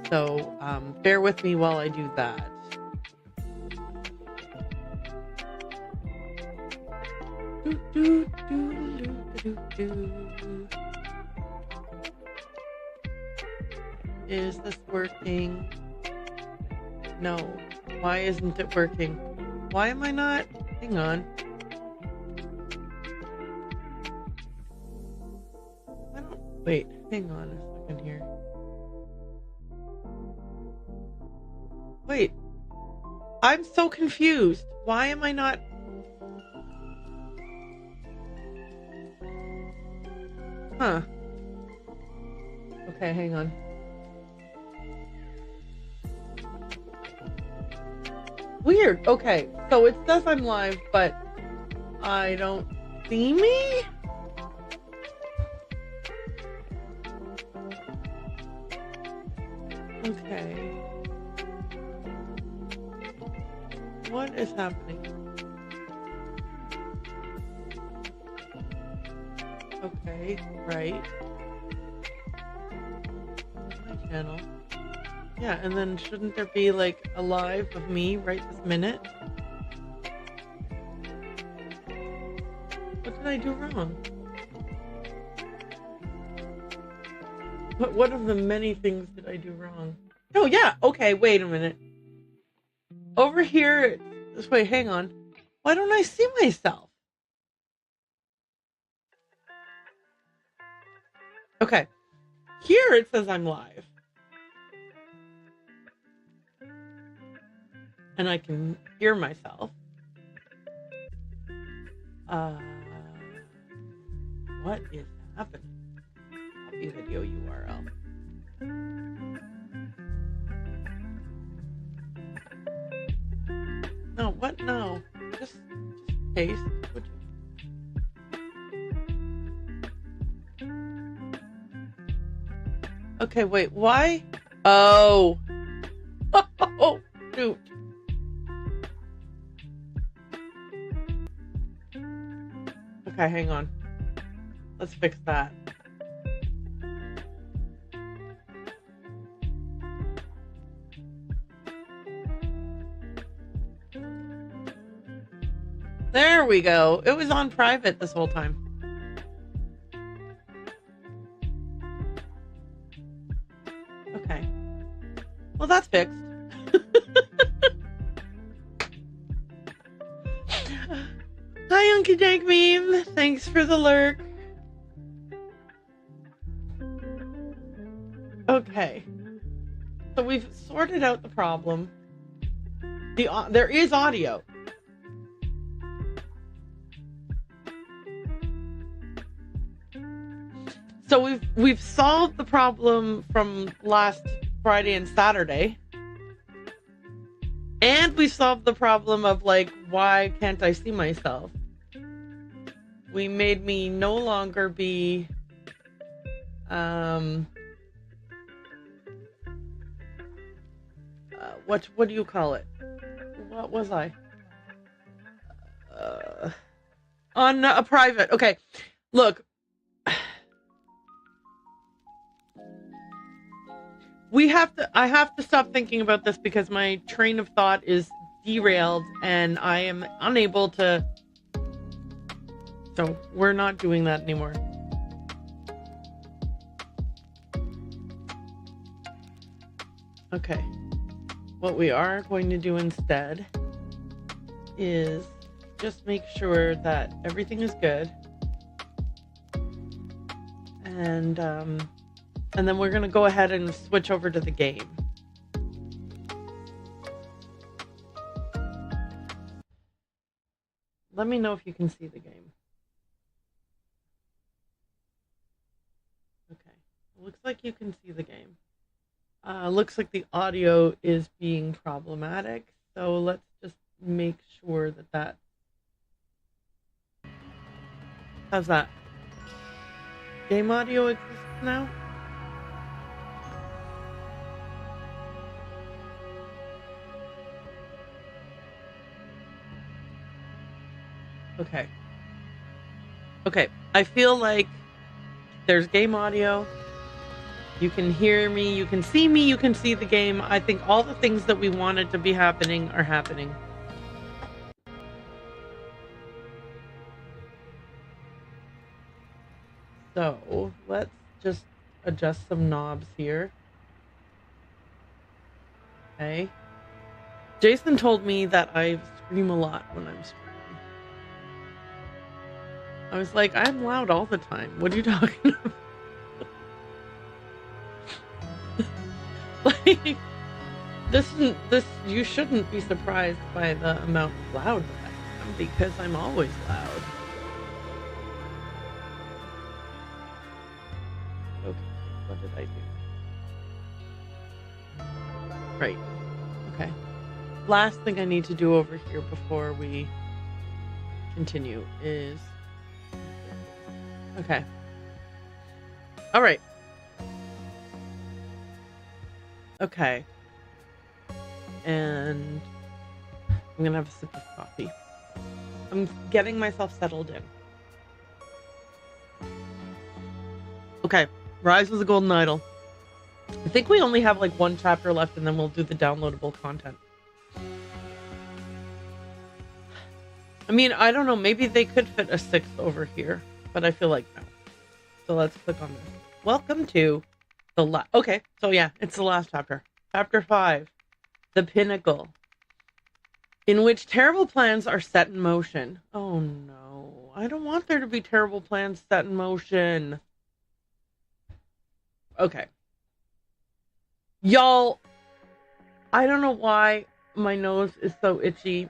So bear with me while I do that. Is this working? No. Why isn't it working? Why am I not? Hang on. Wait, hang on a second here. Wait. I'm so confused. Why am I not? Huh. Okay, hang on. Weird. Okay, so it says I'm live, but I don't see me? Okay. What is happening? Okay, right. My channel. Yeah, and then shouldn't there be like a live of me right this minute? What did I do wrong? What of the many things did I do wrong? Oh yeah, okay, wait a minute. Over here, wait, hang on. Why don't I see myself? Okay, here it says I'm live. And I can hear myself. What is happening? Copy video URL. No, what? No. Just paste. Okay, wait, why? Oh. Oh, shoot. Okay, hang on. Let's fix that. There we go. It was on private this whole time. Okay. Well, that's fixed. Hi, Unky Dank Meme. Thanks for the lurk. Okay. So we've sorted out the problem. There is audio. So we've solved the problem from last Friday and Saturday. And we solved the problem of like, why can't I see myself? We made me no longer be what do you call it? What was I? On a private. Okay. Look. I have to stop thinking about this because my train of thought is derailed and I am unable to. So we're not doing that anymore. Okay. What we are going to do instead is just make sure that everything is good. And then we're going to go ahead and switch over to the game. Let me know if you can see the game. Okay. Looks like you can see the game. Looks like the audio is being problematic. So let's just make sure that... How's that? Game audio exists now? Okay. Okay. I feel like there's game audio You can hear me, you can see me, you can see the game. I think all the things that we wanted to be happening are happening. So let's just adjust some knobs here. Okay. Jason told me that I scream a lot when I'm streaming. I was like, I'm loud all the time. What are you talking about? Like, you shouldn't be surprised by the amount of loud that I am, because I'm always loud. Okay, what did I do? Right, okay. Last thing I need to do over here before we continue is... Okay. Alright. Okay. And I'm gonna have a sip of coffee. I'm getting myself settled in. Okay. Rise of the Golden Idol. I think we only have like one chapter left, and then we'll do the downloadable content. I mean, I don't know. Maybe they could fit a 6th over here, but I feel like no. So let's click on this. Welcome to the okay, so yeah, it's the last chapter. Chapter 5. The Pinnacle. In which terrible plans are set in motion. Oh no. I don't want there to be terrible plans set in motion. Okay. Y'all, I don't know why my nose is so itchy.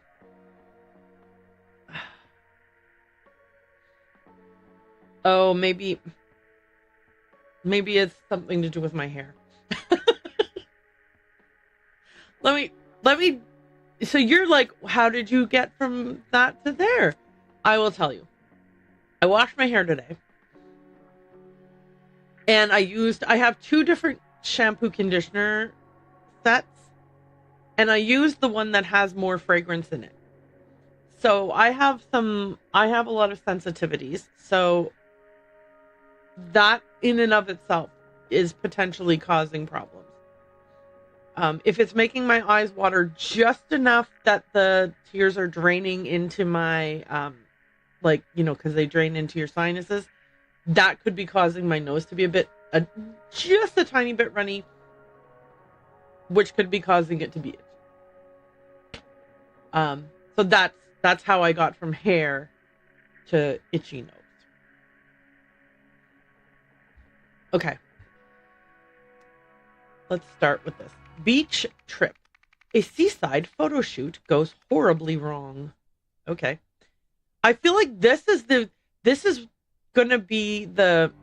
Oh, maybe it's something to do with my hair. Let me, so you're like, how did you get from that to there? I will tell you. I washed my hair today. And I have 2 different shampoo conditioner sets. And I used the one that has more fragrance in it. So I have a lot of sensitivities. So that in and of itself is potentially causing problems. If it's making my eyes water just enough that the tears are draining into my, because they drain into your sinuses, that could be causing my nose to be just a tiny bit runny, which could be causing it to be itchy. So that's how I got from hair to itchy nose. Okay. Let's start with this. Beach trip. A seaside photo shoot goes horribly wrong. Okay. I feel like this is going to be the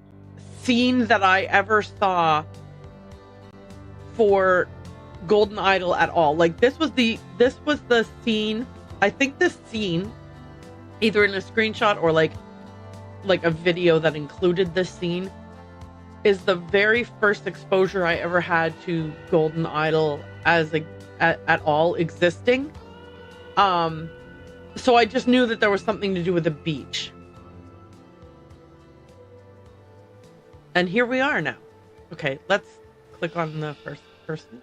scene that I ever saw for Golden Idol at all. Like this was the scene. I think this scene, either in a screenshot or like a video that included this scene, is the very first exposure I ever had to Golden Idol as at all existing. So I just knew that there was something to do with the beach. And here we are now. Okay, let's click on the first person.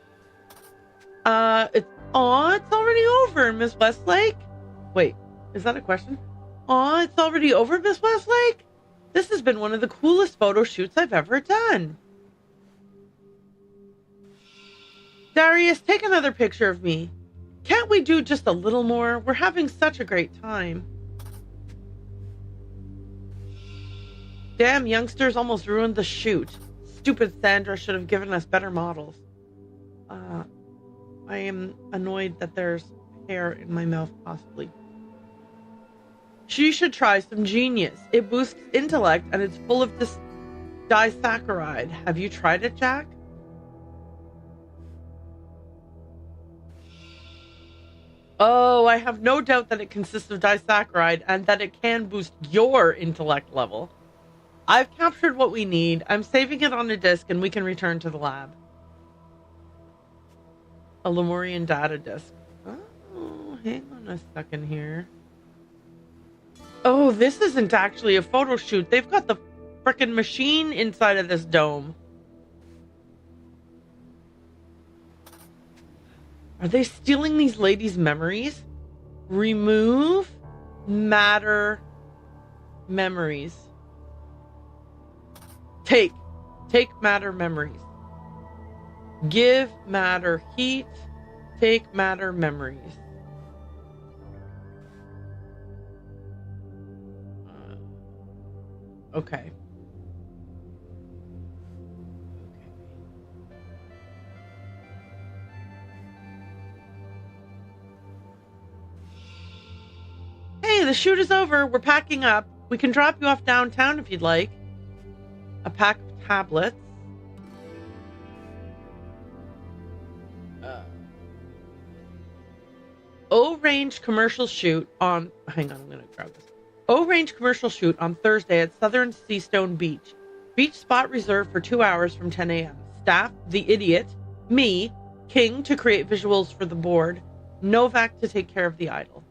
It's already over, Miss Westlake. Wait, is that a question? It's already over, Miss Westlake? This has been one of the coolest photo shoots I've ever done. Darius, take another picture of me. Can't we do just a little more? We're having such a great time. Damn, youngsters almost ruined the shoot. Stupid Sandra should have given us better models. I am annoyed that there's hair in my mouth, possibly. She should try some Genius. It boosts intellect and it's full of this disaccharide. Have you tried it, Jack? Oh, I have no doubt that it consists of disaccharide and that it can boost your intellect level. I've captured what we need. I'm saving it on a disk and we can return to the lab. A Lemurian data disk. Oh, hang on a second here. Oh, this isn't actually a photo shoot. They've got the frickin' machine inside of this dome. Are they stealing these ladies' memories? Remove matter memories. Take matter memories. Give matter heat. Take matter memories. Okay. Hey, the shoot is over. We're packing up. We can drop you off downtown if you'd like. A pack of tablets. O-Range commercial shoot on... Hang on, I'm going to grab this. O-Range commercial shoot on Thursday at Southern Seastone Beach. Beach spot reserved for 2 hours from 10 a.m. Staff, the idiot, me, King to create visuals for the board, Novak to take care of the idol.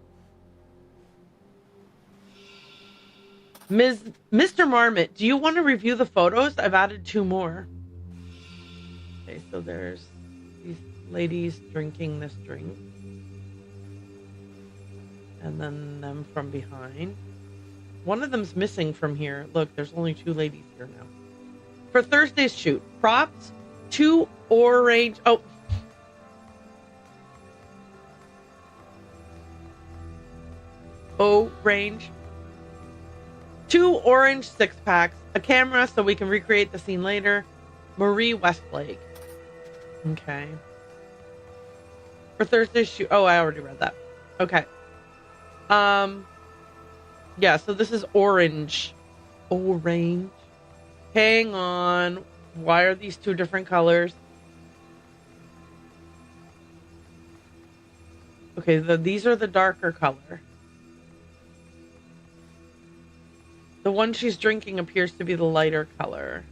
Mr. Marmot, do you want to review the photos? I've added 2 more. Okay, so there's these ladies drinking this drink. And then them from behind. One of them's missing from here. Look, there's only 2 ladies here now. For Thursday's shoot, props, 2 orange... Oh. O-Range. 2 orange 6-packs, a camera so we can recreate the scene later. Marie Westlake. Okay. For Thursday's shoot... Oh, I already read that. Okay. Yeah, so this is orange. Orange. Hang on. Why are these 2 different colors? Okay, these are the darker color. The one she's drinking appears to be the lighter color.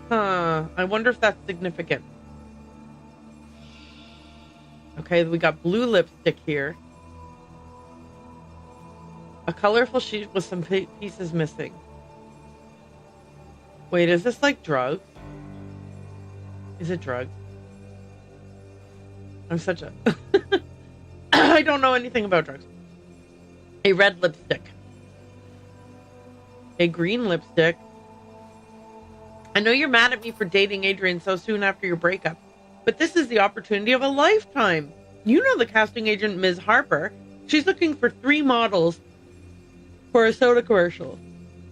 Huh. I wonder if that's significant. Okay, we got blue lipstick here. A colorful sheet with some pieces missing. Wait, is this like drugs? Is it drugs? I'm such a... I don't know anything about drugs. A red lipstick. A green lipstick. I know you're mad at me for dating Adrian so soon after your breakup, but this is the opportunity of a lifetime. You know the casting agent, Ms. Harper. She's looking for 3 models for a soda commercial.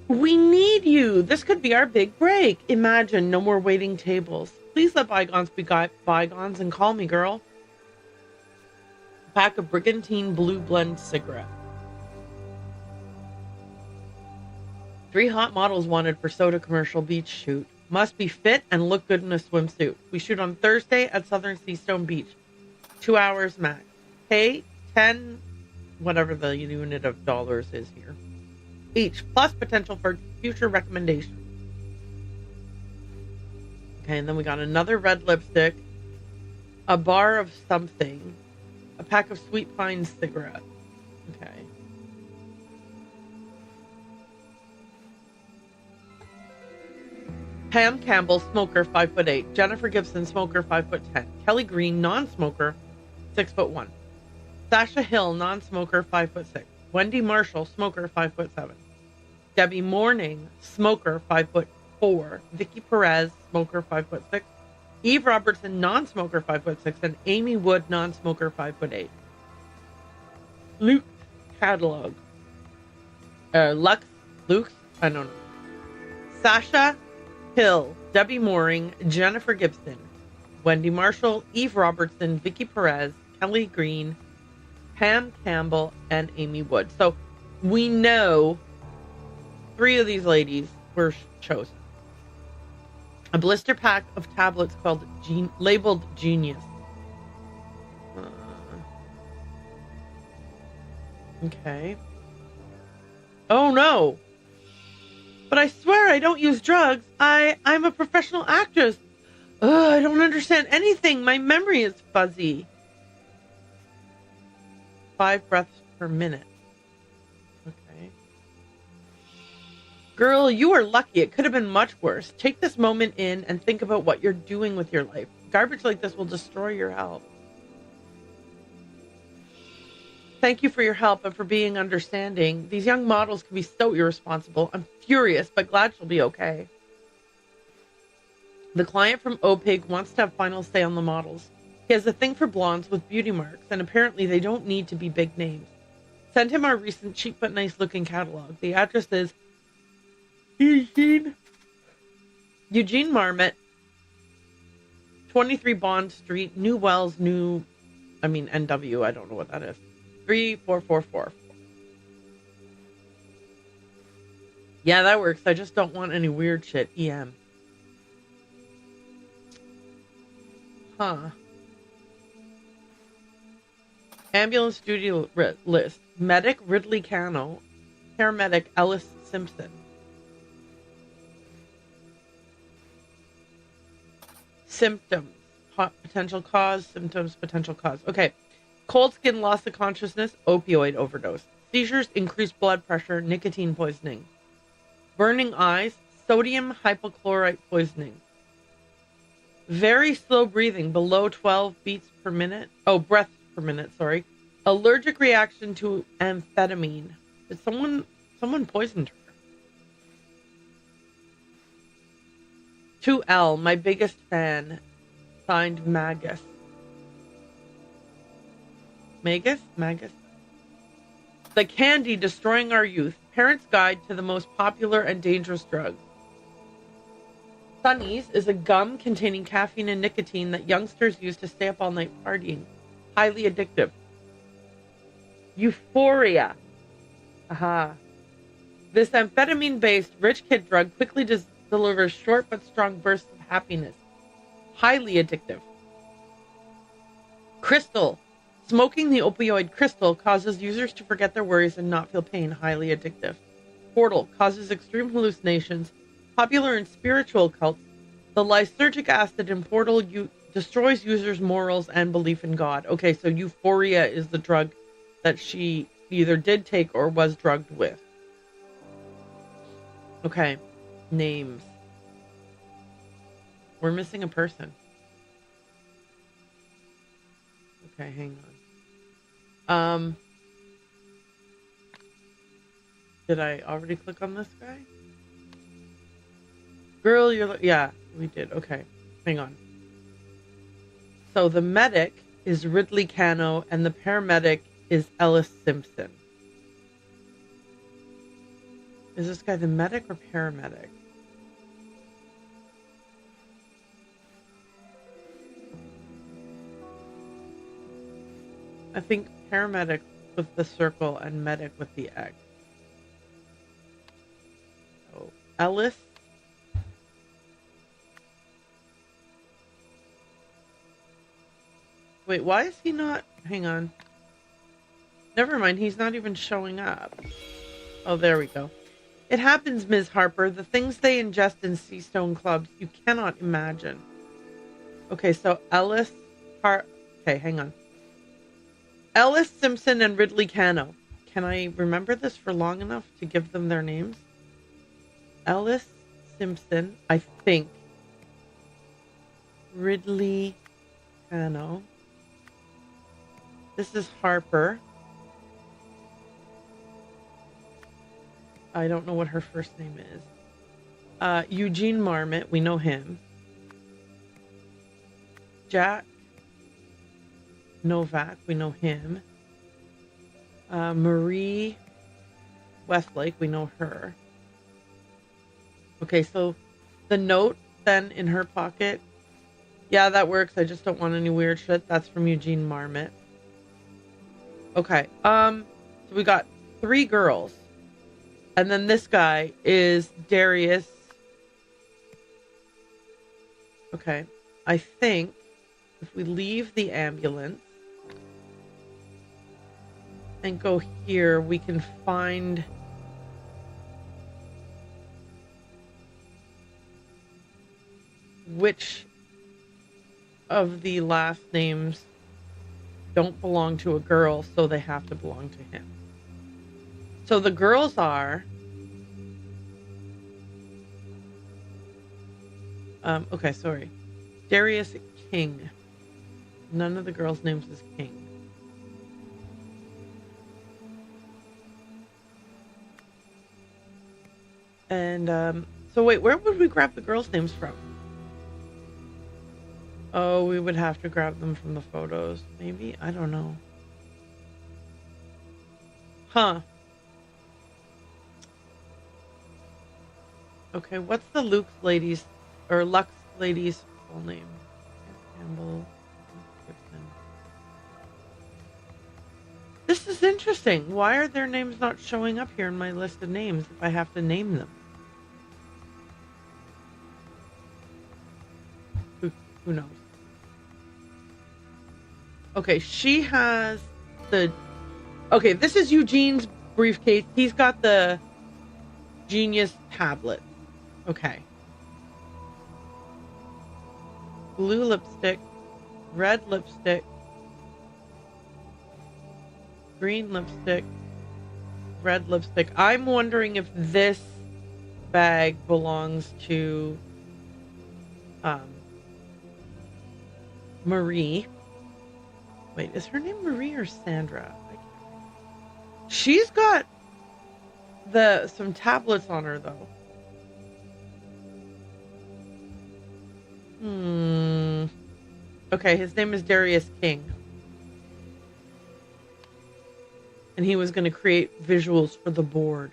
We need you. This could be our big break. Imagine, no more waiting tables. Please let bygones be bygones and call me, girl. A pack of Brigantine Blue Blend cigarette. 3 hot models wanted for soda commercial beach shoot. Must be fit and look good in a swimsuit. We shoot on Thursday at Southern Seastone Beach. 2 hours max. Pay 10, whatever the unit of dollars is here, each, plus potential for future recommendations. Okay, and then we got another red lipstick, a bar of something, a pack of Sweet Pine cigarettes. Okay. Pam Campbell, smoker, 5'8". Jennifer Gibson, smoker, 5'10". Kelly Green, non-smoker, 6'1". Sasha Hill, non-smoker, 5'6". Wendy Marshall, smoker, 5'7". Debbie Morning, smoker, 5'4". Vicky Perez, smoker, 5'6". Eve Robertson, non-smoker, 5'6", and Amy Wood, non-smoker, 5'8". Luke catalog. Luke's, I don't know. Sasha Hill, Debbie Mooring, Jennifer Gibson, Wendy Marshall, Eve Robertson, Vicky Perez, Kelly Green, Pam Campbell, and Amy Wood. So we know 3 of these ladies were chosen. A blister pack of tablets called labeled Genius. Okay. Oh no! But I swear I don't use drugs. I'm a professional actress. Ugh, I don't understand anything. My memory is fuzzy. 5 breaths per minute. Okay. Girl, you are lucky. It could have been much worse. Take this moment in and think about what you're doing with your life. Garbage like this will destroy your health. Thank you for your help and for being understanding. These young models can be so irresponsible. I'm furious, but glad she'll be okay. The client from OPIG wants to have final say on the models. He has a thing for blondes with beauty marks, and apparently they don't need to be big names. Send him our recent cheap but nice looking catalog. The address is Eugene Marmot, 23 Bond Street, New Wells, NW, I don't know what that is. 34444. Yeah, that works. I just don't want any weird shit. EM. Huh. Ambulance duty list. Medic Ridley Cano. Paramedic Ellis Simpson. Symptoms. Potential cause. Symptoms. Potential cause. Okay. Cold skin, loss of consciousness, opioid overdose. Seizures, increased blood pressure, nicotine poisoning. Burning eyes, sodium hypochlorite poisoning. Very slow breathing, below 12 beats per minute. Oh, breaths per minute, sorry. Allergic reaction to amphetamine. Did someone poisoned her? 2L, my biggest fan. Signed Magus. Magus. The candy destroying our youth. Parents' guide to the most popular and dangerous drug. Sunnies is a gum containing caffeine and nicotine that youngsters use to stay up all night partying. Highly addictive. Euphoria. Aha. This amphetamine-based rich kid drug quickly delivers short but strong bursts of happiness. Highly addictive. Crystal. Smoking the opioid crystal causes users to forget their worries and not feel pain. Highly addictive. Portal causes extreme hallucinations. Popular in spiritual cults, the lysergic acid in Portal destroys users' morals and belief in God. Okay, so Euphoria is the drug that she either did take or was drugged with. Okay, names. We're missing a person. Okay, hang on. Did I already click on this guy? Girl, yeah, we did. Okay, hang on. So the medic is Ridley Cano and the paramedic is Ellis Simpson. Is this guy the medic or paramedic? I think paramedic with the circle and medic with the X. So Ellis. Wait, why is he not? Hang on. Never mind, he's not even showing up. Oh, there we go. It happens, Ms. Harper. The things they ingest in Seastone clubs, you cannot imagine. Okay, so Ellis. Okay, hang on. Ellis Simpson and Ridley Cano. Can I remember this for long enough to give them their names? Ellis Simpson, I think. Ridley Cano. This is Harper. I don't know what her first name is. Eugene Marmot, we know him. Jack Novak, we know him. Marie Westlake, we know her. Okay, so the note then in her pocket. Yeah, that works. I just don't want any weird shit. That's from Eugene Marmot. Okay, so we got 3 girls. And then this guy is Darius. Okay, I think if we leave the ambulance and go here, we can find which of the last names don't belong to a girl, so they have to belong to him. So the girls are, Okay, sorry. Darius King. None of the girls' names is King. And, so wait, where would we grab the girls' names from? Oh, we would have to grab them from the photos. Maybe? I don't know. Huh. Okay, what's the Luke's lady's, or Lux lady's full name? Campbell Gibson. This is interesting. Why are their names not showing up here in my list of names if I have to name them? Who knows? Okay, she has the... Okay, this is Eugene's briefcase. He's got the Genius tablet. Okay. Blue lipstick, red lipstick, green lipstick, red lipstick. I'm wondering if this bag belongs to Marie. Wait, is her name Marie or Sandra? She's got some tablets on her though. Okay, his name is Darius King. And he was going to create visuals for the board.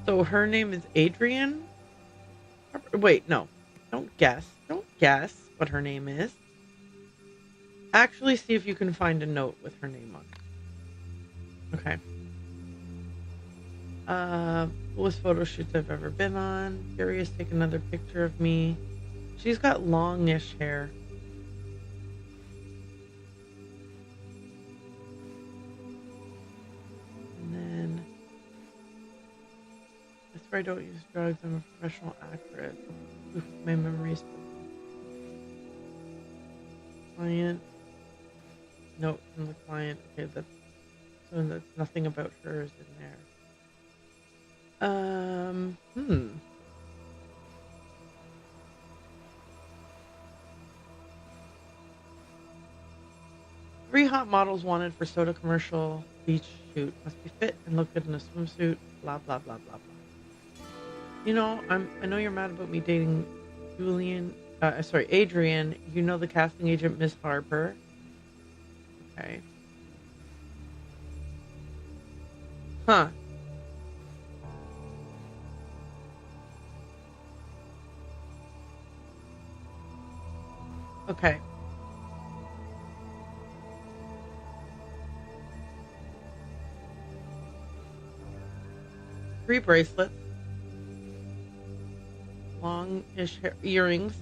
So her name is Adrian? Wait, no. Don't guess. Don't guess what her name is. Actually, see if you can find a note with her name on it. Okay. Coolest photo shoots I've ever been on. Curious, take another picture of me. She's got longish hair. And then... I swear I don't use drugs. I'm a professional actress. Oof, my memory's... Client. Note from the client. Okay, that's nothing about hers in there. Three hot models wanted for soda commercial beach shoot. Must be fit and look good in a swimsuit. Blah blah blah blah blah. You know, I know you're mad about me dating Adrian. You know the casting agent, Miss Harper. Okay. Huh. Okay. Three bracelets. Long-ish earrings.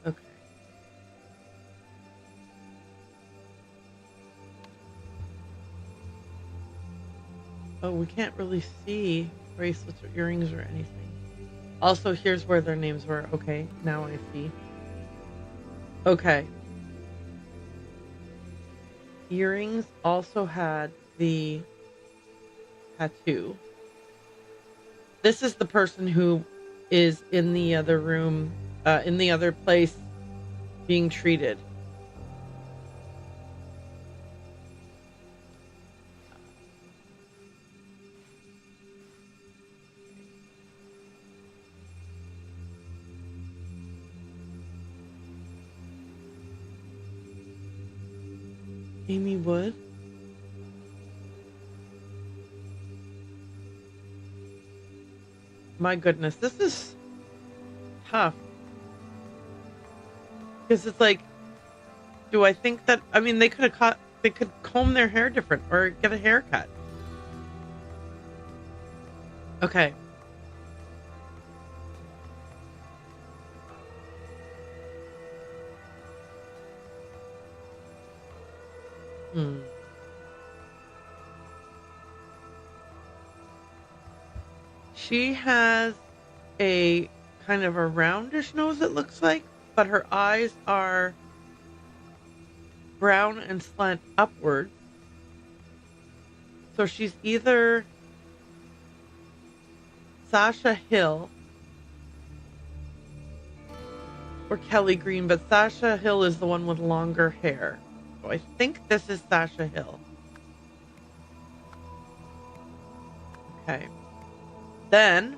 Okay. Oh, we can't really see bracelets or earrings or anything. Also, here's where their names were. Okay, now I see. Okay. Earrings also had the tattoo. This is the person who is in the other room, in the other place, being treated. Amy Wood? My goodness, this is tough. Because it's like, do I think that, I mean, they could comb their hair different or get a haircut. Okay. She has a kind of a roundish nose, it looks like, but her eyes are brown and slant upwards. So she's either Sasha Hill or Kelly Green, but Sasha Hill is the one with longer hair. So I think this is Sasha Hill. Okay. Then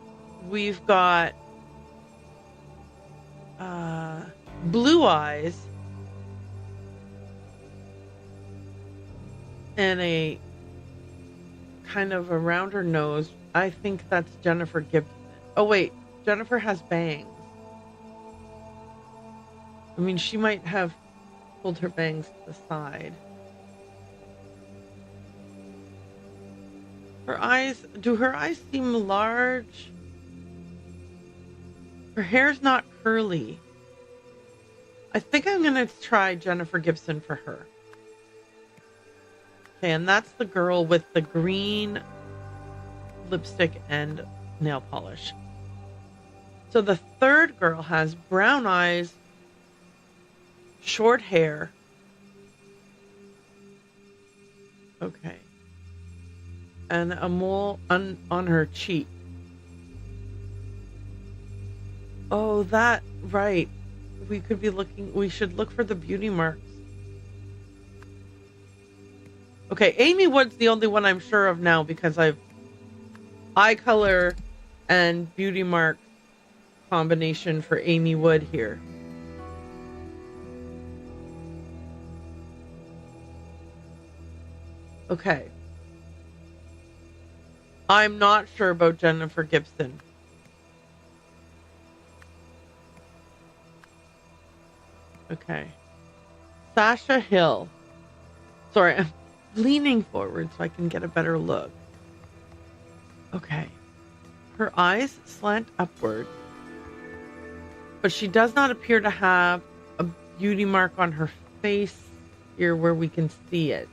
we've got blue eyes and a kind of a rounder nose. I think that's Jennifer Gibson. Oh wait, Jennifer has bangs. I mean, she might have pulled her bangs to the side. Her eyes, do her eyes seem large? Her hair's not curly. I think I'm going to try Jennifer Gibson for her. Okay, and that's the girl with the green lipstick and nail polish. So the third girl has brown eyes, short hair. Okay. And a mole on her cheek. Oh, that, right. We could be looking, we should look for the beauty marks. Okay, Amy Wood's the only one I'm sure of now because I've eye color and beauty mark combination for Amy Wood here. Okay. I'm not sure about Jennifer Gibson. Okay. Sasha Hill. Sorry, I'm leaning forward so I can get a better look. Okay. Her eyes slant upward, but she does not appear to have a beauty mark on her face here where we can see it.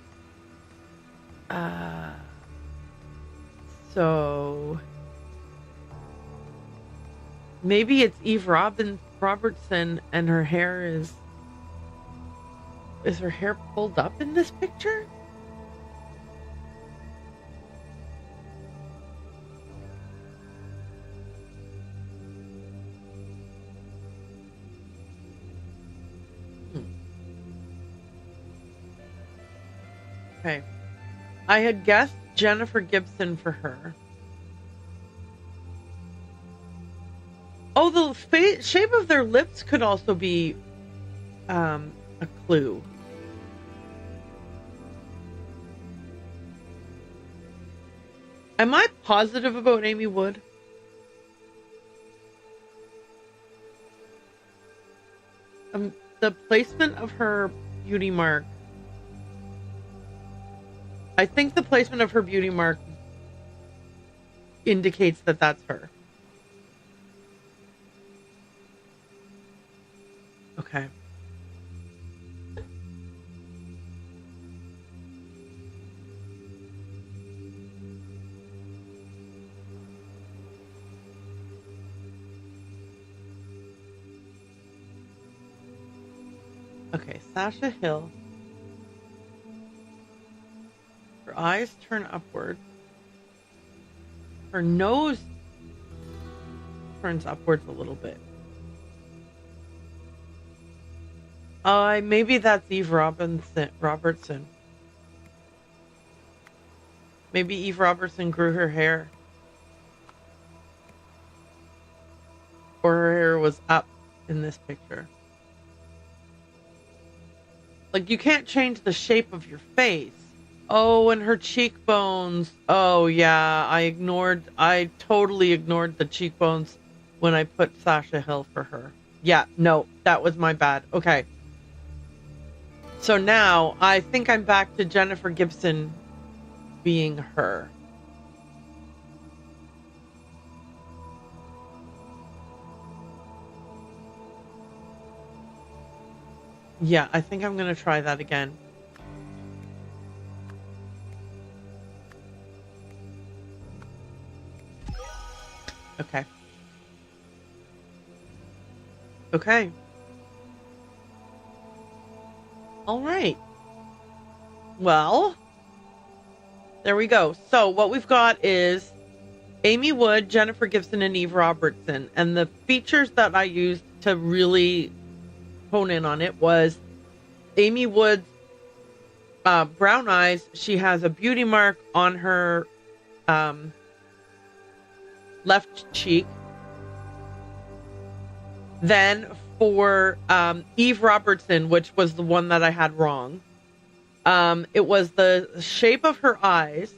So maybe it's Eve Robertson and her hair is her hair pulled up in this picture? Okay. I had guessed Jennifer Gibson for her. Oh, the shape of their lips could also be a clue. Am I positive about Amy Wood? The placement of her beauty mark. I think the placement of her beauty mark indicates that that's her. Okay. Okay, Sasha Hill. Her eyes turn upward. Her nose turns upwards a little bit. Maybe that's Eve Robertson. Maybe Eve Robertson grew her hair. Or her hair was up in this picture. Like, you can't change the shape of your face. Oh, and her cheekbones. Oh, yeah. I totally ignored the cheekbones when I put Sasha Hill for her. Yeah, no, that was my bad. Okay. So now I think I'm back to Jennifer Gibson being her. Yeah, I think I'm going to try that again. Okay. Okay. All right. Well, there we go. So what we've got is Amy Wood, Jennifer Gibson, and Eve Robertson. And the features that I used to really hone in on it was Amy Wood's brown eyes. She has a beauty mark on her left cheek. Then for Eve Robertson, which was the one that I had wrong, it was the shape of her eyes.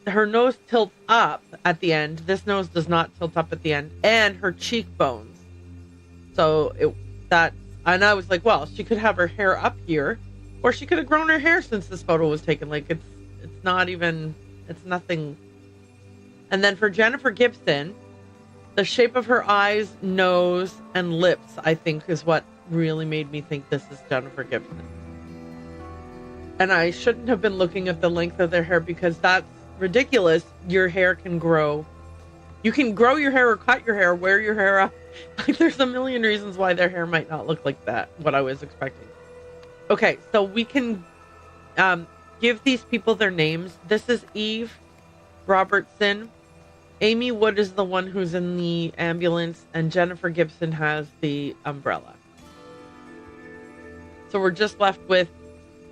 Her nose tilts up at the end. This nose does not tilt up at the end, and her cheekbones. So and I was like, well, she could have her hair up here, or she could have grown her hair since this photo was taken. Like it's nothing. And then for Jennifer Gibson, the shape of her eyes, nose, and lips, I think, is what really made me think this is Jennifer Gibson. And I shouldn't have been looking at the length of their hair because that's ridiculous. Your hair can grow. You can grow your hair or cut your hair, wear your hair up. Like, there's a million reasons why their hair might not look like that, what I was expecting. Okay, so we can give these people their names. This is Eve Robertson. Amy Wood is the one who's in the ambulance, and Jennifer Gibson has the umbrella. So we're just left with,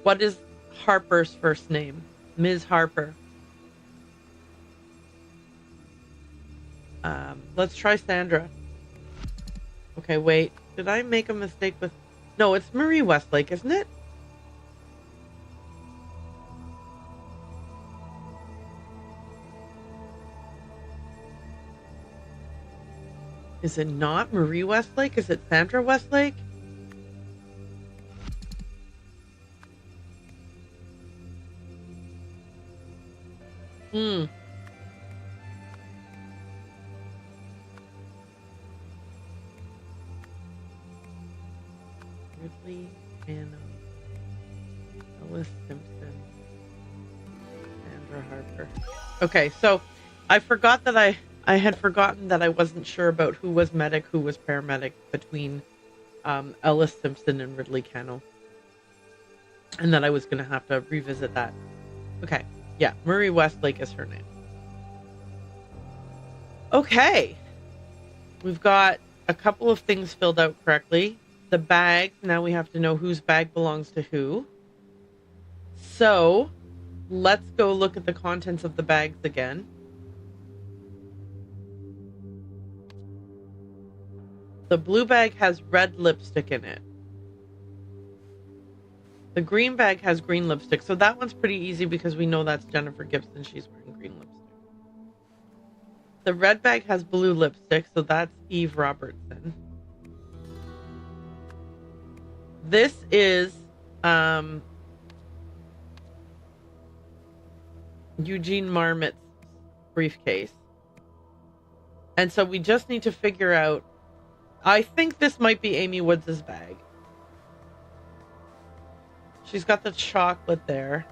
what is Harper's first name? Ms. Harper. Let's try Sandra. Okay, wait. Did I make a mistake with... No, it's Marie Westlake, isn't it? Is it not Marie Westlake? Is it Sandra Westlake? Ridley, Anna, Ellis Simpson, Sandra Harper. Okay, so I forgot that I had forgotten that I wasn't sure about who was medic, who was paramedic between Ellis Simpson and Ridley Cano. And that I was going to have to revisit that. Okay, yeah, Marie Westlake is her name. Okay, we've got a couple of things filled out correctly. The bag, now we have to know whose bag belongs to who. So let's go look at the contents of the bags again. The blue bag has red lipstick in it. The green bag has green lipstick. So that one's pretty easy because we know that's Jennifer Gibson. She's wearing green lipstick. The red bag has blue lipstick. So that's Eve Robertson. This is Eugene Marmot's briefcase. And so we just need to figure out, I think this might be Amy Woods' bag. She's got the chocolate there.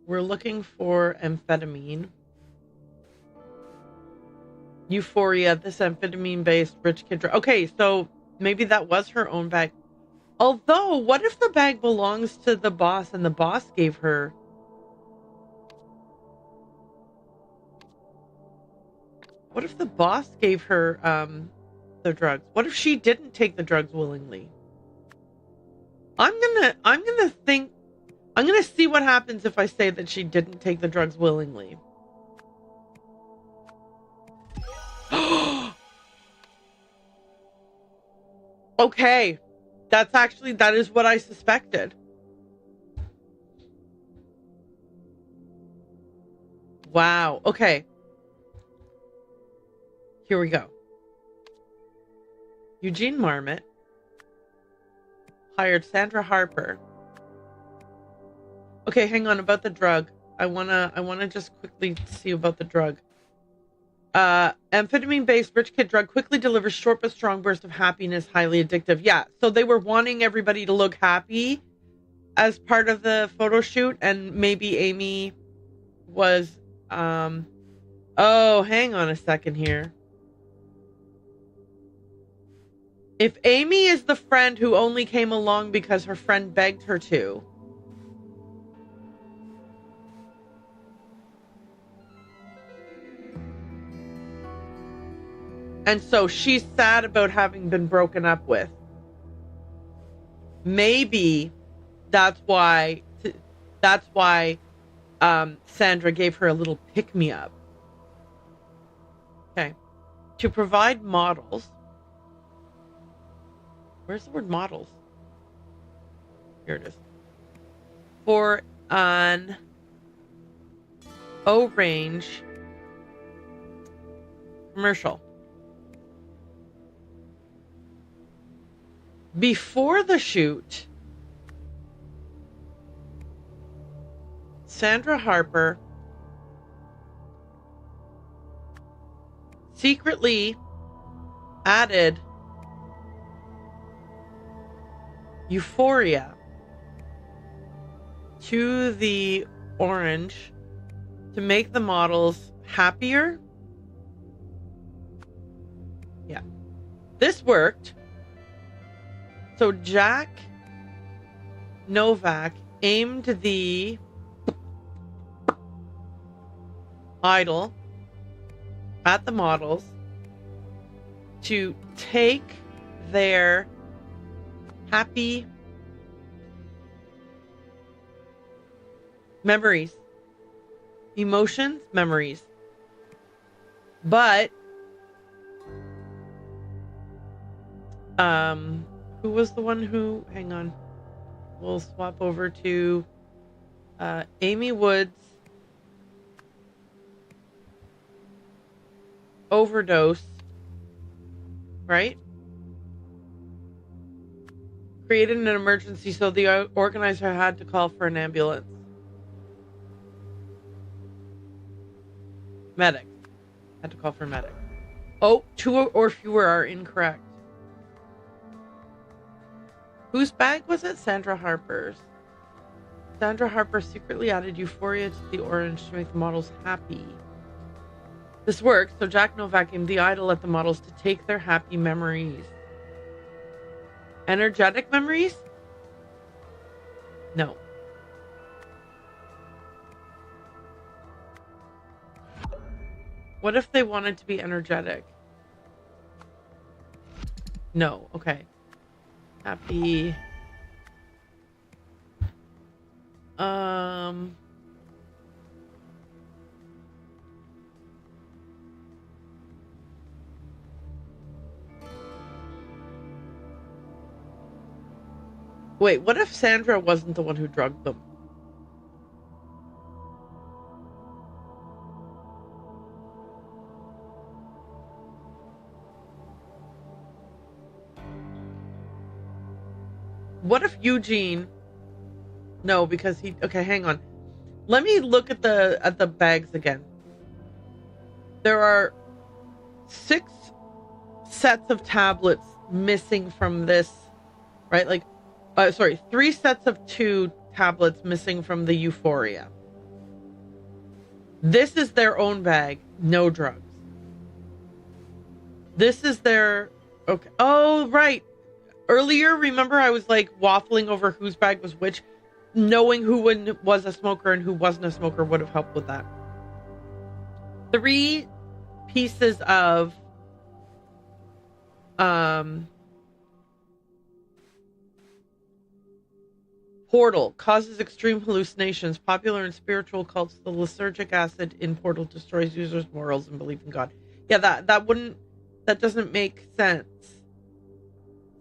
We're looking for amphetamine. Euphoria, this amphetamine-based rich kid drug. Okay, so maybe that was her own bag. Although, what if the bag belongs to the boss and the boss gave her... What if the boss gave her the drugs? What if she didn't take the drugs willingly? I'm gonna see what happens if I say that she didn't take the drugs willingly. Okay. That is what I suspected. Wow. Okay. Here we go. Eugene Marmot hired Sandra Harper. Okay, hang on, about the drug. I wanna just quickly see about the drug. Amphetamine-based rich kid drug quickly delivers short but strong burst of happiness, highly addictive. Yeah, so they were wanting everybody to look happy as part of the photo shoot, and maybe Amy was Oh, hang on a second here. If Amy is the friend who only came along because her friend begged her to, and so she's sad about having been broken up with, maybe that's why Sandra gave her a little pick-me-up. Okay. To provide models. Where's the word models? Here it is. For an O-range commercial. Before the shoot, Sandra Harper secretly added Euphoria to the orange to make the models happier. Yeah. This worked. So Jack Novak aimed the idol at the models to take their happy memories, emotions, memories. But who was the one who, hang on, we'll swap over to Amy Woods overdose, right? Created an emergency, so the organizer had to call for an ambulance. Medic. Had to call for medic. Oh, 2 or fewer are incorrect. Whose bag was it? Sandra Harper's. Sandra Harper secretly added Euphoria to the orange to make the models happy. This worked, so Jack Novak aimed the idol at the models to take their happy memories. Energetic memories? No. What if they wanted to be energetic? No. Okay. Happy. Wait, what if Sandra wasn't the one who drugged them? What if Eugene... No, because he... Okay, hang on. Let me look at the bags again. There are 6 sets of tablets missing from this, right? Like, 3 sets of 2 tablets missing from the Euphoria. This is their own bag, no drugs. This is their... Okay. Oh, right. Earlier, remember I was like waffling over whose bag was which? Knowing who was a smoker and who wasn't a smoker would have helped with that. 3 pieces of portal causes extreme hallucinations. Popular in spiritual cults, the lysergic acid in portal destroys users' morals and belief in God. Yeah, that doesn't make sense.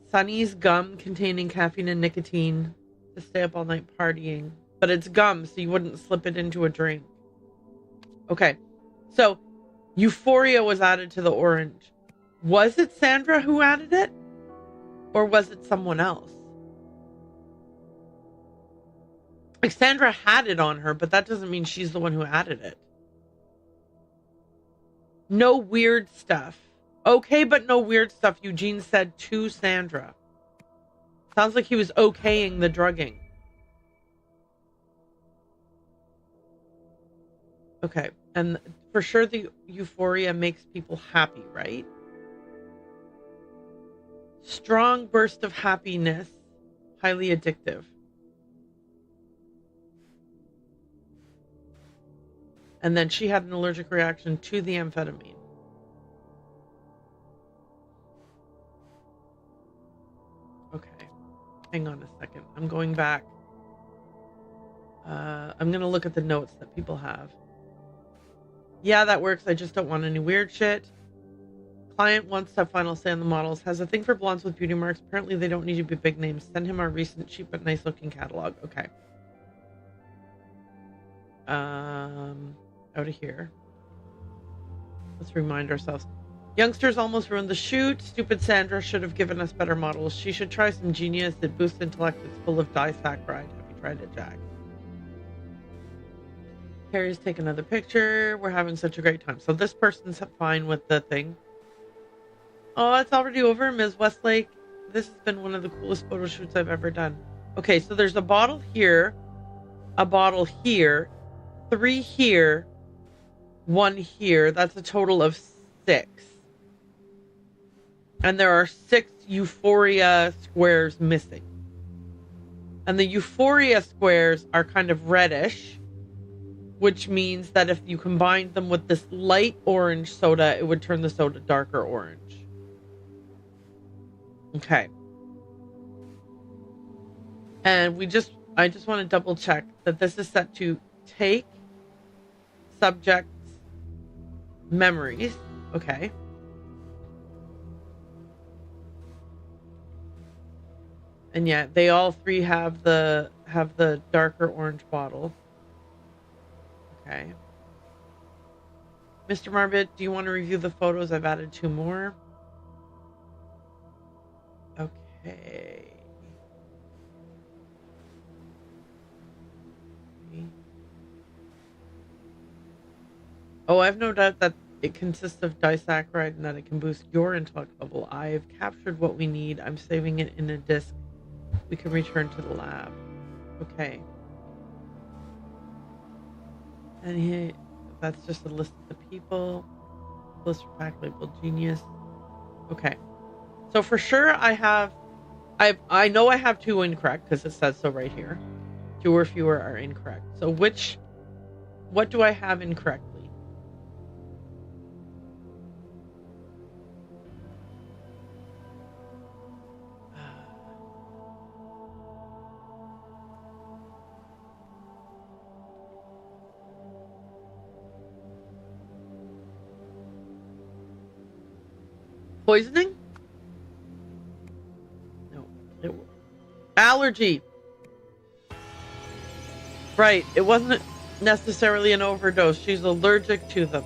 Sunny's gum containing caffeine and nicotine to stay up all night partying. But it's gum, so you wouldn't slip it into a drink. Okay. So, Euphoria was added to the orange. Was it Sandra who added it? Or was it someone else? Like, Sandra had it on her, but that doesn't mean she's the one who added it. No weird stuff. Okay, but no weird stuff, Eugene said to Sandra. Sounds like he was okaying the drugging. Okay. And for sure the euphoria makes people happy, right? Strong burst of happiness, highly addictive. And then she had an allergic reaction to the amphetamine. Okay, hang on a second. I'm going back. I'm going to look at the notes that people have. Yeah, that works. I just don't want any weird shit. Client wants to have final say on the models. Has a thing for blondes with beauty marks. Apparently they don't need to be big names. Send him our recent, cheap but nice looking catalog. Okay. Out of here. Let's remind ourselves. Youngsters almost ruined the shoot. Stupid Sandra should have given us better models. She should try some genius that boosts intellect that's full of disaccharide. Have you tried it, Jack? Carrie's take another picture. We're having such a great time. So this person's fine with the thing. Oh, it's already over, Ms. Westlake. This has been one of the coolest photo shoots I've ever done. Okay, so there's a bottle here, a bottle here, 3 here, 1 here. That's a total of 6. And there are 6 euphoria squares missing. And the euphoria squares are kind of reddish, which means that if you combined them with this light orange soda, it would turn the soda darker orange. Okay. And I just want to double check that this is set to take subjects' memories. Okay. And yeah, they all 3 have the darker orange bottle. Okay. Mr. Marbit, do you want to review the photos? I've added 2 more. Okay. Oh, I've no doubt that it consists of disaccharide and that it can boost your intellect level. I've captured what we need. I'm saving it in a disk. We can return to the lab. Okay. And here, that's just a list of the people. List for pack label genius. Okay. So for sure I know I have 2 incorrect because it says so right here. 2 or fewer are incorrect. So what do I have incorrectly? Poisoning? No. Allergy. Right. It wasn't necessarily an overdose. She's allergic to them.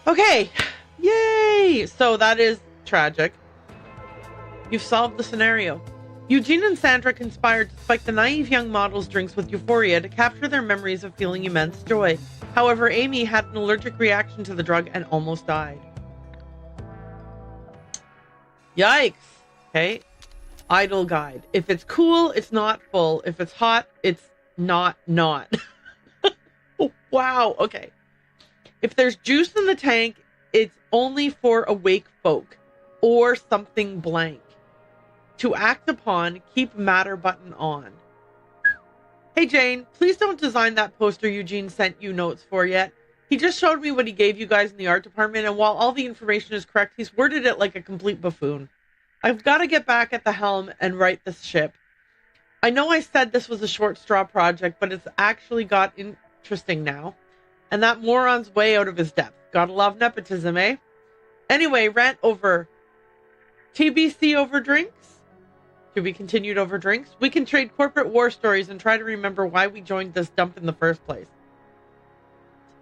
Okay. Yay! So that is tragic. You've solved the scenario. Eugene and Sandra conspired to spike the naive young model's drinks with euphoria to capture their memories of feeling immense joy. However, Amy had an allergic reaction to the drug and almost died. Yikes. Okay. Idle guide. If it's cool, it's not full. If it's hot, it's not. Oh, wow. Okay. If there's juice in the tank, it's only for awake folk or something blank. To act upon, keep matter button on. Hey Jane, please don't design that poster Eugene sent you notes for yet. He just showed me what he gave you guys in the art department, and while all the information is correct, he's worded it like a complete buffoon. I've got to get back at the helm and right this ship. I know I said this was a short straw project, but it's actually got interesting now. And that moron's way out of his depth. Gotta love nepotism, eh? Anyway, rant over. TBC over drinks? To be continued over drinks? We can trade corporate war stories and try to remember why we joined this dump in the first place.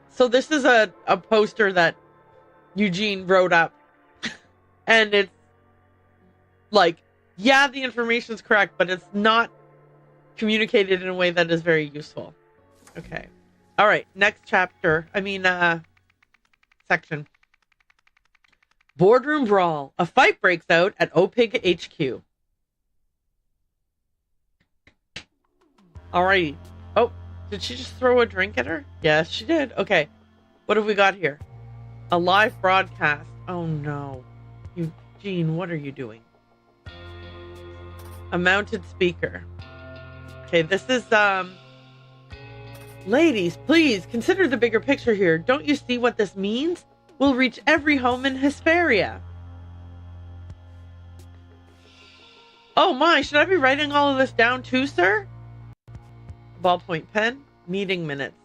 So this is a poster that Eugene wrote up. And it's like, yeah, the information's correct, but it's not communicated in a way that is very useful. Okay. All right. Next chapter. Section. Boardroom brawl. A fight breaks out at OPIG HQ. Alrighty. Oh, Did she just throw a drink at her? Yes, she did. Okay. What have we got here? A live broadcast. Oh no. Eugene, what are you doing? A mounted speaker. Okay, this is, ladies, please consider the bigger picture here. Don't you see what this means? We'll reach every home in Hesperia. Oh my, should I be writing all of this down too, sir? Ballpoint pen, meeting minutes.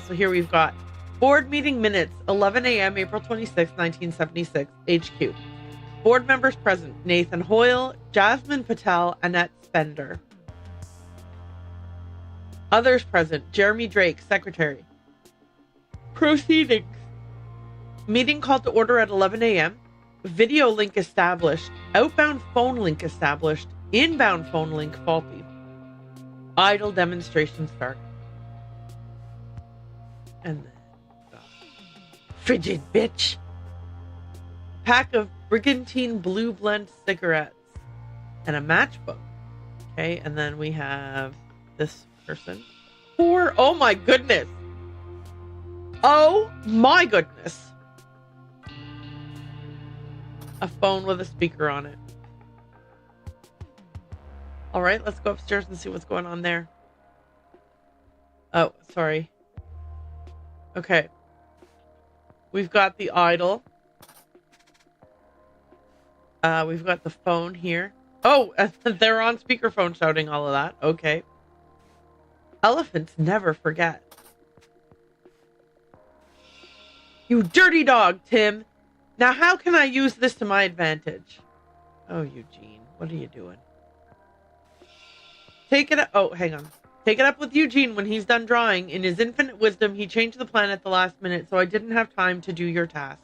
So here we've got board meeting minutes, 11 a.m., April 26, 1976, HQ. Board members present, Nathan Hoyle, Jasmine Patel, Annette Spender. Others present, Jeremy Drake, Secretary. Proceedings. Meeting called to order at 11 a.m. Video link established. Outbound phone link established. Inbound phone link faulty. Idle demonstration start. And then... frigid bitch. Pack of Brigantine Blue Blend cigarettes. And a matchbook. Okay, and then we have this person. Oh my goodness. Oh my goodness. A phone with a speaker on it. All right, let's go upstairs and see what's going on there. Oh, sorry. Okay. We've got the idol. We've got the phone here. Oh, they're on speakerphone shouting all of that. Okay. Elephants never forget. You dirty dog, Tim. Now, how can I use this to my advantage? Oh, Eugene, what are you doing? Take it up. Oh, hang on. Take it up with Eugene when he's done drawing. In his infinite wisdom, he changed the plan at the last minute, so I didn't have time to do your tasks.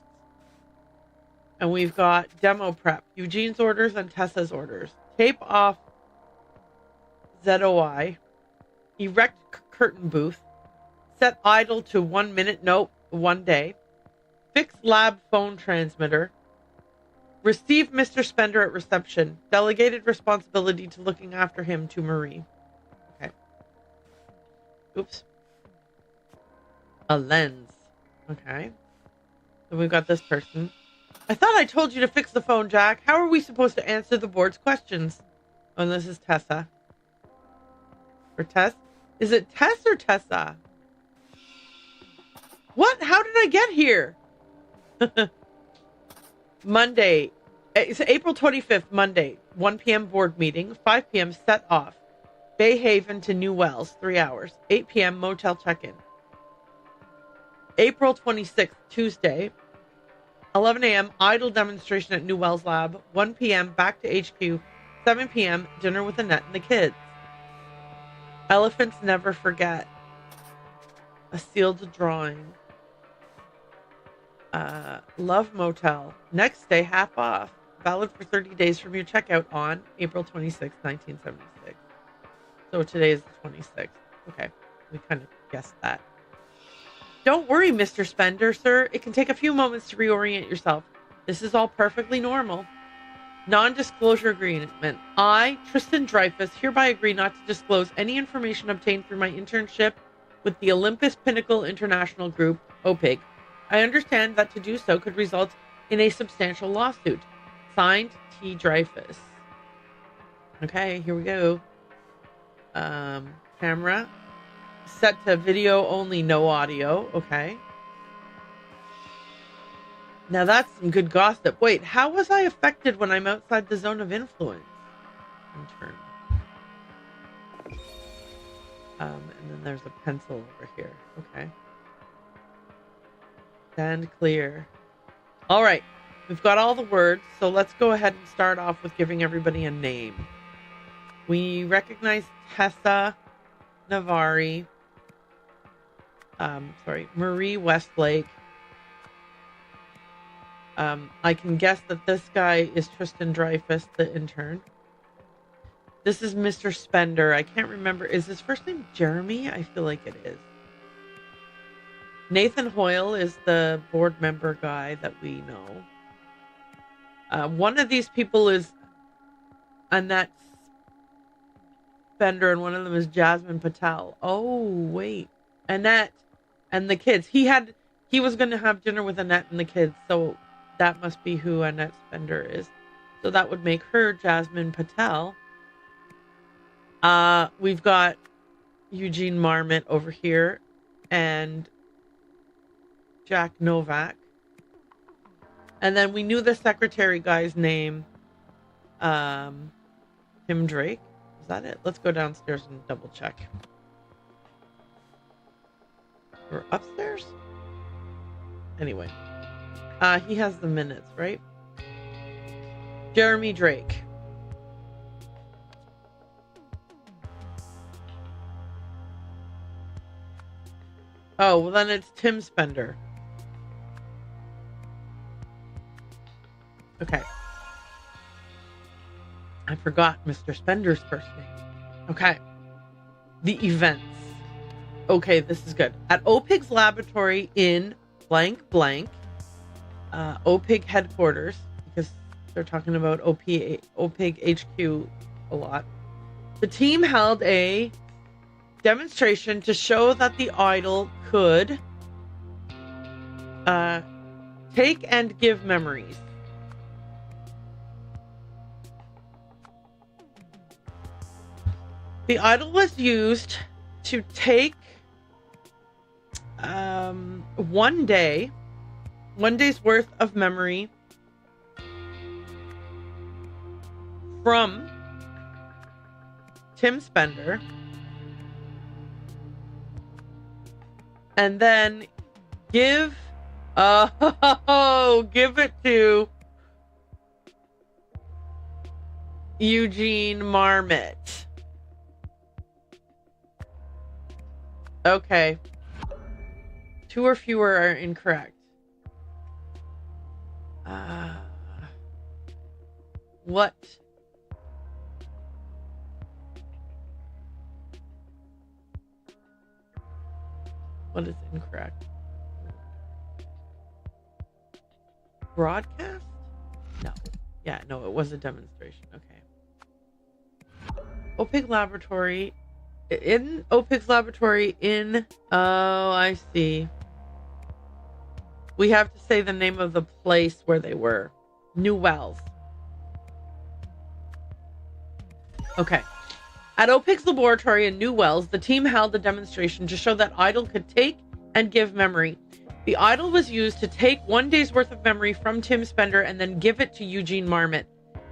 And we've got demo prep. Eugene's orders and Tessa's orders. Tape off ZOI. Erect curtain booth. Set idle to 1 minute. Nope, 1 day. Fix lab phone transmitter. Receive Mr. Spender at reception. Delegated responsibility to looking after him to Marie. Okay. Oops. A lens. Okay. So we've got this person. I thought I told you to fix the phone, Jack. How are we supposed to answer the board's questions? Oh, and this is Tessa. Or Tess? Is it Tess or Tessa? What? How did I get here? Monday. It's April 25th, Monday. 1 p.m. board meeting. 5 p.m. set off. Bay Haven to New Wells, 3 hours. 8 p.m. motel check-in. April 26th, Tuesday. 11 a.m. idle demonstration at New Wells Lab. 1 p.m. back to HQ. 7 p.m. dinner with Annette and the kids. Elephants never forget. A sealed drawing. Love Motel. Next day, half off. Valid for 30 days from your checkout on April 26, 1976. So today is the 26th. Okay, we kind of guessed that. Don't worry, Mr. Spender, sir. It can take a few moments to reorient yourself. This is all perfectly normal. Non-disclosure agreement. I, Tristan Dreyfus, hereby agree not to disclose any information obtained through my internship with the Olympus Pinnacle International Group, OPIG. I understand that to do so could result in a substantial lawsuit. Signed, T. Dreyfus. Okay, here we go. Camera. Set to video only, no audio. Okay. Now that's some good gossip. Wait, how was I affected when I'm outside the zone of influence? Intern. And then there's a pencil over here. Okay. Stand clear. All right. We've got all the words, so let's go ahead and start off with giving everybody a name. We recognize Tessa Navari. Marie Westlake. I can guess that this guy is Tristan Dreyfus, the intern. This is Mr. Spender. I can't remember. Is his first name Jeremy? I feel like it is. Nathan Hoyle is the board member guy that we know. One of these people is Annette Spender and one of them is Jasmine Patel. Oh, wait. Annette and the kids. He was going to have dinner with Annette and the kids, so that must be who Annette Spender is. So that would make her Jasmine Patel. We've got Eugene Marmot over here and Jack Novak. And then we knew the secretary guy's name, Tim Drake. Is that it? Let's go downstairs and double check. We're upstairs? Anyway. He has the minutes, right? Jeremy Drake. Oh, well then it's Tim Spender. Okay. I forgot Mr. Spender's first name. Okay. The events. Okay, this is good. At OPIG's laboratory in blank blank, OPIG headquarters, because they're talking about OPIG HQ a lot. The team held a demonstration to show that the idol could take and give memories. The idol was used to take one day's worth of memory from Tim Spender and then give it to Eugene Marmot. Okay. 2 or fewer are incorrect. What? What is incorrect? Broadcast? No. Yeah, no, it was a demonstration. Okay. OPIG laboratory. In OPIG's laboratory in... Oh, I see. We have to say the name of the place where they were. New Wells. Okay. At OPIG's laboratory in New Wells, the team held a demonstration to show that idol could take and give memory. The idol was used to take one day's worth of memory from Tim Spender and then give it to Eugene Marmot.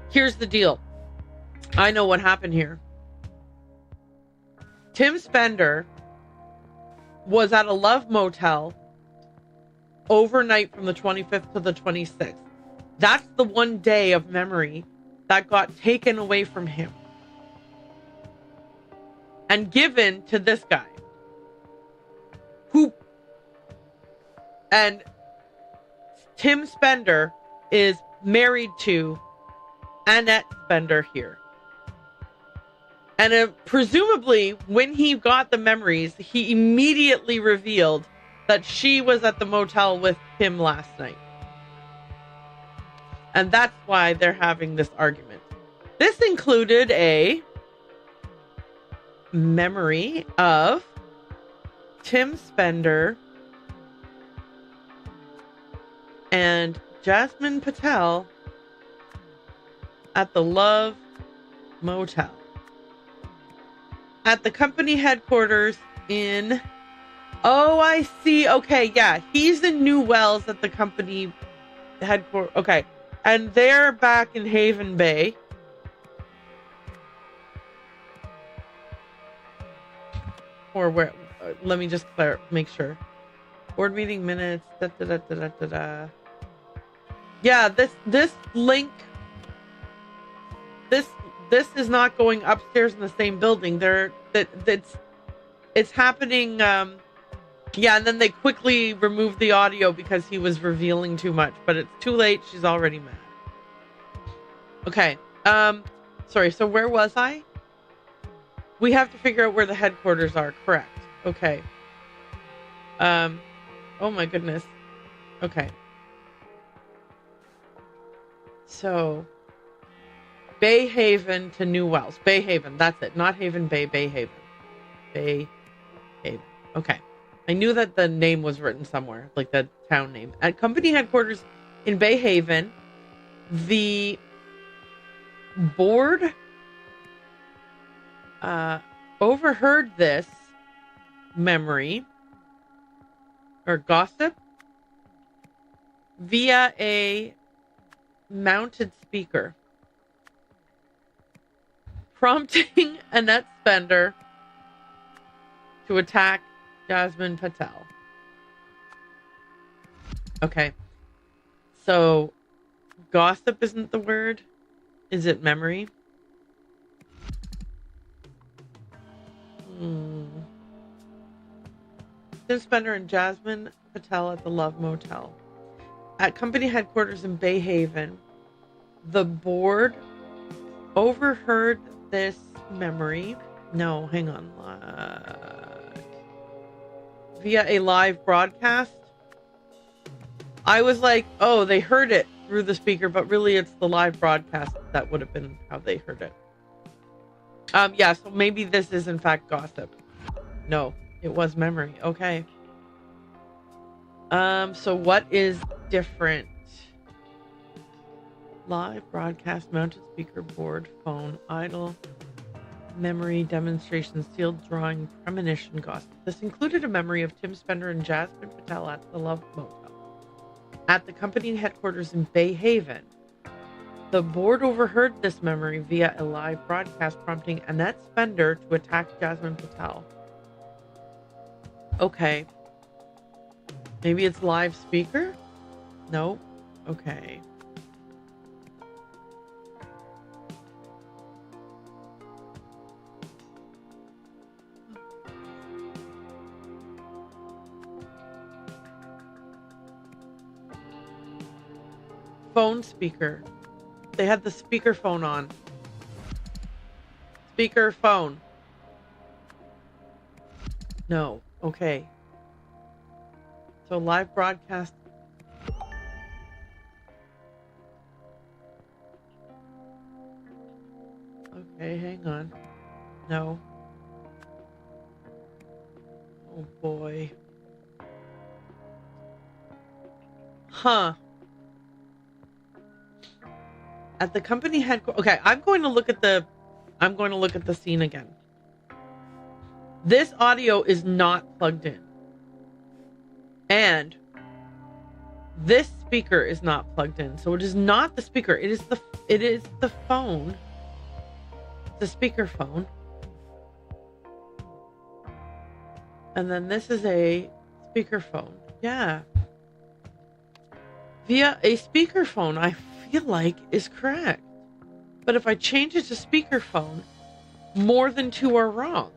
Here's the deal. I know what happened here. Tim Spender was at a Love Motel overnight from the 25th to the 26th. That's the one day of memory that got taken away from him and given to this guy. And Tim Spender is married to Annette Spender here. And presumably, when he got the memories, he immediately revealed that she was at the motel with him last night. And that's why they're having this argument. This included a memory of Tim Spender and Jasmine Patel at the Love Motel. At the company headquarters in... Oh, I see. Okay, yeah. He's in New Wells at the company headquarters. Okay. And they're back in Haven Bay. Or where? Let me just make sure. Board meeting minutes. Yeah, this link... This is not going upstairs in the same building. It's happening. Yeah, and then they quickly removed the audio because he was revealing too much. But it's too late. She's already mad. Okay. Sorry. So where was I? We have to figure out where the headquarters are. Correct. Okay. Oh my goodness. Okay. So. Bay Haven to New Wells. Bay Haven, that's it. Not Haven Bay, Bay Haven. Bay Haven. Okay. I knew that the name was written somewhere, like the town name. At company headquarters in Bay Haven, the board overheard this memory or gossip via a mounted speaker, prompting Annette Spender to attack Jasmine Patel. Okay. So, gossip isn't the word. Is it memory? Tim Spender and Jasmine Patel at the Love Motel. At company headquarters in Bay Haven, the board overheard this memory. No, hang on. Via a live broadcast. I was like, oh, they heard it through the speaker, but really it's the live broadcast that would have been how they heard it. Yeah, so maybe this is in fact gossip. No, it was memory. Okay. So what is different? Live broadcast, mounted speaker, board, phone, idle, memory, demonstration, sealed drawing, premonition, gossip. This included a memory of Tim Spender and Jasmine Patel at the Love Motel. At the company headquarters in Bay Haven, the board overheard this memory via a live broadcast, prompting Annette Spender to attack Jasmine Patel. Okay. Maybe it's live speaker? No. Okay. Phone speaker. They had the speaker phone on. Speaker phone. No. Okay. So live broadcast. Okay, hang on. No. Oh boy. Huh. At the company headquarters. Okay, I'm going to look at the scene again. This audio is not plugged in. And this speaker is not plugged in. So it is not the speaker. It is the phone. The speaker phone. And then this is a speaker phone. Yeah. Via a speaker phone, I feel like is correct. But if I change it to speakerphone, more than two are wrong.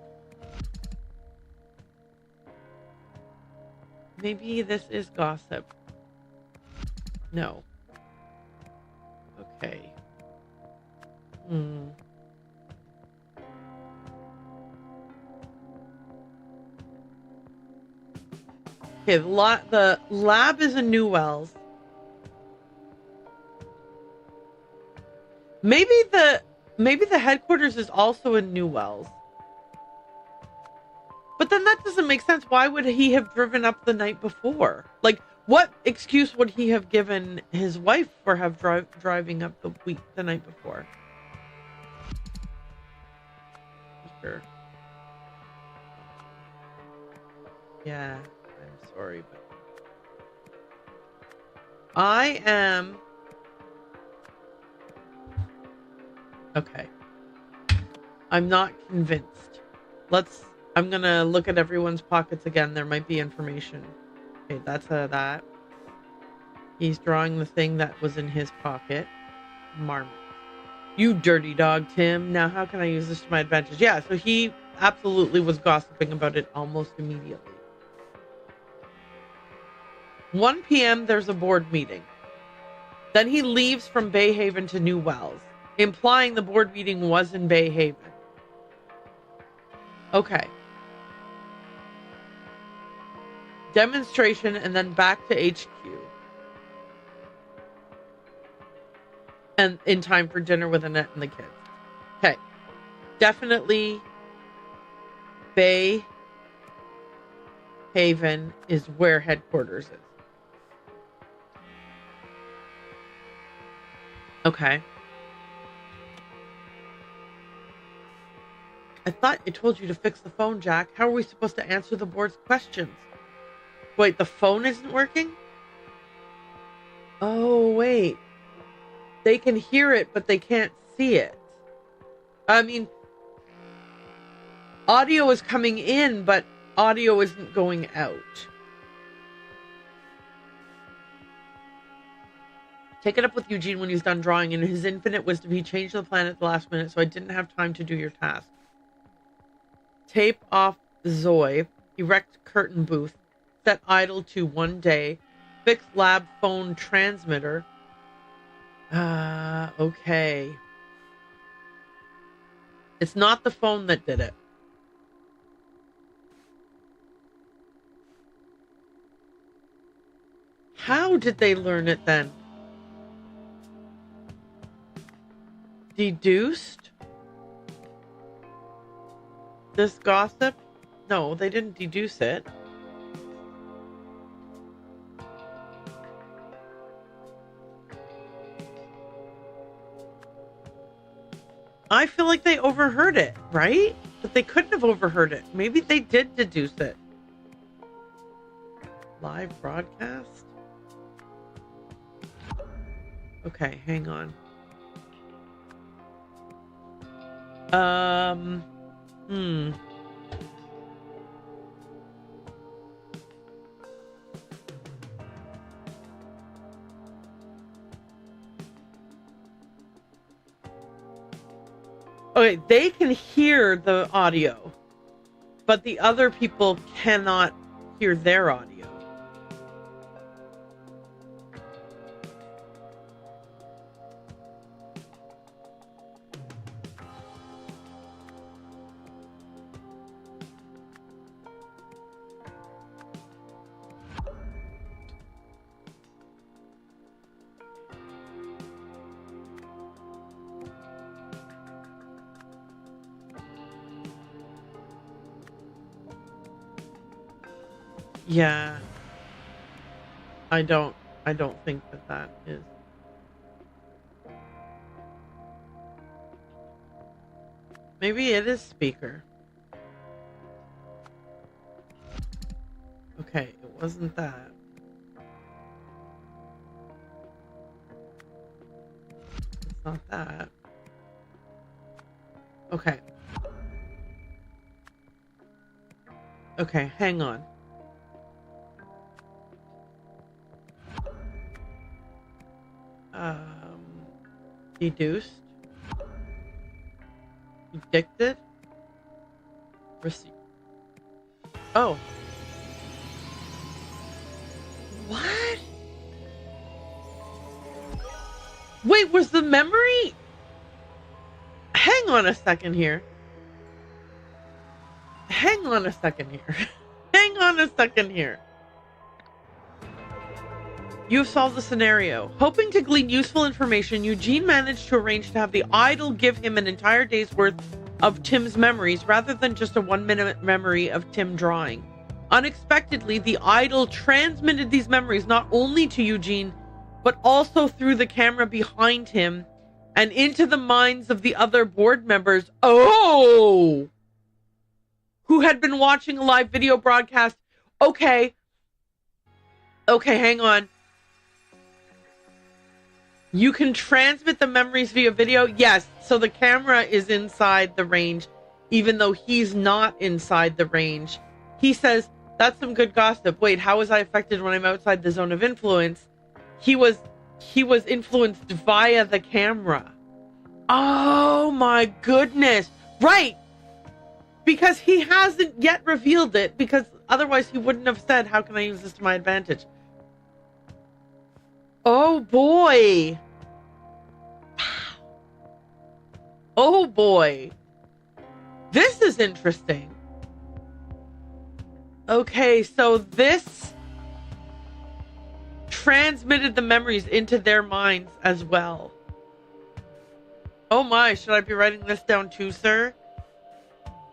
Maybe this is gossip. No. Okay. Okay, the lab is in New Wells. Maybe the headquarters is also in New Wells. But then that doesn't make sense. Why would he have driven up the night before? Like, what excuse would he have given his wife for driving up the night before? Sure. Yeah, I'm sorry, but I am okay. I'm not convinced. I'm gonna look at everyone's pockets again. There might be information. Okay, that's that. He's drawing the thing that was in his pocket. Marmot. You dirty dog, Tim. Now how can I use this to my advantage? Yeah, so he absolutely was gossiping about it almost immediately. 1 p.m. there's a board meeting. Then he leaves from Bay Haven to New Wells, implying the board meeting was in Bay Haven. Okay. Demonstration and then back to HQ. and in time for dinner with Annette and the kids. Okay. Definitely Bay Haven is where headquarters is. Okay. I thought it told you to fix the phone, Jack. How are we supposed to answer the board's questions? Wait, the phone isn't working? Oh, wait. They can hear it, but they can't see it. I mean, audio is coming in, but audio isn't going out. Take it up with Eugene when he's done drawing. In his infinite wisdom, he changed the plan at the last minute, so I didn't have time to do your task. Tape off Zoe. Erect curtain booth. Set idle to 1 day. Fix lab phone transmitter. Okay. It's not the phone that did it. How did they learn it then? Deduced? This gossip? No, they didn't deduce it. I feel like they overheard it, right? But they couldn't have overheard it. Maybe they did deduce it. Live broadcast? Okay, hang on. Okay, they can hear the audio, but the other people cannot hear their audio. Yeah. I don't think that is. Maybe it is speaker. Okay, it wasn't that. It's not that. Okay. Okay, hang on. Deduced. Predicted. Received. Oh. What? Wait, was the memory? Hang on a second here. Hang on a second here. Hang on a second here. You've solved the scenario. Hoping to glean useful information, Eugene managed to arrange to have the idol give him an entire day's worth of Tim's memories rather than just a 1-minute memory of Tim drawing. Unexpectedly, the idol transmitted these memories not only to Eugene, but also through the camera behind him and into the minds of the other board members. Oh! Who had been watching a live video broadcast. Okay. Okay, hang on. You can transmit the memories via video? Yes. So the camera is inside the range, even though he's not inside the range. He says, that's some good gossip. Wait, how was I affected when I'm outside the zone of influence? He was influenced via the camera. Oh my goodness. Right. Because he hasn't yet revealed it, because otherwise he wouldn't have said, how can I use this to my advantage? Oh boy. Oh boy. This is interesting. Okay, so this transmitted the memories into their minds as well. Oh my, should I be writing this down too, sir?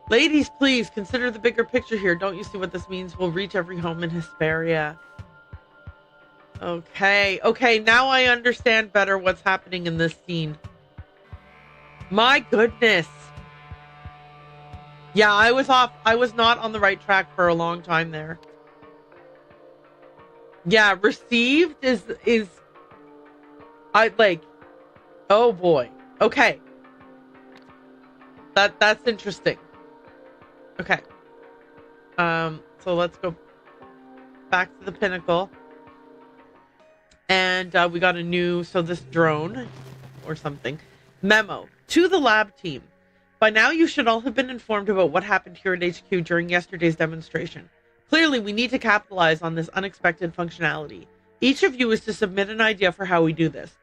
Ladies, please consider the bigger picture here. Don't you see what this means? We'll reach every home in Hesperia. Okay, now I understand better what's happening in this scene. My goodness. Yeah, I was off. I was not on the right track for a long time there. Yeah, received is I like, oh boy. Okay. That's interesting. Okay. So let's go back to the pinnacle. And we got a new, so this drone or something. Memo to the lab team. By now you should all have been informed about what happened here at HQ during yesterday's demonstration. Clearly, we need to capitalize on this unexpected functionality. Each of you is to submit an idea for how we do this.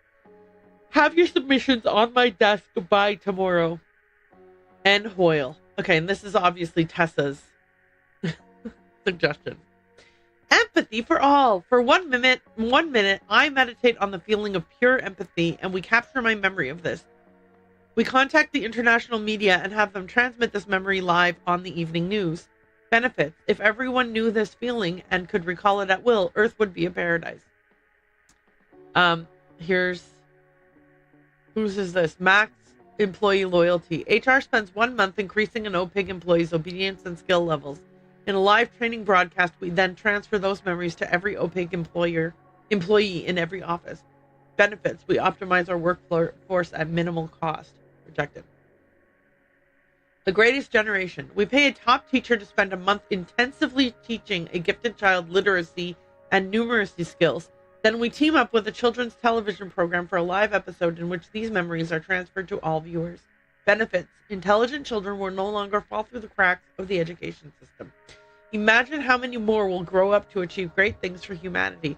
Have your submissions on my desk by tomorrow. And Hoyle. Okay, and this is obviously Tessa's suggestion. Empathy for all. For 1 minute, I meditate on the feeling of pure empathy, and we capture my memory of this. We contact the international media and have them transmit this memory live on the evening news. Benefits. If everyone knew this feeling and could recall it at will, Earth would be a paradise. Whose is this? Max employee loyalty. HR spends 1 month increasing an OPIG employee's obedience and skill levels. In a live training broadcast, we then transfer those memories to every OPIG employee in every office. Benefits. We optimize our workforce at minimal cost. Rejected. The greatest generation. We pay a top teacher to spend a month intensively teaching a gifted child literacy and numeracy skills. Then we team up with a children's television program for a live episode in which these memories are transferred to all viewers. Benefits. Intelligent children will no longer fall through the cracks of the education system. Imagine how many more will grow up to achieve great things for humanity.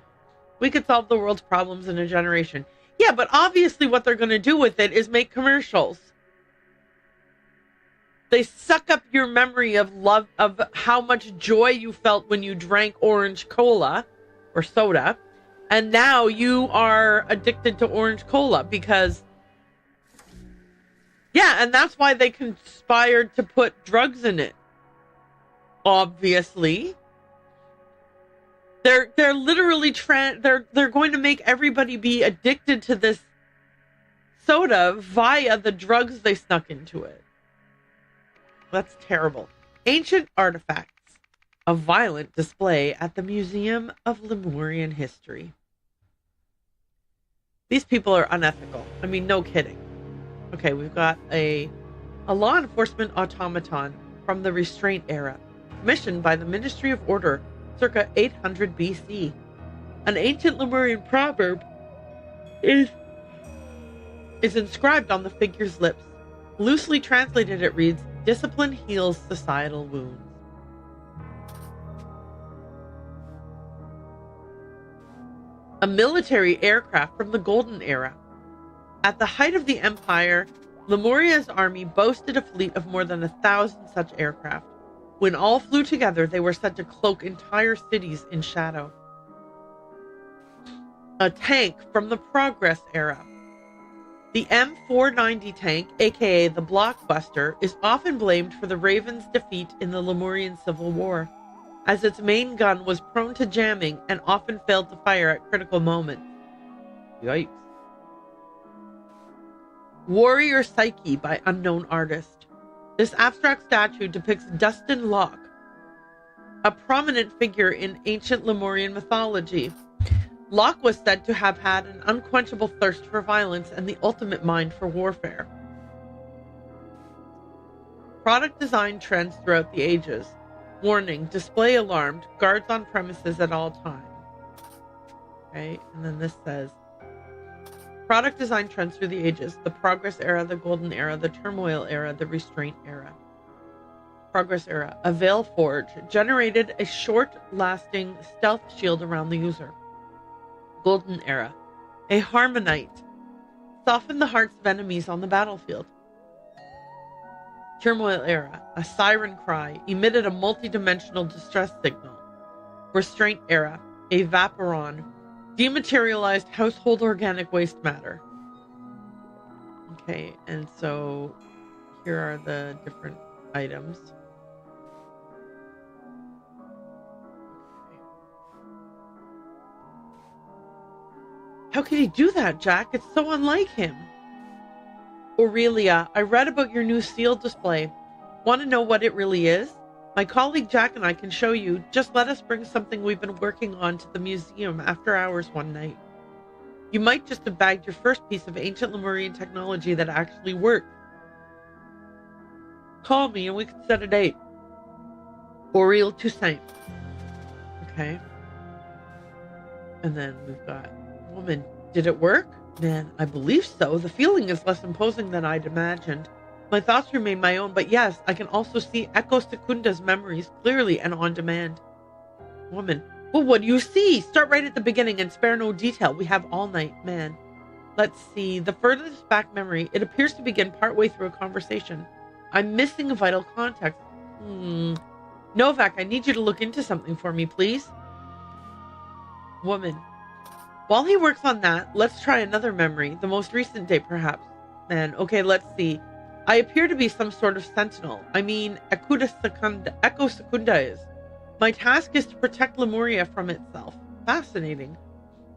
We could solve the world's problems in a generation. Yeah, but obviously what they're going to do with it is make commercials. They suck up your memory of love, of how much joy you felt when you drank orange cola or soda. And now you are addicted to orange cola because, yeah, and that's why they conspired to put drugs in it. Obviously. They're literally they're going to make everybody be addicted to this soda via the drugs they snuck into it. That's terrible. Ancient artifacts. A violent display at the Museum of Lemurian History. These people are unethical. I mean, no kidding. Okay, we've got a law enforcement automaton from the Restraint era, commissioned by the Ministry of Order circa 800 BC. An ancient Lemurian proverb is inscribed on the figure's lips. Loosely translated, it reads, "Discipline heals societal wounds." A military aircraft from the Golden Era. At the height of the Empire, Lemuria's army boasted a fleet of more than 1,000 such aircraft. When all flew together, they were said to cloak entire cities in shadow. A tank from the Progress Era. The M490 tank, aka the Blockbuster, is often blamed for the Ravens' defeat in the Lemurian Civil War, as its main gun was prone to jamming and often failed to fire at critical moments. Yikes. Warrior Psyche by unknown artist. This abstract statue depicts Dustin Locke, a prominent figure in ancient Lemurian mythology. Locke was said to have had an unquenchable thirst for violence and the ultimate mind for warfare. Product design trends throughout the ages. Warning, display alarmed, guards on premises at all times. Okay, and then this says, product design trends through the ages. The Progress Era, the Golden Era, the Turmoil Era, the Restraint Era. Progress Era. A Veil Forge generated a short-lasting stealth shield around the user. Golden Era. A Harmonite softened the hearts of enemies on the battlefield. Turmoil Era. A siren cry emitted a multi-dimensional distress signal. Restraint Era. A Vaporon dematerialized household organic waste matter. Okay, and so here are the different items. Okay. How could he do that, Jack? It's so unlike him. Aurelia, I read about your new seal display. Want to know what it really is? My colleague Jack and I can show you. Just let us bring something we've been working on to the museum after hours one night. You might just have bagged your first piece of ancient Lemurian technology that actually works. Call me and we can set a date. Auriel Toussaint. Okay. And then we've got, woman, did it work? Man, I believe so. The feeling is less imposing than I'd imagined. My thoughts remain my own, but yes, I can also see Echo Secunda's memories clearly and on demand. Woman, well, what do you see? Start right at the beginning and spare no detail. We have all night, man. Let's see. The furthest back memory, it appears to begin partway through a conversation. I'm missing a vital context. Novak, I need you to look into something for me, please. Woman, while he works on that, let's try another memory, the most recent day perhaps. Man, okay, let's see. I appear to be some sort of sentinel. I mean, Echo Secunda is. My task is to protect Lemuria from itself. Fascinating.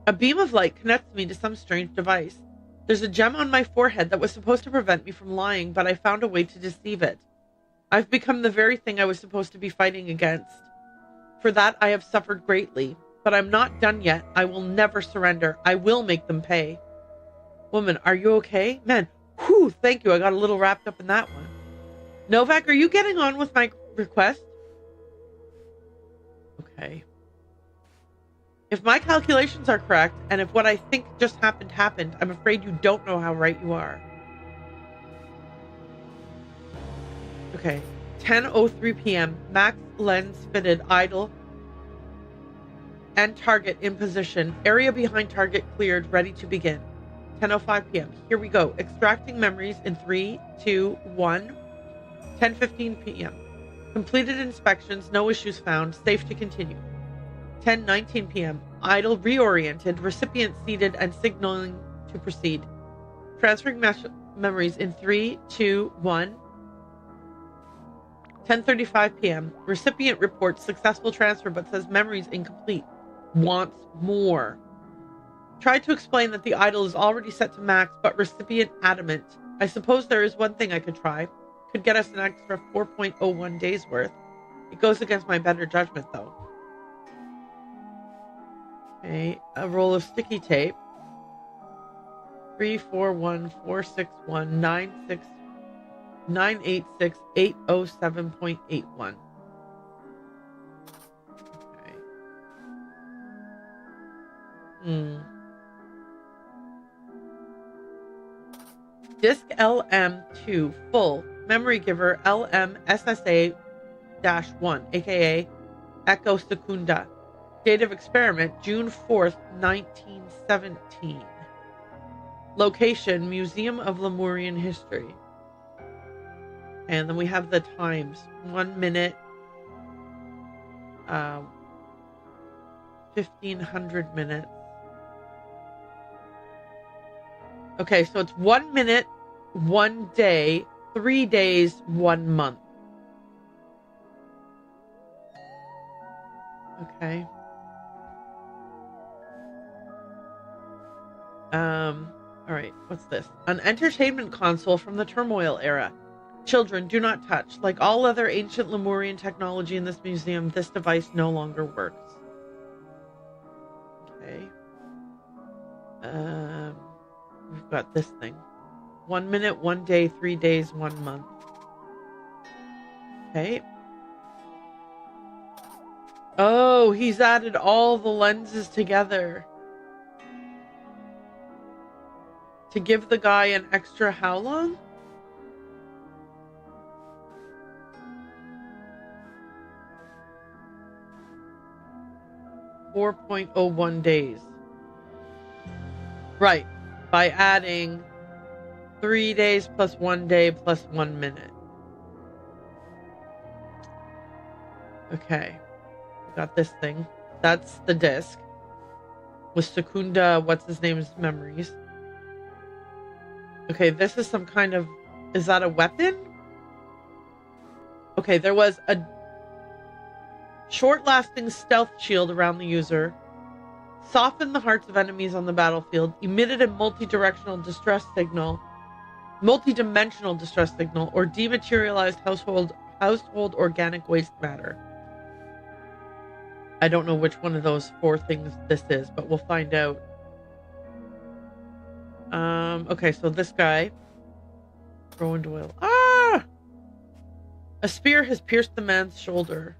A beam of light connects me to some strange device. There's a gem on my forehead that was supposed to prevent me from lying, but I found a way to deceive it. I've become the very thing I was supposed to be fighting against. For that, I have suffered greatly. But I'm not done yet. I will never surrender. I will make them pay. Woman, are you okay? Man, whew, thank you. I got a little wrapped up in that one. Novak, are you getting on with my request? Okay. If my calculations are correct, and if what I think just happened, I'm afraid you don't know how right you are. Okay. 10:03 p.m. Max lens fitted, idle, and target in position. Area behind target cleared, ready to begin. 10:05 p.m. Here we go. Extracting memories in 3, 2, 1. 10:15 p.m. Completed inspections, no issues found, safe to continue. 10:19 p.m. Idle reoriented, recipient seated and signaling to proceed. Transferring memories in 3, 2, 1. 10:35 p.m. Recipient reports successful transfer but says memories incomplete. Wants more. Tried to explain that the idle is already set to max, but recipient adamant. I suppose there is one thing I could try. Could get us an extra 4.01 days worth. It goes against my better judgment, though. Okay, a roll of sticky tape. 341-461-986-807.81. Disk LM2 full. Memory giver LM-SSA-1, aka Echo Secunda. Date of experiment June 4th, 1917. Location Museum of Lemurian History. And then we have the times. 1 minute, 1500 minutes. Okay, so it's 1 minute, 1 day, 3 days, 1 month. Okay. All right, what's this? An entertainment console from the turmoil era. Children, do not touch. Like all other ancient Lemurian technology in this museum, this device no longer works. Okay. We've got this thing. 1 minute, 1 day, 3 days, 1 month. Okay. Oh, he's added all the lenses together. To give the guy an extra how long? .01 days. Right. By adding 3 days plus 1 day plus 1 minute. Okay. We got this thing. That's the disc. With Secunda, what's his name's memories. Okay, this is some kind of... Is that a weapon? Okay, there was a short-lasting stealth shield around the user, softened the hearts of enemies on the battlefield, emitted a multi-dimensional distress signal, or dematerialized household organic waste matter. I don't know which one of those 4 things this is, but we'll find out. Okay, so this guy. Throw into oil. Ah! A spear has pierced the man's shoulder.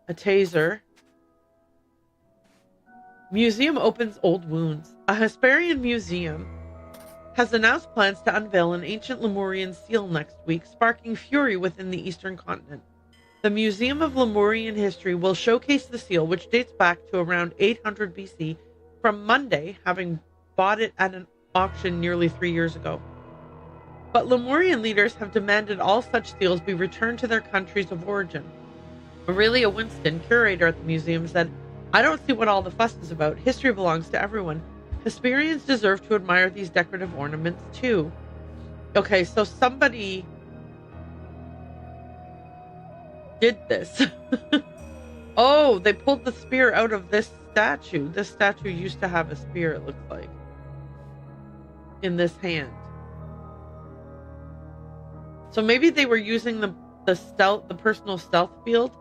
A taser. Museum opens old wounds. A Hesperian museum has announced plans to unveil an ancient Lemurian seal next week, sparking fury within the eastern continent. The Museum of Lemurian History will showcase the seal, which dates back to around 800 BC, from Monday, having bought it at an auction nearly 3 years ago. But Lemurian leaders have demanded all such seals be returned to their countries of origin. Aurelia Winston, curator at the museum, said, "I don't see what all the fuss is about. History belongs to everyone. Hesperians deserve to admire these decorative ornaments too." Okay, so somebody did this. Oh, they pulled the spear out of this statue. This statue used to have a spear, it looks like, in this hand. So maybe they were using the personal stealth field.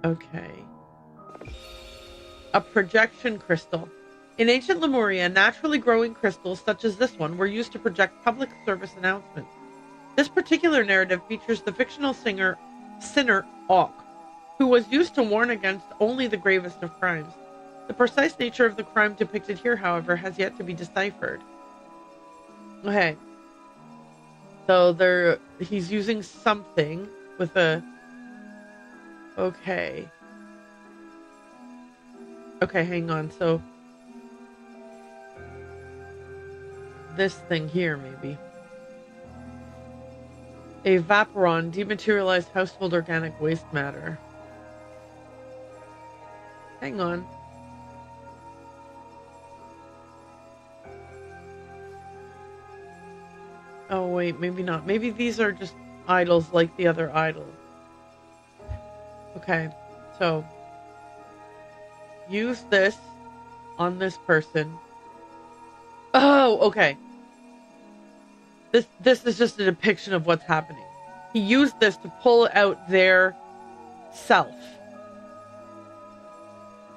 Okay. A projection crystal. In ancient Lemuria, naturally growing crystals such as this one were used to project public service announcements. This particular narrative features the fictional sinner Auk, who was used to warn against only the gravest of crimes. The precise nature of the crime depicted here, however, has yet to be deciphered. Okay. So he's using something with a... Okay. Okay, hang on. So this thing here, maybe. A Vaporon, dematerialized household organic waste matter. Hang on. Oh, wait, maybe not. Maybe these are just idols like the other idols. Okay, so use this on this person. Oh, okay. This is just a depiction of what's happening. He used this to pull out their self.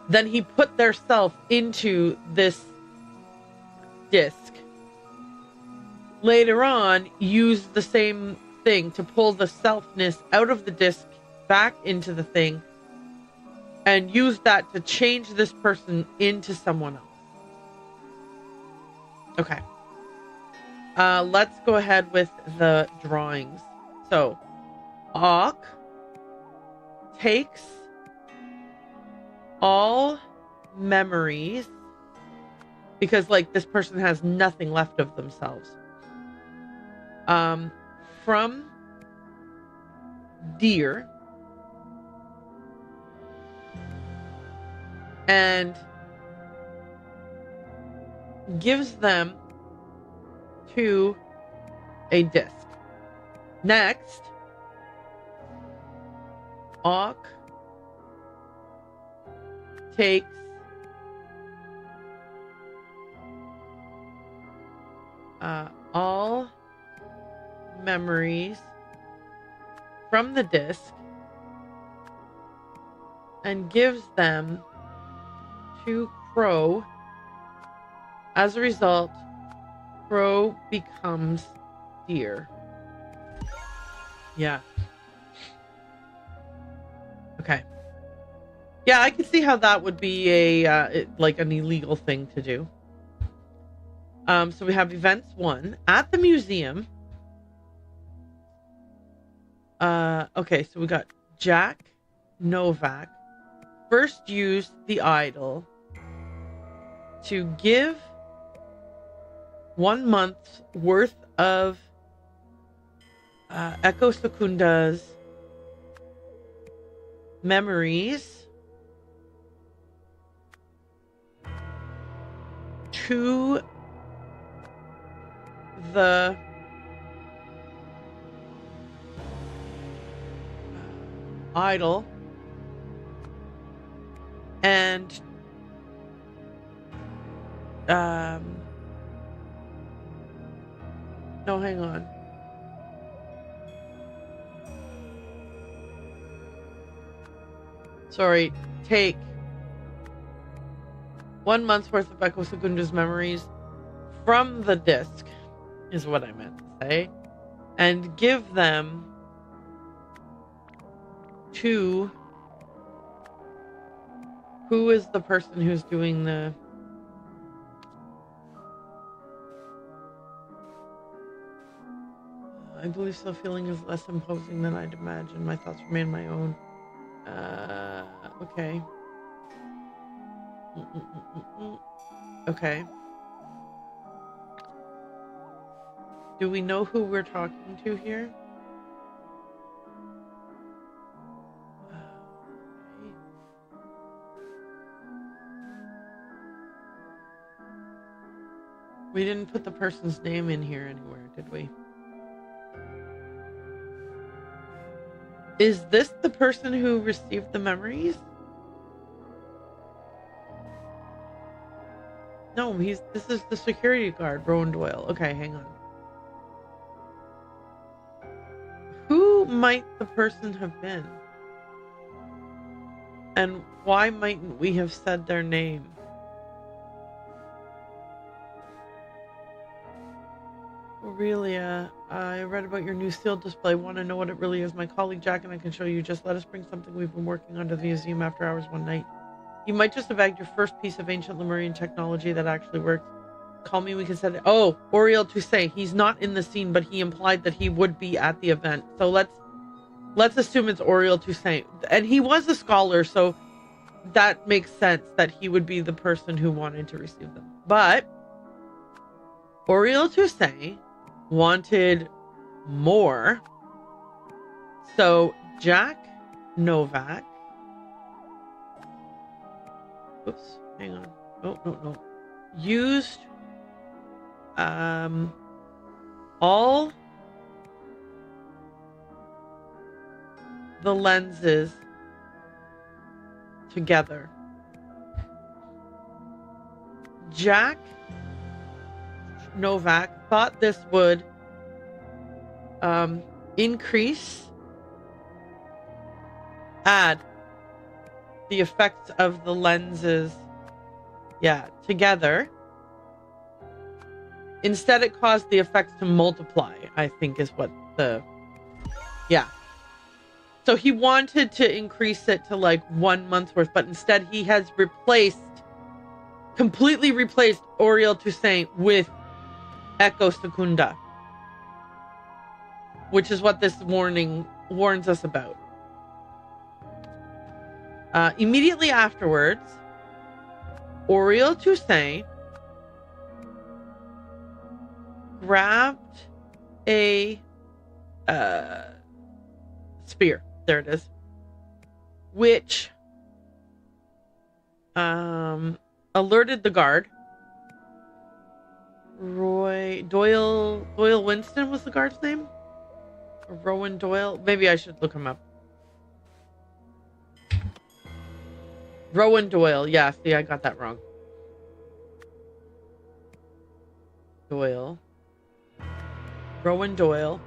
Then he put their self into this disc. Later on, used the same thing to pull the selfness out of the disc back into the thing, and use that to change this person into someone else. Okay. Let's go ahead with the drawings. So, Auk takes all memories, because like this person has nothing left of themselves, from deer, and gives them to a disc. Next, Auk takes all memories from the disc and gives them to Crow. As a result, Crow becomes deer. Yeah. Okay. Yeah, I can see how that would be like an illegal thing to do. So we have events 1 at the museum. Okay, so we got Jack Novak first used the idol to give 1 month's worth of Echo Secunda's memories to the idol and no, hang on. Sorry, take 1 month's worth of Echo Secunda's memories from the disc, is what I meant to say, and give them to who is the person who's doing the I believe so. Feeling is less imposing than I'd imagined. My thoughts remain my own. Okay. Okay. Do we know who we're talking to here? We didn't put the person's name in here anywhere, did we? Is this the person who received the memories? No, this is the security guard, Rowan Doyle. Okay, hang on. Who might the person have been? And why mightn't we have said their name? Aurelia, I read about your new seal display. Want to know what it really is? My colleague Jack and I can show you. Just let us bring something we've been working on to the museum after hours one night. You might just have bagged your first piece of ancient Lemurian technology that actually works. Call me, we can set it. Oh, Oriel Toussaint. He's not in the scene, but he implied that he would be at the event. So let's assume it's Oriel Toussaint. And he was a scholar, so that makes sense that he would be the person who wanted to receive them. But Oriel Toussaint wanted more. So Jack Novak. Oops, hang on. No. Used all the lenses together. Jack Novak thought this would add the effects of the lenses together. Instead, it caused the effects to multiply, I think is what so he wanted to increase it to like 1 month's worth, but instead he has completely replaced Oriel Toussaint with Echo Secunda, which is what this warning warns us about. Immediately afterwards, Oriel Toussaint grabbed a spear. There it is. Which alerted the guard. Doyle Winston was the guard's name? Or Rowan Doyle? Maybe I should look him up. Rowan Doyle. Yeah, see, I got that wrong. Doyle. Rowan Doyle.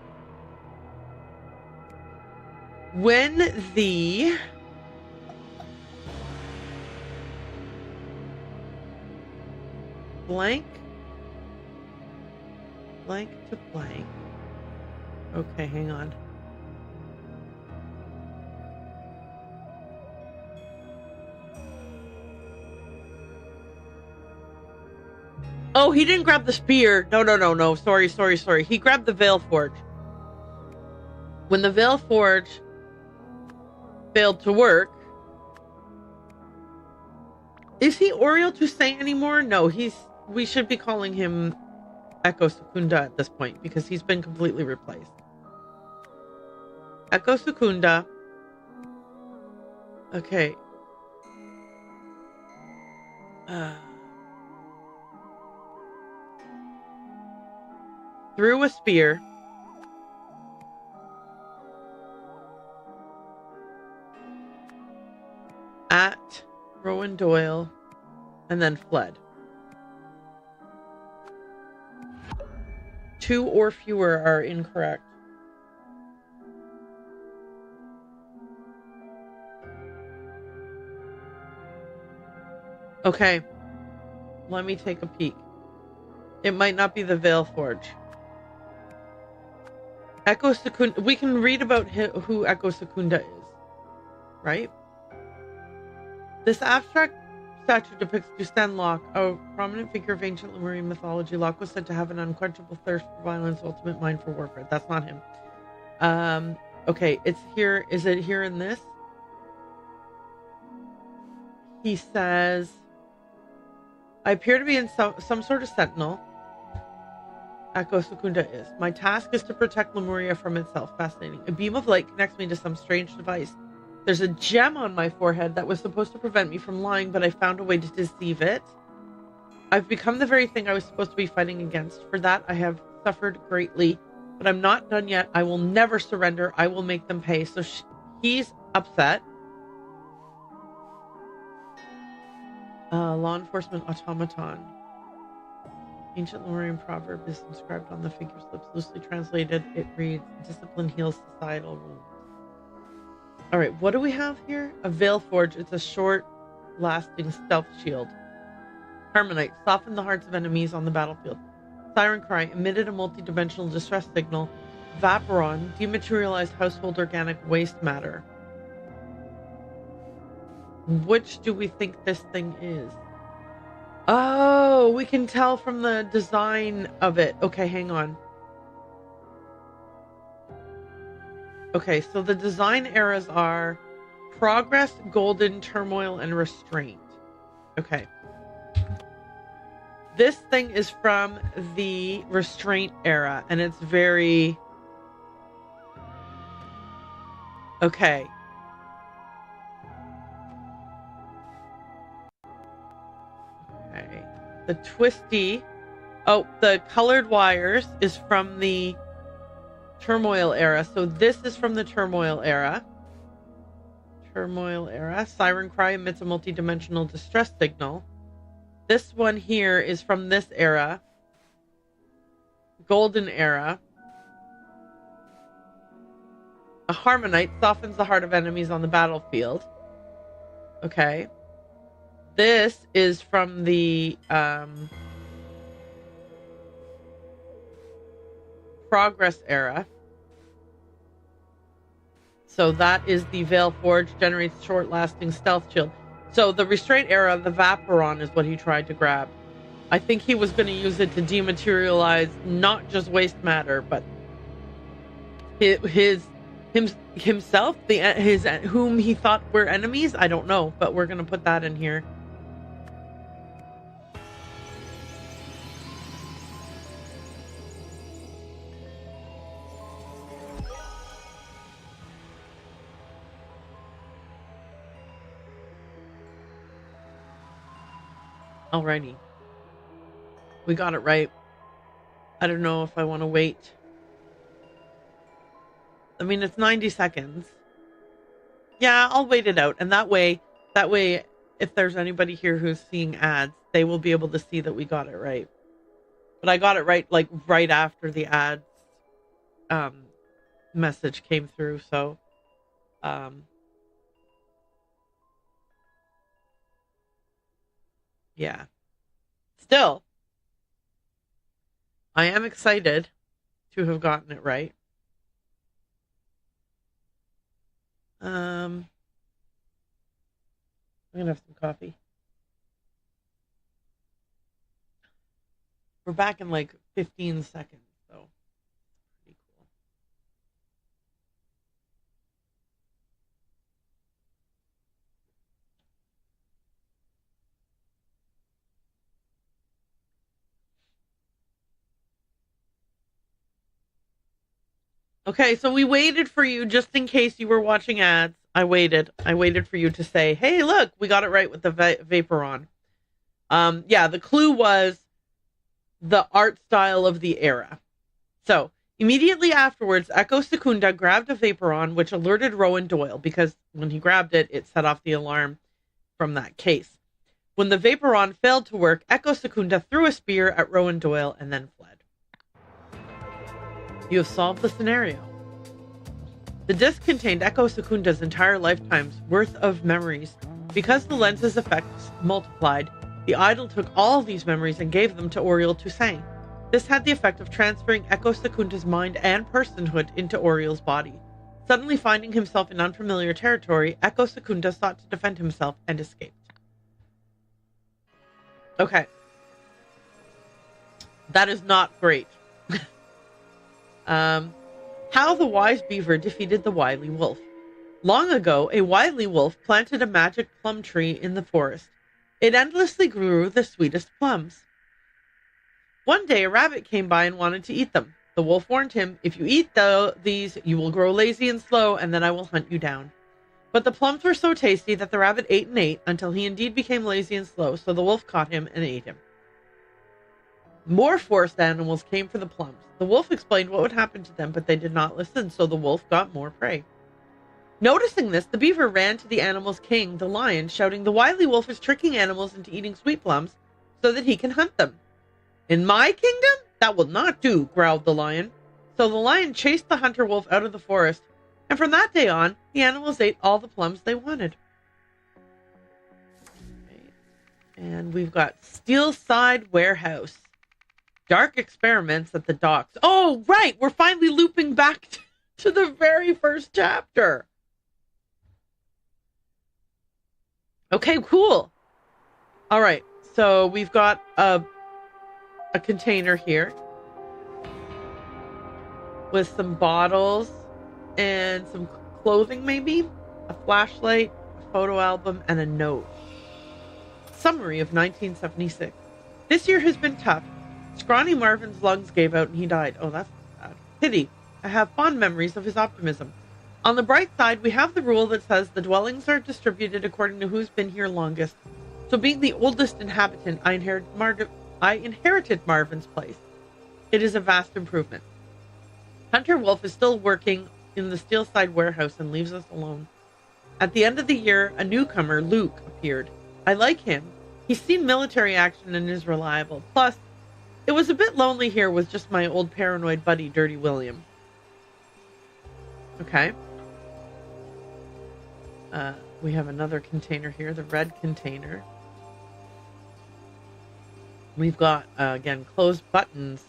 When the blank to blank. Okay, hang on. Oh, he didn't grab the spear. No. Sorry. He grabbed the Veil Forge. When the Veil Forge failed to work. Is he Oriel Toussaint anymore? No, we should be calling him Echo Secunda at this point because he's been completely replaced. Echo Secunda Okay. Threw a spear. At Rowan Doyle. And then fled. 2 or fewer are incorrect. Okay. Let me take a peek. It might not be the Veil Forge. Echo Secunda. We can read about who Echo Secunda is, right? This abstract statue depicts Dusan Locke, a prominent figure of ancient Lemurian mythology. Locke was said to have an unquenchable thirst for violence, ultimate mind for warfare. That's not him. Okay, it's here. Is it here in this? He says, I appear to be in some sort of sentinel. Echo Secunda is. My task is to protect Lemuria from itself. Fascinating. A beam of light connects me to some strange device. There's a gem on my forehead that was supposed to prevent me from lying, but I found a way to deceive it. I've become the very thing I was supposed to be fighting against. For that, I have suffered greatly, but I'm not done yet. I will never surrender. I will make them pay. So he's upset. Law enforcement automaton. Ancient Lemurian proverb is inscribed on the figure's lips. Loosely translated, it reads, discipline heals societal wounds. All right, what do we have here? A Veil Forge. It's a short-lasting stealth shield. Harmonite. Soften the hearts of enemies on the battlefield. Siren Cry. Emitted a multi-dimensional distress signal. Vaporon. Dematerialized household organic waste matter. Which do we think this thing is? Oh, we can tell from the design of it. Okay, hang on. Okay, so the design eras are Progress, Golden, Turmoil, and Restraint. Okay. This thing is from the Restraint era, and it's very... Okay. Okay. The twisty... Oh, the colored wires is from the Turmoil era. So this is from the Turmoil era. Turmoil era. Siren Cry emits a multi-dimensional distress signal. This one here is from this era. Golden era. A Harmonite softens the heart of enemies on the battlefield. Okay. This is from the Progress era. So that is the Veil Forge, generates short-lasting stealth shield. So the Restraint era, the Vaporon is what he tried to grab. I think he was going to use it to dematerialize not just waste matter, but himself, whom he thought were enemies. I don't know, but we're going to put that in here. Alrighty. We got it right. I don't know if I want to wait. I mean, it's 90 seconds. Yeah, I'll wait it out. And that way, if there's anybody here who's seeing ads, they will be able to see that we got it right. But I got it right, like, right after the ads message came through. So, yeah. Still, I am excited to have gotten it right. I'm gonna have some coffee. We're back in like 15 seconds, so pretty cool. Okay, so we waited for you just in case you were watching ads. I waited. I waited for you to say, hey, look, we got it right with the Vaporon. Yeah, the clue was the art style of the era. So, immediately afterwards, Echo Secunda grabbed a Vaporon, which alerted Rowan Doyle, because when he grabbed it, it set off the alarm from that case. When the Vaporon failed to work, Echo Secunda threw a spear at Rowan Doyle and then fled. You have solved the scenario. The disc contained Echo Secunda's entire lifetime's worth of memories. Because the lens's effects multiplied, the idol took all these memories and gave them to Oriel Toussaint. This had the effect of transferring Echo Secunda's mind and personhood into Oriel's body. Suddenly finding himself in unfamiliar territory, Echo Secunda sought to defend himself and escaped. Okay. That is not great. How the wise beaver defeated the wily wolf. Long ago, a wily wolf planted a magic plum tree in the forest. It endlessly grew the sweetest plums. One day, a rabbit came by and wanted to eat them. The wolf warned him, if you eat these, you will grow lazy and slow, and then I will hunt you down. But the plums were so tasty that the rabbit ate and ate until he indeed became lazy and slow, so the wolf caught him and ate him. More forest animals came for the plums. The wolf explained what would happen to them, but they did not listen, so the wolf got more prey. Noticing this, the beaver ran to the animal's king, the lion, shouting, the wily wolf is tricking animals into eating sweet plums so that he can hunt them. In my kingdom? That will not do, growled the lion. So the lion chased the hunter wolf out of the forest, and from that day on, the animals ate all the plums they wanted. Okay. And we've got Steelside Warehouse. Dark experiments at the docks. Oh, right! We're finally looping back to the very first chapter. Okay, cool. All right, so we've got a container here with some bottles and some clothing, maybe a flashlight, a photo album, and a note. Summary of 1976. This year has been tough. Scrawny Marvin's lungs gave out and he died. Oh, that's sad. Pity. I have fond memories of his optimism. On the bright side, we have the rule that says the dwellings are distributed according to who's been here longest. So being the oldest inhabitant, I inherited Marvin's place. It is a vast improvement. Hunter Wolf is still working in the Steelside Warehouse and leaves us alone. At the end of the year, a newcomer, Luke, appeared. I like him. He's seen military action and is reliable. Plus, it was a bit lonely here with just my old paranoid buddy, Dirty William. Okay. We have another container here, the red container. We've got, again, closed buttons,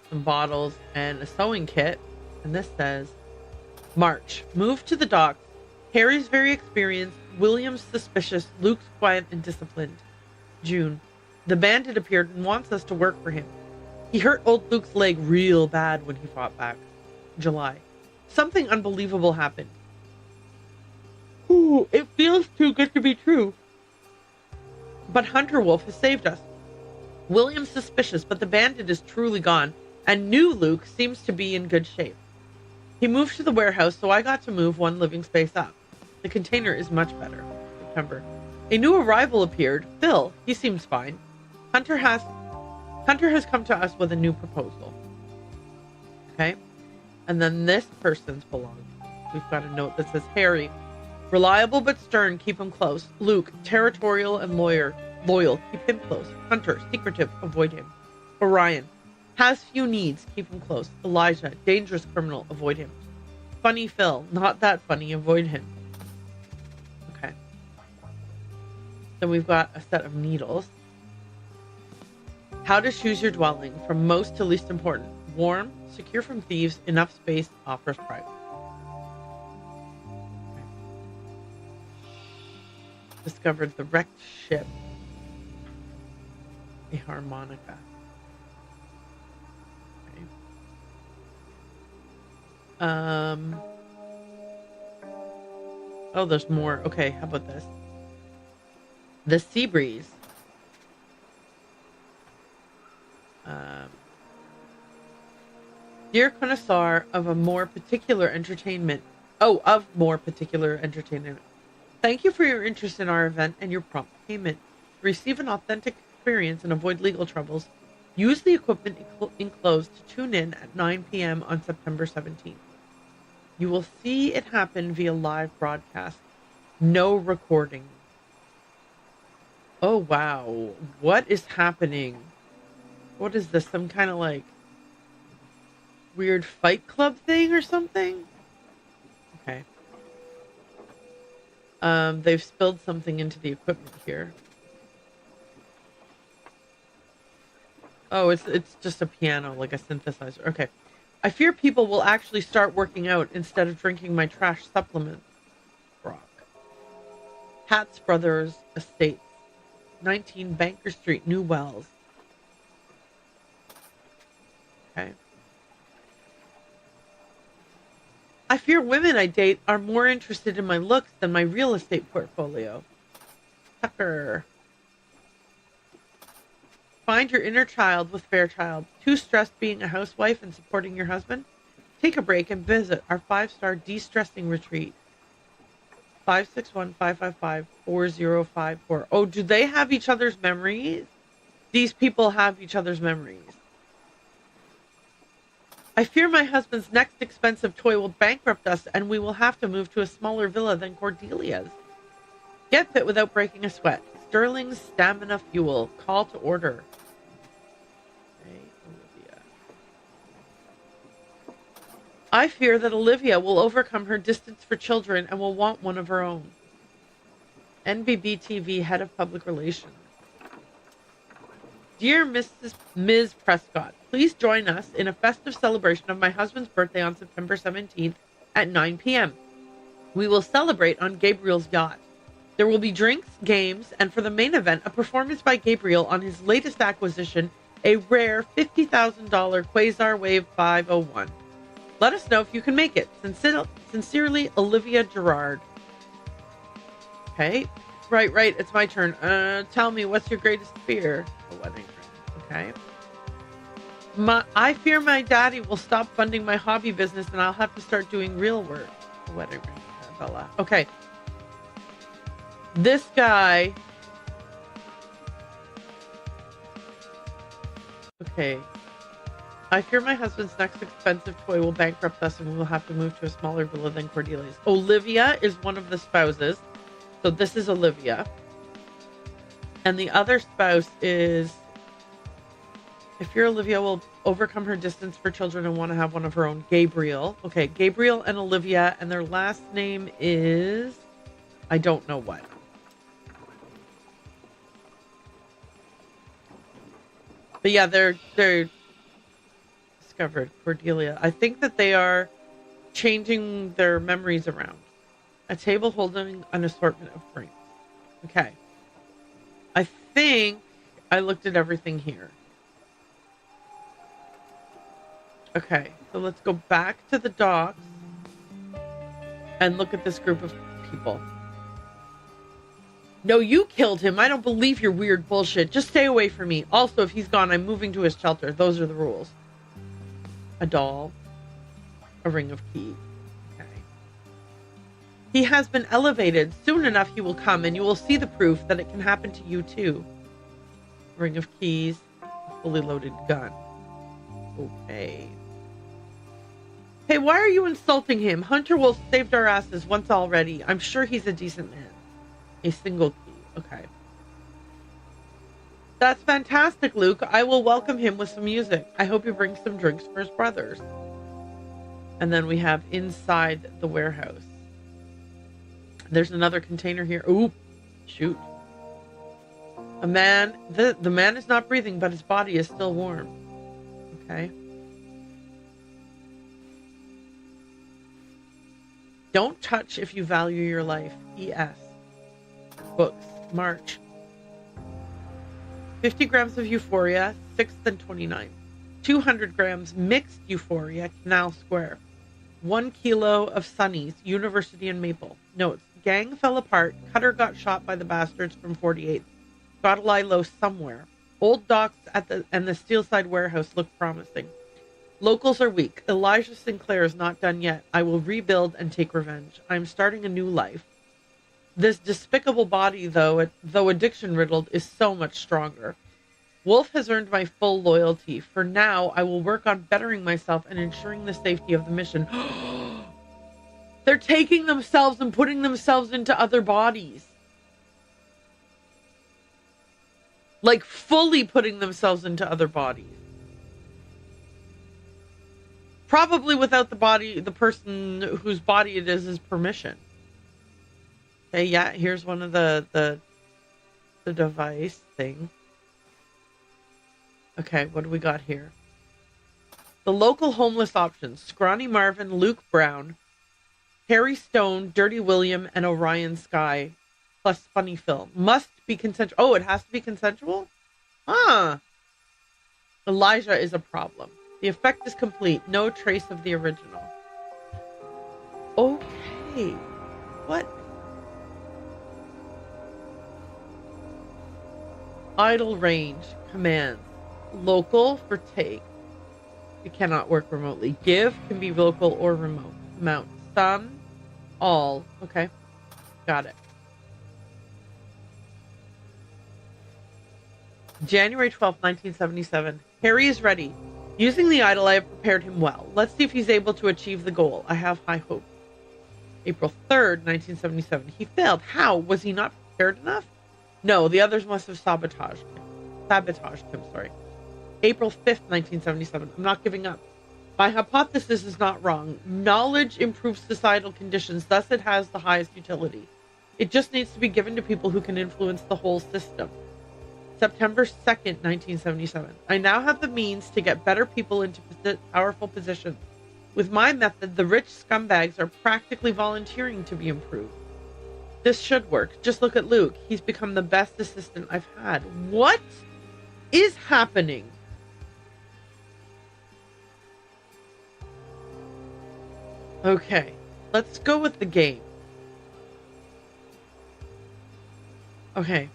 some bottles, and a sewing kit. And this says, March. Move to the docks. Harry's very experienced. William's suspicious. Luke's quiet and disciplined. June. The bandit appeared and wants us to work for him. He hurt old Luke's leg real bad when he fought back. July. Something unbelievable happened. Ooh, it feels too good to be true. But Hunter Wolf has saved us. William's suspicious, but the bandit is truly gone, and new Luke seems to be in good shape. He moved to the warehouse, so I got to move one living space up. The container is much better. September. A new arrival appeared. Phil. He seems fine. Hunter has come to us with a new proposal. Okay. And then this person's belonged. We've got a note that says, Harry. Reliable but stern, keep him close. Luke, territorial and loyal, keep him close. Hunter, secretive, avoid him. Orion, has few needs, keep him close. Elijah, dangerous criminal, avoid him. Funny Phil, not that funny, avoid him. Okay. Then we've got a set of needles. How to choose your dwelling, from most to least important. Warm, secure from thieves, enough space, offers privacy. Discovered the wrecked ship. A harmonica. Okay. Oh, there's more. Okay, how about this? The sea breeze. Dear connoisseur of a more particular entertainment, of more particular entertainment. Thank you for your interest in our event and your prompt payment. To receive an authentic experience and avoid legal troubles, use the equipment enclosed to tune in at 9 p.m. on September 17th. You will see it happen via live broadcast. No recording. Oh, wow. What is happening? What is this? Some kind of like weird fight club thing or something? Okay. They've spilled something into the equipment here. Oh, it's just a piano, like a synthesizer. Okay. I fear people will actually start working out instead of drinking my trash supplement. Brock. Hatz Brothers Estates, 19 Banker Street, New Wells. Okay. I fear women I date are more interested in my looks than my real estate portfolio. Tucker. Find your inner child with Fairchild. Too stressed being a housewife and supporting your husband? Take a break and visit our 5-star de-stressing retreat. 561-555-4054. Oh, do they have each other's memories? These people have each other's memories. I fear my husband's next expensive toy will bankrupt us and we will have to move to a smaller villa than Cordelia's. Get fit without breaking a sweat. Sterling's Stamina Fuel. Call to order. Okay, Olivia. I fear that Olivia will overcome her distance for children and will want one of her own. NBB TV Head of Public Relations. Dear Ms. Prescott, please join us in a festive celebration of my husband's birthday on September 17th at 9 p.m. We will celebrate on Gabriel's yacht. There will be drinks, games, and for the main event, a performance by Gabriel on his latest acquisition, a rare $50,000 Quasar Wave 501. Let us know if you can make it. Sincerely, Olivia Gerard. Okay. Right. It's my turn. Tell me, what's your greatest fear? A wedding ring. Okay. I fear my daddy will stop funding my hobby business and I'll have to start doing real work. A wedding ring. Bella. Okay. This guy. Okay. I fear my husband's next expensive toy will bankrupt us and we will have to move to a smaller villa than Cordelia's. Olivia is one of the spouses. So this is Olivia. And the other spouse is... I fear Olivia will overcome her distance for children and want to have one of her own. Gabriel. Okay, Gabriel and Olivia. And their last name is... I don't know what. But yeah, they're discovered. Cordelia. I think that they are changing their memories around. A table holding an assortment of drinks. Okay. I think I looked at everything here. Okay, so let's go back to the docks and look at this group of people. No, you killed him. I don't believe your weird bullshit. Just stay away from me. Also, if he's gone, I'm moving to his shelter. Those are the rules. A doll. A ring of keys. Okay. He has been elevated. Soon enough he will come, and you will see the proof that it can happen to you too. Ring of keys. A fully loaded gun. Okay. Hey, why are you insulting him? Hunter Wolf saved our asses once already. I'm sure he's a decent man. A single key. Okay. That's fantastic, Luke. I will welcome him with some music. I hope he brings some drinks for his brothers. And then we have inside the warehouse. There's another container here. Ooh, shoot. A man. The man is not breathing, but his body is still warm. Okay. Don't touch if you value your life. E.S. Books. March. 50 grams of Euphoria, 6th and 29th. 200 grams mixed Euphoria, Canal Square. 1 kilo of Sunnies, University and Maple. Notes. Gang fell apart. Cutter got shot by the bastards from 48th. Gotta lie low somewhere. Old docks and the Steelside warehouse look promising. Locals are weak. Elijah Sinclair is not done yet. I will rebuild and take revenge. I'm starting a new life. This despicable body, though addiction-riddled, is so much stronger. Wolf has earned my full loyalty. For now, I will work on bettering myself and ensuring the safety of the mission. They're taking themselves and putting themselves into other bodies. Like, fully putting themselves into other bodies. Probably without the person whose body it is permission. Okay, yeah, here's one of the device thing. Okay, what do we got here? The local homeless options. Scrawny Marvin, Luke Brown, Harry Stone, Dirty William, and Orion Sky. Plus funny film. Must be consensual. Oh, it has to be consensual? Ah. Elijah is a problem. The effect is complete. No trace of the original. Okay. What? Idle range. Commands. Local for take. It cannot work remotely. Give can be local or remote. Mount. Some. All. Okay. Got it. January 12th, 1977. Harry is ready. Using the idol, I have prepared him well. Let's see if he's able to achieve the goal. I have high hope. April 3rd, 1977. He failed. How? Was he not prepared enough? No, the others must have sabotaged him, sorry. April 5th, 1977. I'm not giving up. My hypothesis is not wrong. Knowledge improves societal conditions, thus it has the highest utility. It just needs to be given to people who can influence the whole system. September 2nd, 1977. I now have the means to get better people into powerful positions. With my method, the rich scumbags are practically volunteering to be improved. This should work. Just look at Luke. He's become the best assistant I've had. What is happening? Okay, let's go with the game. Okay.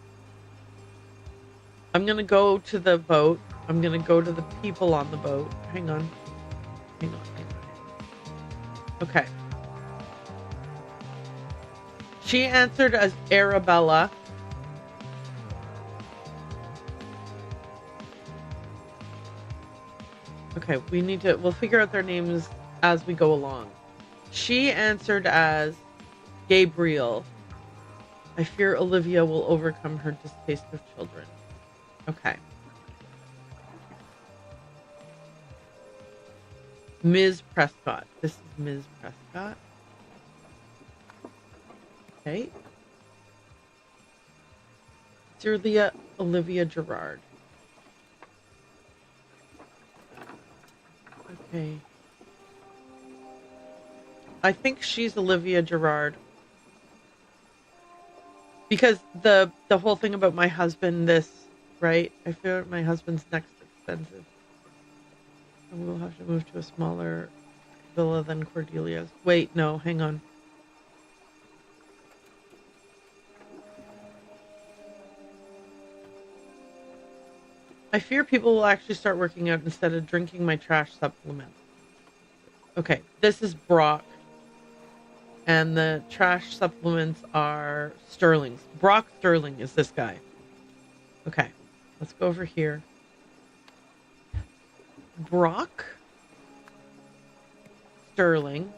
I'm going to go to the boat. I'm going to go to the people on the boat. Hang on. Okay. She answered as Arabella. Okay, we'll figure out their names as we go along. She answered as Gabriel. I fear Olivia will overcome her distaste of children. Okay. Ms. Prescott. This is Ms. Prescott. Okay. Celia Olivia Gerard. Okay. I think she's Olivia Gerard. Because the whole thing about my husband, right? I feel my husband's next expensive. And we'll have to move to a smaller villa than Cordelia's. Wait, no, hang on. I fear people will actually start working out instead of drinking my trash supplement. Okay, this is Brock. And the trash supplements are Sterling's. Brock Sterling is this guy. Okay, let's go over here. Brock Sterling.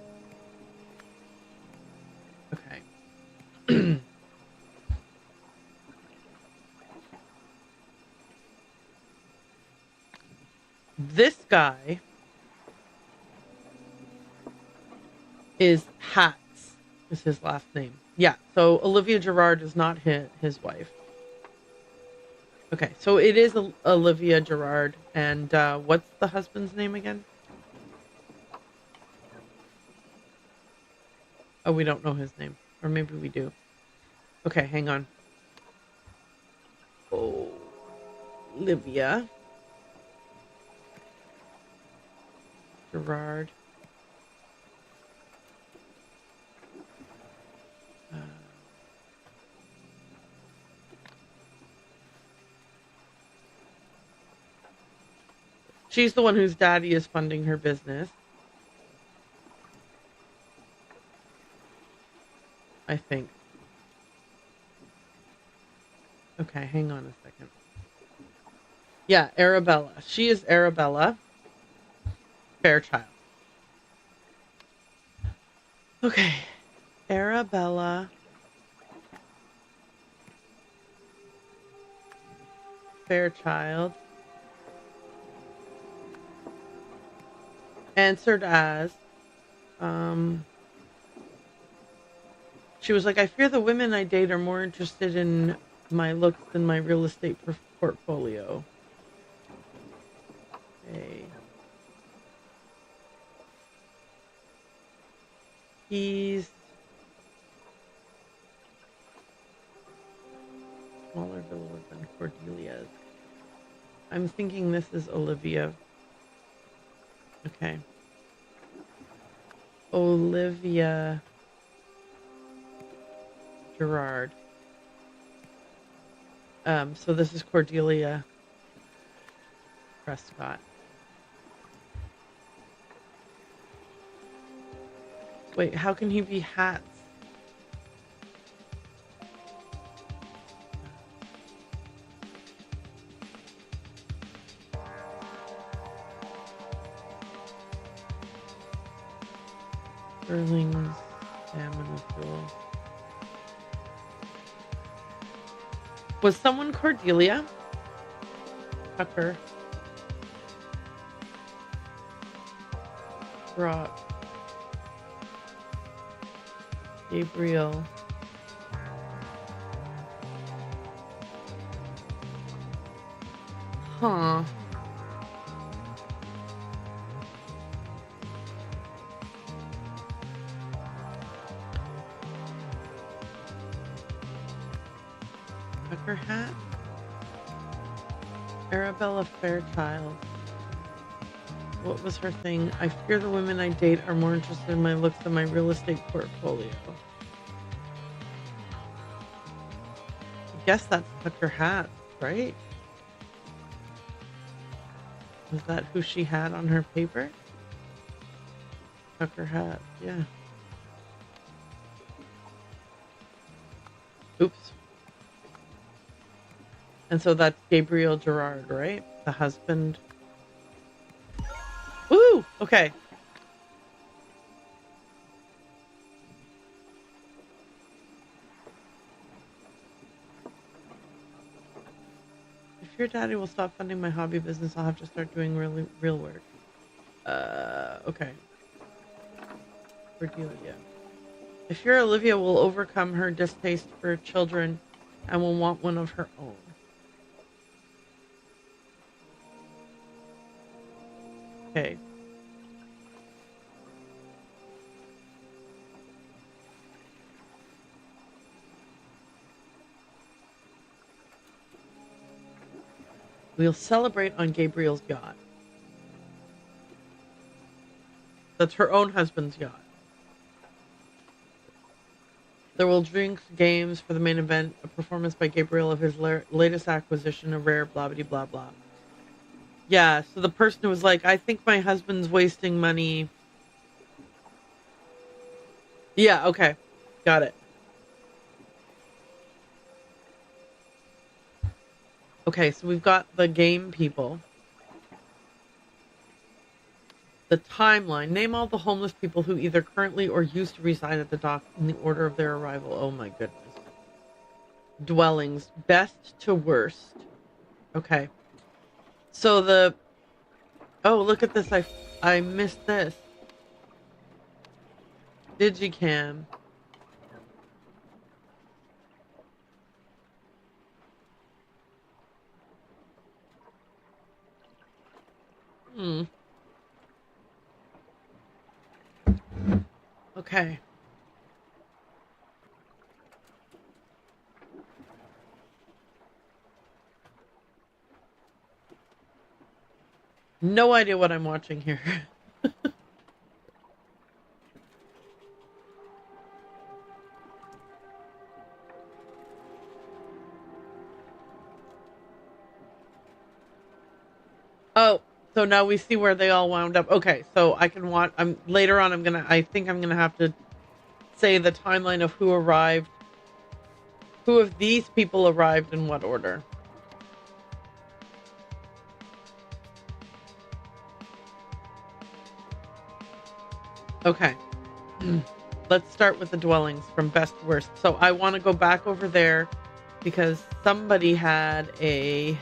Okay. This guy is Hatz, is his last name. Yeah, so Olivia Gerard is not his wife. Okay, so it is Olivia Gerard, and what's the husband's name again? Oh, we don't know his name. Or maybe we do. Okay, hang on. Oh, Olivia Gerard. She's the one whose daddy is funding her business, I think. Okay, hang on a second. Yeah, Arabella. She is Arabella Fairchild. Okay, Arabella Fairchild answered as, she was like, I fear the women I date are more interested in my looks than my real estate portfolio. Okay. He's smaller villa than Cordelia's. I'm thinking this is Olivia. Okay. Olivia Gerard. So this is Cordelia Prescott. Wait, how can he be hats? Sterling's salmon jewel. Was someone Cordelia? Tucker. Brock. Gabriel. Huh. Tucker hat? Arabella Fairchild. What was her thing? I fear the women I date are more interested in my looks than my real estate portfolio. I guess that's Tucker hat, right? Was that who she had on her paper? Tucker hat, yeah. Oops. And so that's Gabriel Gerard, right? The husband. Woo! Okay. If your daddy will stop funding my hobby business, I'll have to start doing real work. Okay. Cordelia. If your Olivia will overcome her distaste for children and will want one of her own. Okay. We'll celebrate on Gabriel's yacht. That's her own husband's yacht. There will drinks, games for the main event, a performance by Gabriel of his latest acquisition, a rare blah blah blah blah. Yeah, so the person who was like, I think my husband's wasting money. Yeah, okay. Got it. Okay, so we've got the game people. The timeline. Name all the homeless people who either currently or used to reside at the dock in the order of their arrival. Oh my goodness. Dwellings. Best to worst. Okay. So the... Oh, look at this. I missed this. Digicam. Okay. No idea what I'm watching here. Oh, So now we see where they all wound up. Okay, so I can watch. Later on. I think I'm gonna have to say the timeline of who arrived. Who of these people arrived in what order? Okay. Let's start with the dwellings from best to worst. So I want to go back over there because somebody had a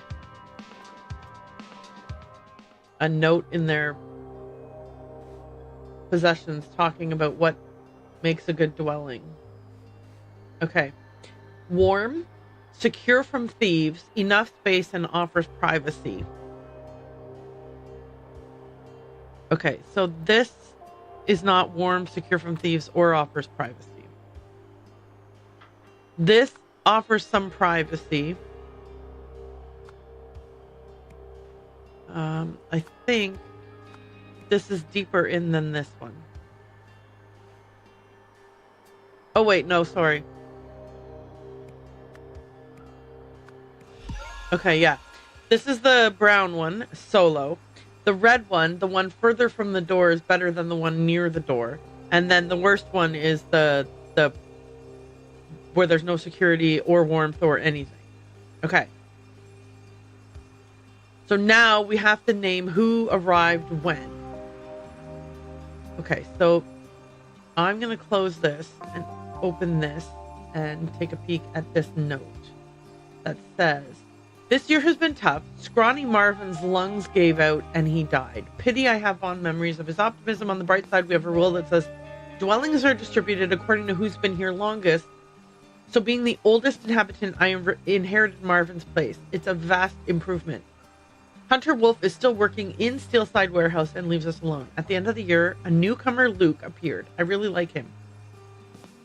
note in their possessions talking about what makes a good dwelling. Okay. Warm, secure from thieves, enough space, and offers privacy. Okay, so this is not warm, secure from thieves, or offers privacy. This offers some privacy. I think this is deeper in than this one. Oh, wait, no, sorry. Okay, yeah. This is the brown one, solo. The red one, the one further from the door, is better than the one near the door. And then the worst one is the where there's no security or warmth or anything. Okay. So now we have to name who arrived when. Okay, so I'm going to close this and open this and take a peek at this note that says, "This year has been tough. Scrawny Marvin's lungs gave out and he died. Pity I have fond memories of his optimism. On the bright side, we have a rule that says dwellings are distributed according to who's been here longest. So being the oldest inhabitant, I inherited Marvin's place. It's a vast improvement. Hunter Wolf is still working in Steelside Warehouse and leaves us alone. At the end of the year, a newcomer, Luke, appeared. I really like him.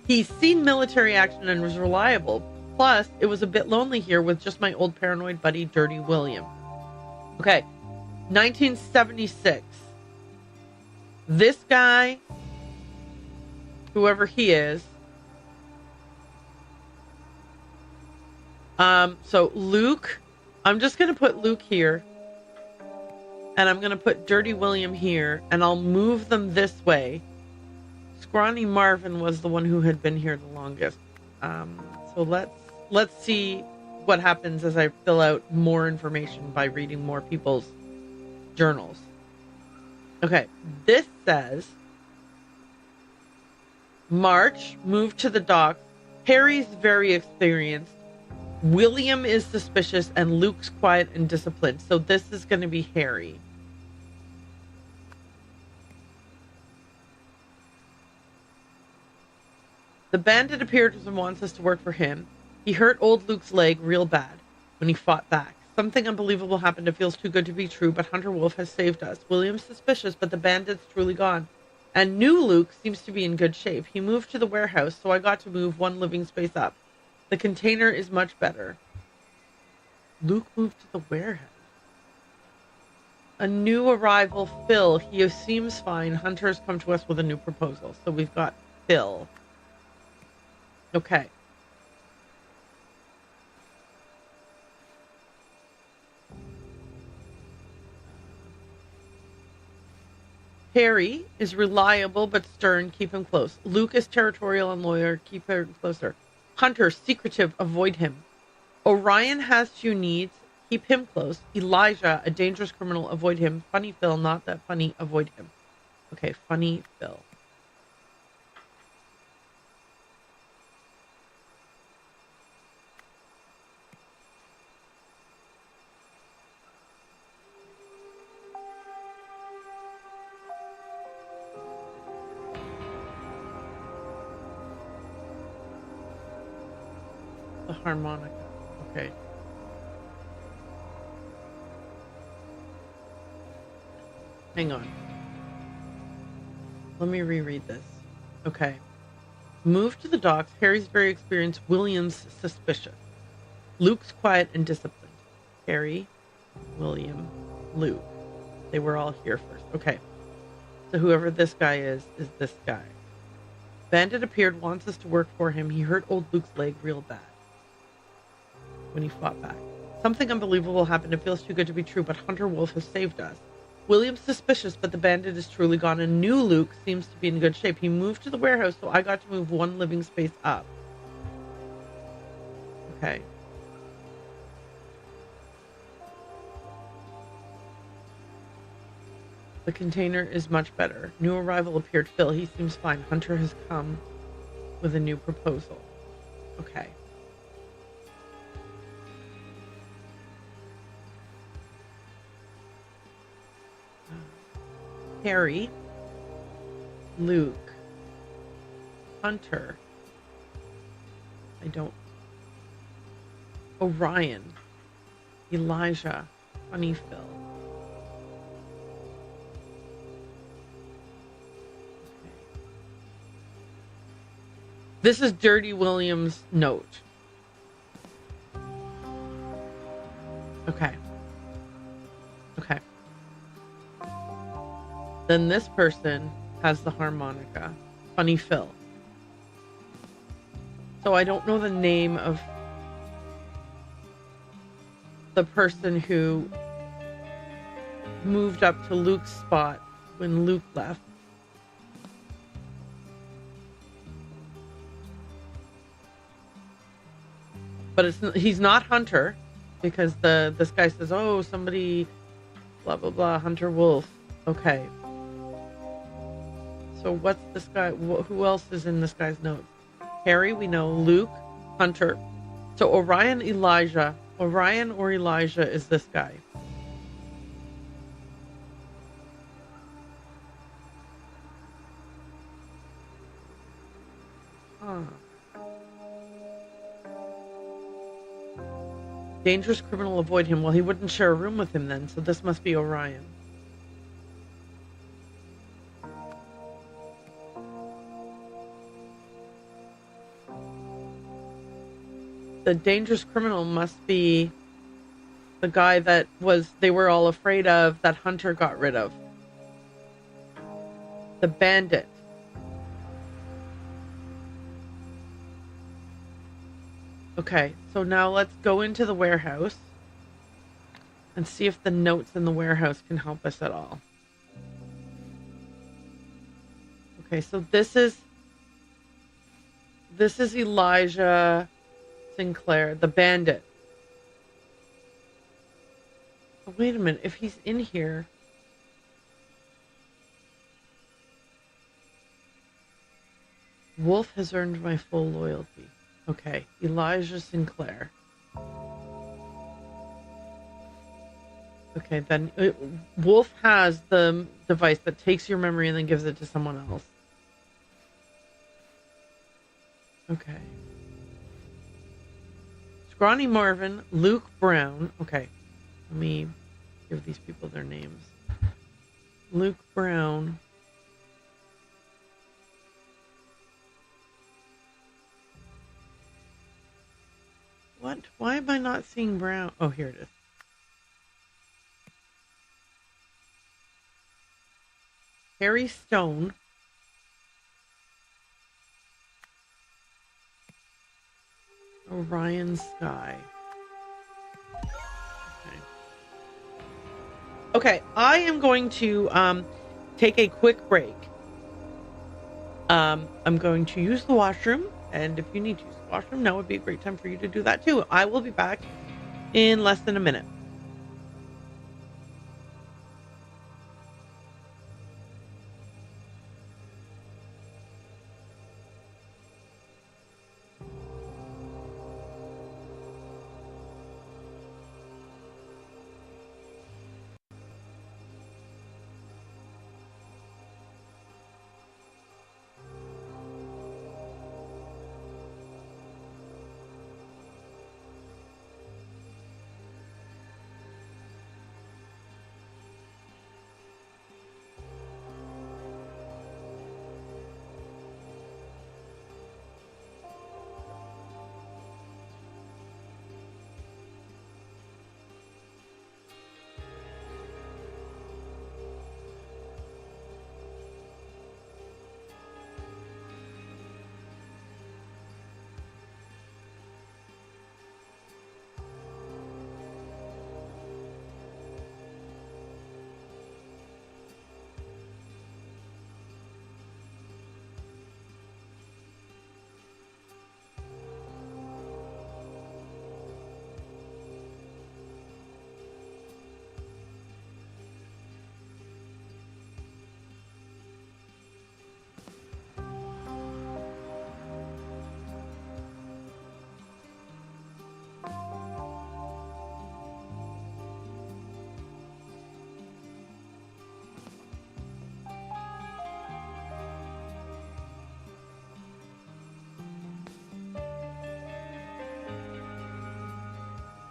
He's seen military action and was reliable. Plus, it was a bit lonely here with just my old paranoid buddy, Dirty William." Okay, 1976. This guy, whoever he is, so Luke, I'm just going to put Luke here. And I'm going to put Dirty William here, and I'll move them this way. Scrawny Marvin was the one who had been here the longest. So let's see what happens as I fill out more information by reading more people's journals. Okay, this says, March, moved to the docks. Harry's very experienced. William is suspicious, and Luke's quiet and disciplined. So this is going to be Harry. The bandit appears and wants us to work for him. He hurt old Luke's leg real bad when he fought back. Something unbelievable happened. It feels too good to be true, but Hunter Wolf has saved us. William's suspicious, but the bandit's truly gone. And new Luke seems to be in good shape. He moved to the warehouse, so I got to move one living space up. The container is much better. Luke moved to the warehouse. A new arrival, Phil. He seems fine. Hunter has come to us with a new proposal. So we've got Phil. Okay. Harry is reliable but stern. Keep him close. Luke is territorial and loyal. Keep him closer. Hunter, secretive. Avoid him. Orion has few needs. Keep him close. Elijah, a dangerous criminal. Avoid him. Funny Phil, not that funny. Avoid him. Okay, funny Phil. The harmonica. Okay. Hang on. Let me reread this. Okay. Move to the docks. Harry's very experienced. William's suspicious. Luke's quiet and disciplined. Harry, William, Luke. They were all here first. Okay. So whoever this guy is this guy. Bandit appeared, wants us to work for him. He hurt old Luke's leg real bad when he fought back. Something unbelievable happened. It feels too good to be true, but Hunter Wolf has saved us. William's suspicious, but the bandit is truly gone, and new Luke seems to be in good shape. He moved to the warehouse, so I got to move one living space up. Okay. The container is much better. New arrival appeared Phil. He seems fine. Hunter has come with a new proposal. Okay. Harry, Luke, Hunter. I don't. Orion, Elijah, Funny Phil. Okay. This is Dirty William's note. Okay. Okay. Then this person has the harmonica. Funny Phil. So I don't know the name of the person who moved up to Luke's spot when Luke left. But he's not Hunter, because this guy says, oh, somebody blah blah blah, Hunter Wolf. Okay. So what's this guy? Who else is in this guy's notes? Harry, we know. Luke, Hunter. So Orion, Elijah. Orion or Elijah is this guy. Huh. Dangerous criminal, avoid him. Well, he wouldn't share a room with him then, so this must be Orion. The dangerous criminal must be the guy that they were all afraid of, that Hunter got rid of. The bandit. Okay, so now let's go into the warehouse and see if the notes in the warehouse can help us at all. Okay, so this is Elijah Sinclair, the bandit. Oh, wait a minute, if he's in here. Wolf has earned my full loyalty. Okay, Elijah Sinclair. Okay, then Wolf has the device that takes your memory and then gives it to someone else. Okay. Scrawny Marvin, Luke Brown. Okay, let me give these people their names. Luke Brown. What? Why am I not seeing Brown? Oh, here it is. Harry Stone. Orion Sky. Okay, I am going to take a quick break. I'm going to use the washroom, and if you need to use the washroom, now would be a great time for you to do that too. I will be back in less than a minute.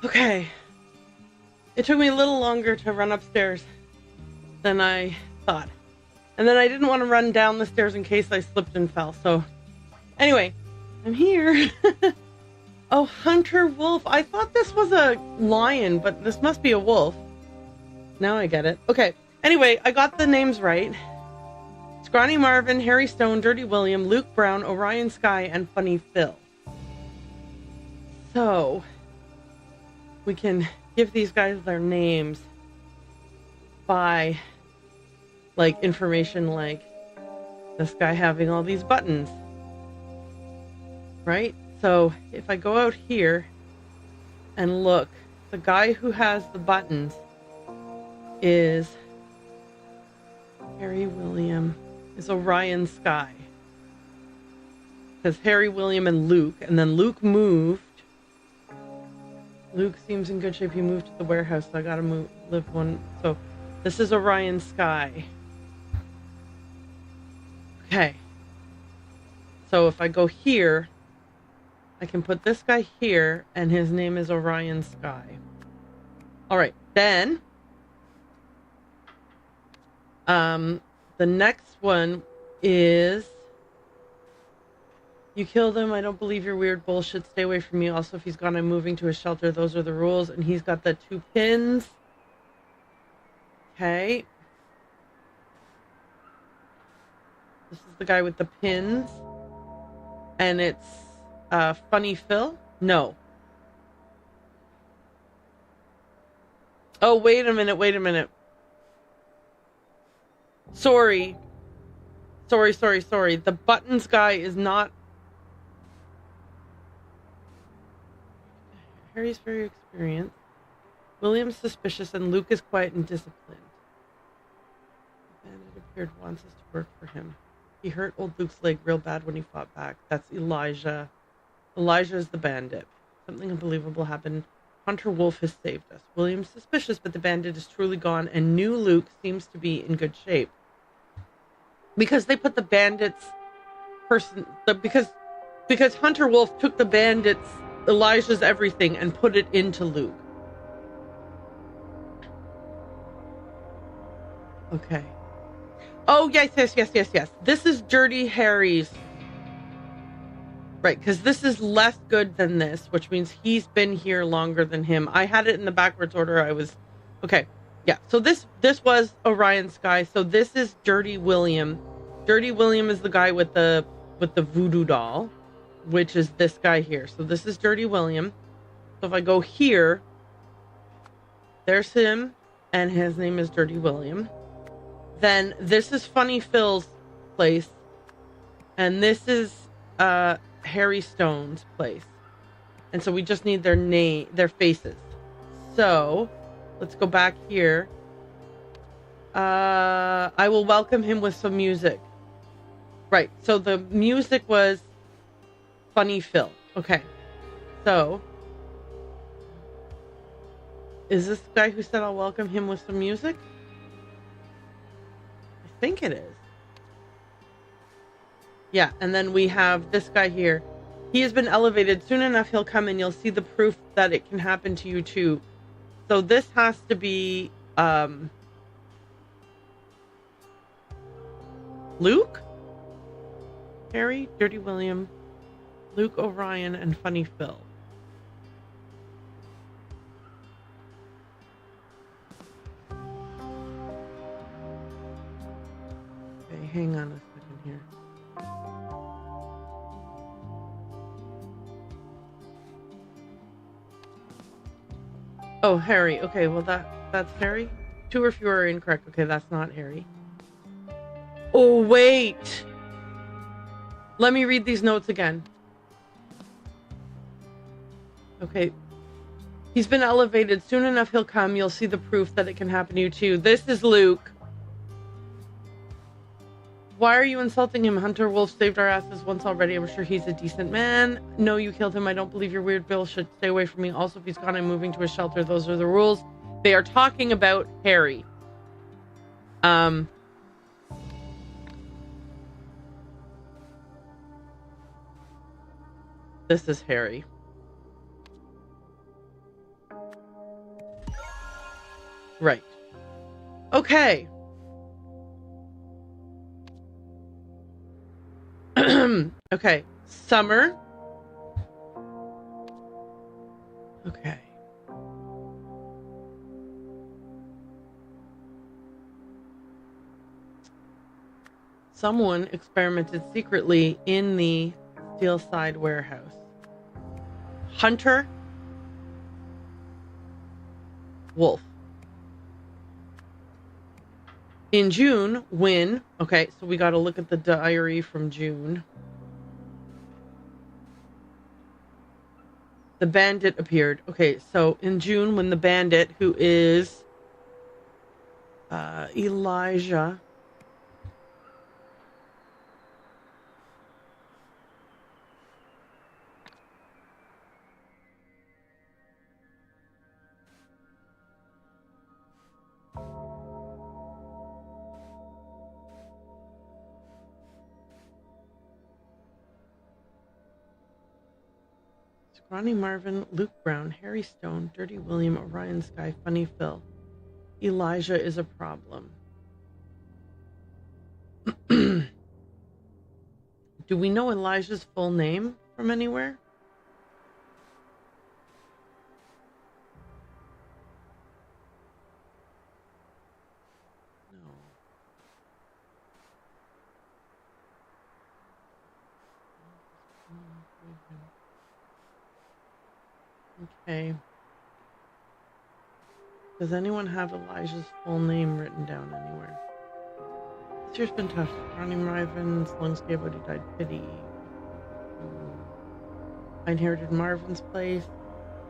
Okay. It took me a little longer to run upstairs than I thought. And then I didn't want to run down the stairs in case I slipped and fell. So anyway, I'm here. Oh, Hunter Wolf. I thought this was a lion, but this must be a wolf. Now I get it. Okay. Anyway, I got the names right. Scrawny Marvin, Harry Stone, Dirty William, Luke Brown, Orion Sky, and Funny Phil. So we can give these guys their names by like information like this guy having all these buttons, right? So if I go out here and look, the guy who has the buttons is Harry William, is Orion Sky. Because Harry, William, and Luke, and then Luke moved. Luke seems in good shape. He moved to the warehouse, so I gotta live one. So this is Orion Sky. Okay. So if I go here, I can put this guy here, and his name is Orion Sky. All right, then the next one is you killed him. I don't believe your weird bullshit. Stay away from me. Also, if he's gone, I'm moving to a shelter. Those are the rules. And he's got the 2 pins. Okay. This is the guy with the pins. And it's Funny Phil? No. Oh, wait a minute. Sorry. The buttons guy is not... Harry's very experienced. William's suspicious, and Luke is quiet and disciplined. The bandit appeared wants us to work for him. He hurt old Luke's leg real bad when he fought back. That's Elijah. Elijah is the bandit. Something unbelievable happened. Hunter Wolf has saved us. William's suspicious, but the bandit is truly gone, and new Luke seems to be in good shape. Because they put the bandits because Hunter Wolf took the bandits, Elijah's everything, and put it into Luke. Okay. Oh, yes. This is Dirty Harry's. Right, because this is less good than this, which means he's been here longer than him. I had it in the backwards order. Okay. Yeah, so this was Orion Sky. So this is Dirty William. Dirty William is the guy with the voodoo doll, which is this guy here. So this is Dirty William. So if I go here, there's him, and his name is Dirty William. Then this is Funny Phil's place, and this is Harry Stone's place. And so we just need their faces. So let's go back here. I will welcome him with some music. Right, so the music was Funny Phil. Okay, so is this the guy who said I'll welcome him with some music? I think it is. Yeah, and then we have this guy here. He has been elevated. Soon enough, he'll come and you'll see the proof that it can happen to you too. So this has to be Luke? Harry, Dirty William, Luke, Orion, and Funny Phil. Okay, hang on a second here. Oh, Harry. Okay, well that's Harry. 2 or fewer are incorrect. Okay, that's not Harry. Oh, wait. Let me read these notes again. Okay. He's been elevated. Soon enough, he'll come. You'll see the proof that it can happen to you too. This is Luke. Why are you insulting him? Hunter Wolf saved our asses once already. I'm sure he's a decent man. No, you killed him. I don't believe your weird bill should stay away from me. Also, if he's gone, I'm moving to a shelter. Those are the rules. They are talking about Harry. This is Harry. Right. Okay. Okay. Summer. Okay. Someone experimented secretly in the Steelside warehouse. Hunter Wolf. In June, when... Okay, so we got to look at the diary from June. The bandit appeared. Okay, so in June, when the bandit, who is Elijah... Scrawny Marvin, Luke Brown, Harry Stone, Dirty William, Orion Sky, Funny Phil. Elijah is a problem. Do we know Elijah's full name from anywhere? No. Okay. Does anyone have Elijah's full name written down anywhere? This year's been tough. Ronnie Marvin's lungs gave out, he died. Pity. I inherited Marvin's place.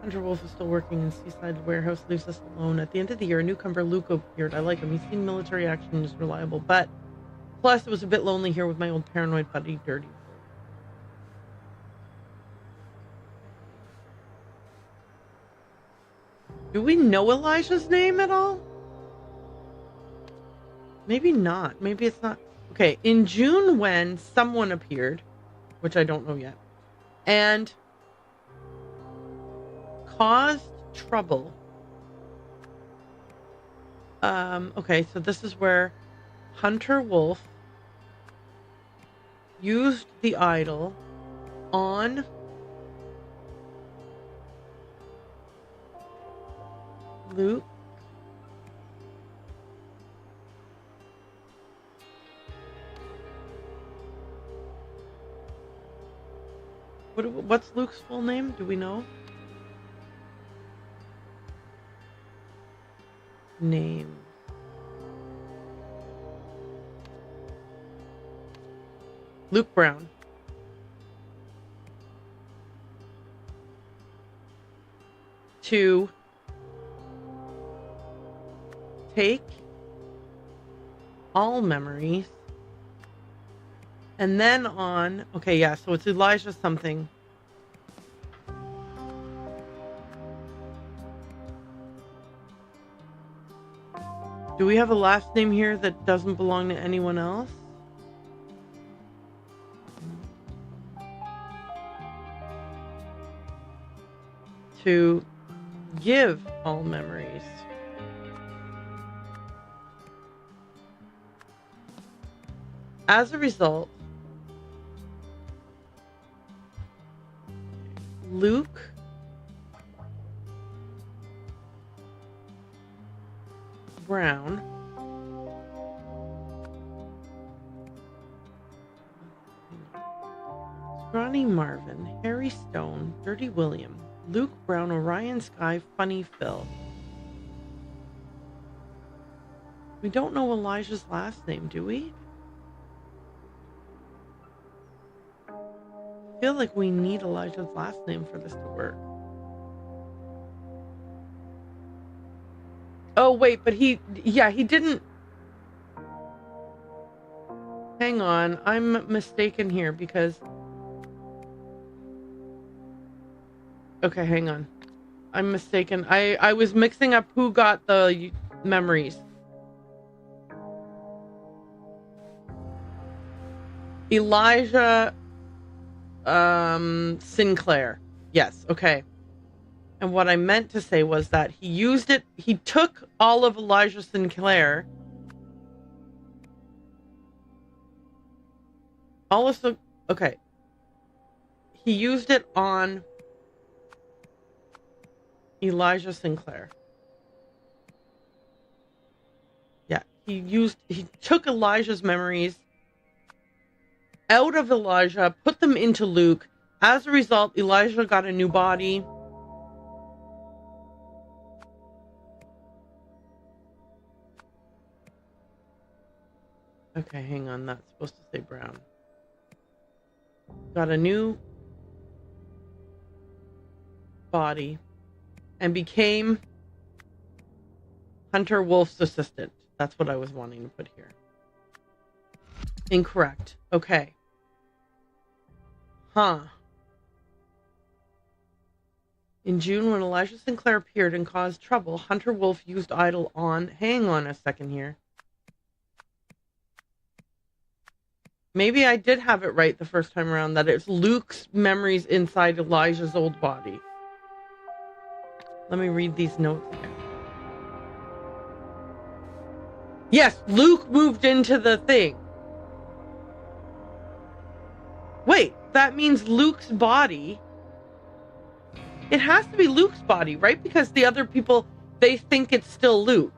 Hunter Wolf is still working in Seaside Warehouse, leaves us alone. At the end of the year, a newcomer, Luke, appeared. I like him. He's seen military action and is reliable, but plus it was a bit lonely here with my old paranoid buddy, Dirty. Do we know Elijah's name at all? Maybe not. Maybe it's not. Okay, in June when someone appeared, which I don't know yet, and caused trouble. Okay, so this is where Hunter Wolf used the idol on Luke. What's Luke's full name? Do we know? Name. Luke Brown. To take all memories. And then on... Okay, yeah, so it's Elijah something. Do we have a last name here that doesn't belong to anyone else? To give all memories. As a result, Luke Brown Scrawny Marvin, Harry Stone, Dirty William, Luke Brown, Orion Sky, Funny Phil. We don't know Elijah's last name, do we? I feel like we need Elijah's last name for this to work. Oh, wait, but he didn't... Hang on, I'm mistaken here because... Okay, hang on. I'm mistaken. I was mixing up who got the memories. Elijah Sinclair. Yes, okay. And what I meant to say was that he took all of Elijah Sinclair. Okay. He used it on Elijah Sinclair. Yeah, he took Elijah's memories out of Elijah, put them into Luke. As a result, Elijah got a new body. Okay, hang on. That's supposed to say brown. Got a new body and became Hunter Wolf's assistant. That's what I was wanting to put here. Incorrect. Okay. In June, when Elijah Sinclair appeared and caused trouble, Hunter Wolf used Idol on... Hang on a second here. Maybe I did have it right the first time around, that it's Luke's memories inside Elijah's old body. Let me read these notes again. Yes, Luke moved into the thing. Wait, that means Luke's body... It has to be Luke's body, right? Because the other people, they think it's still Luke.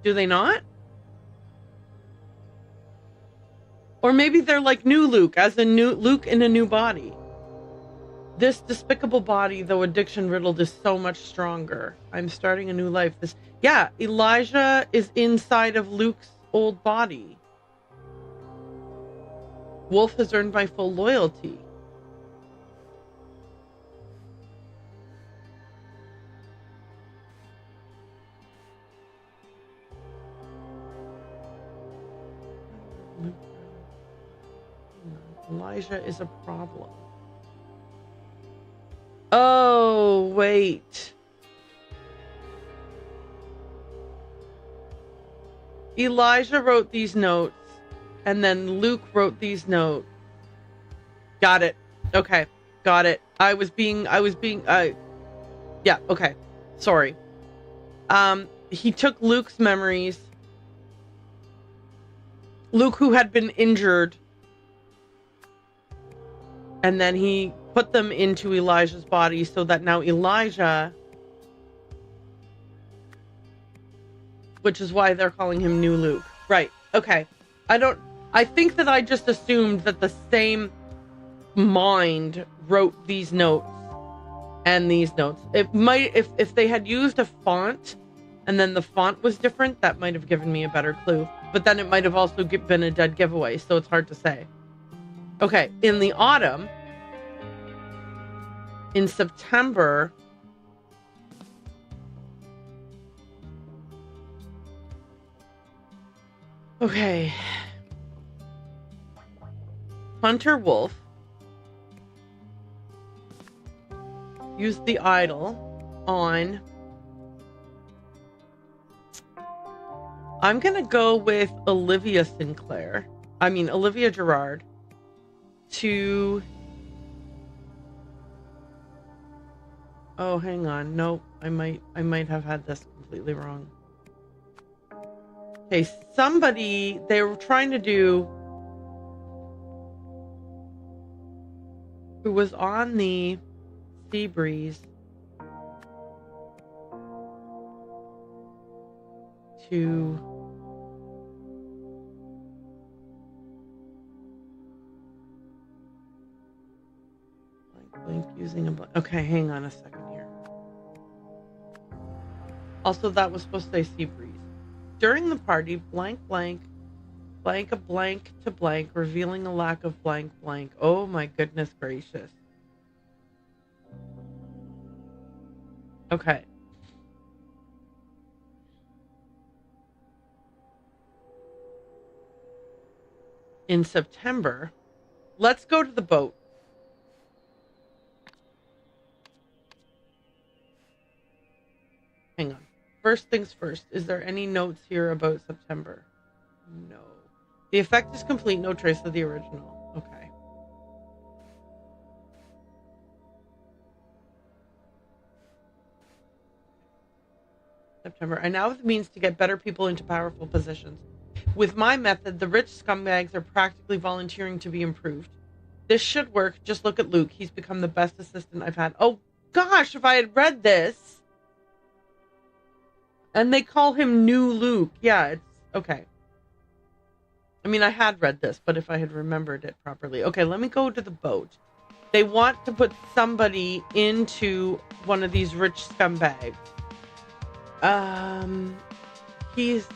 Do they not? Or maybe they're like new Luke, as a new Luke in a new body. This despicable body, though addiction riddled, is so much stronger. I'm starting a new life. Yeah, Elijah is inside of Luke's old body. Wolf has earned my full loyalty. Elijah is a problem. Oh, wait. Elijah wrote these notes, and then Luke wrote these notes. Got it. Okay. Got it. Yeah, okay. Sorry. He took Luke's memories. Luke, who had been injured, and then he put them into Elijah's body so that now Elijah, which is why they're calling him New Luke. Right. Okay. I think that I just assumed that the same mind wrote these notes and these notes. It might, if they had used a font and then the font was different, that might have given me a better clue. But then it might have also been a dead giveaway, so it's hard to say. Okay, in the autumn, in September, okay, Hunter Wolf used the idol on... I'm going to go with Olivia Gerard to... Oh, hang on. Nope. I might have had this completely wrong. Okay, they were trying to do... Who was on the Sea Breeze to... using a... Okay, hang on a second here. Also, that was supposed to say Sea Breeze. During the party, blank a blank to blank, revealing a lack of blank. Oh my goodness gracious. Okay. In September, let's go to the boat. Hang on. First things first, is there any notes here about September? No. The effect is complete, no trace of the original. Okay. September. I now have the means to get better people into powerful positions. With my method, the rich scumbags are practically volunteering to be improved. This should work. Just look at Luke. He's become the best assistant I've had. Oh, gosh, if I had read this. And they call him New Luke. Yeah, it's okay. I mean, I had read this, but if I had remembered it properly. Okay, let me go to the boat. They want to put somebody into one of these rich scumbags. He's...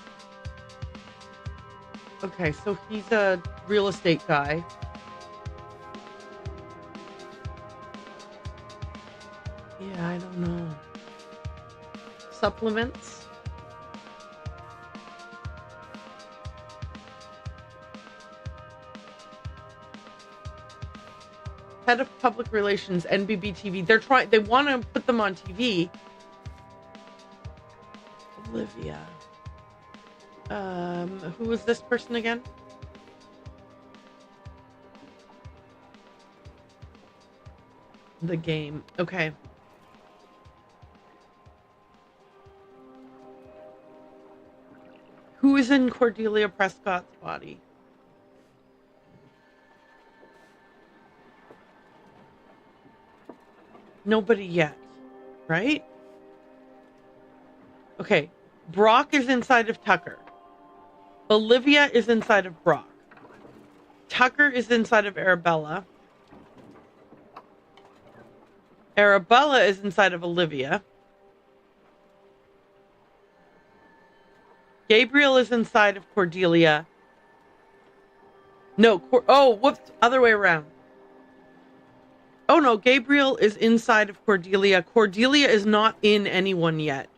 Okay, so he's a real estate guy. Yeah, I don't know. Supplements. Head of Public Relations, NBB TV. They want to put them on TV. Olivia. Who is this person again? The game. Okay. Who is in Cordelia Prescott's body? Nobody yet, right? Okay. Brock is inside of Tucker. Olivia is inside of Brock. Tucker is inside of Arabella. Arabella is inside of Olivia. Gabriel is inside of Cordelia. No, whoops, other way around. Oh no, Gabriel is inside of Cordelia. Cordelia is not in anyone yet.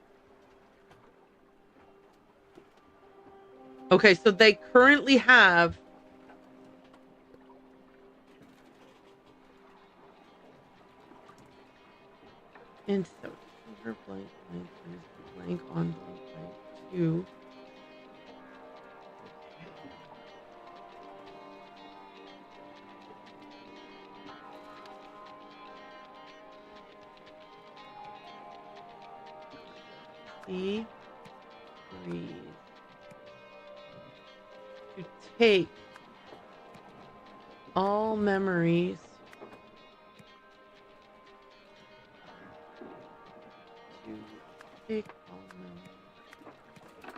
Okay, so they currently have... And so, blank on blank 2. See, breathe. To take all memories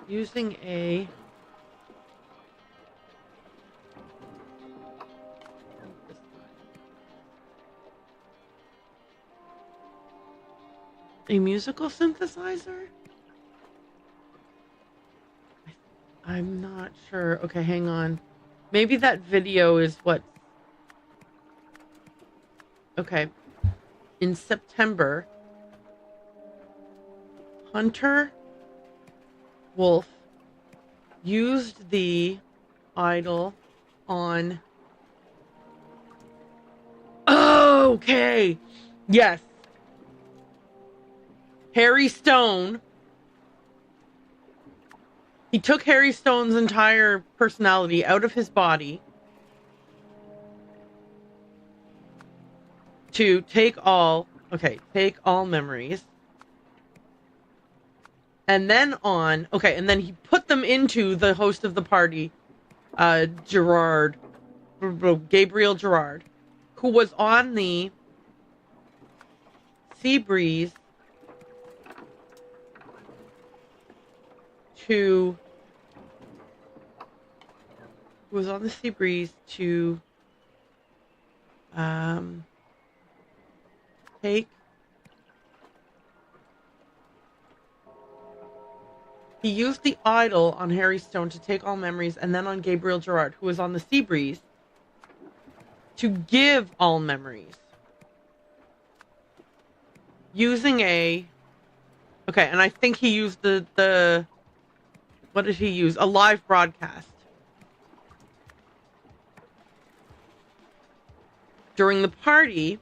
using a musical synthesizer? I'm not sure. Okay, hang on. Maybe that video is what... Okay. In September, Hunter Wolf used the idol on... Oh, okay. Yes. Harry Stone. He took Harry Stone's entire personality out of his body to take all memories. And then and then he put them into the host of the party, Gabriel Gerard, who was on the Seabreeze to take... He used the idol on Harry Stone to take all memories, and then on Gabriel Gerard, who was on the Seabreeze, to give all memories. Using a... Okay, and I think he used the... What did he use? A live broadcast. During the party...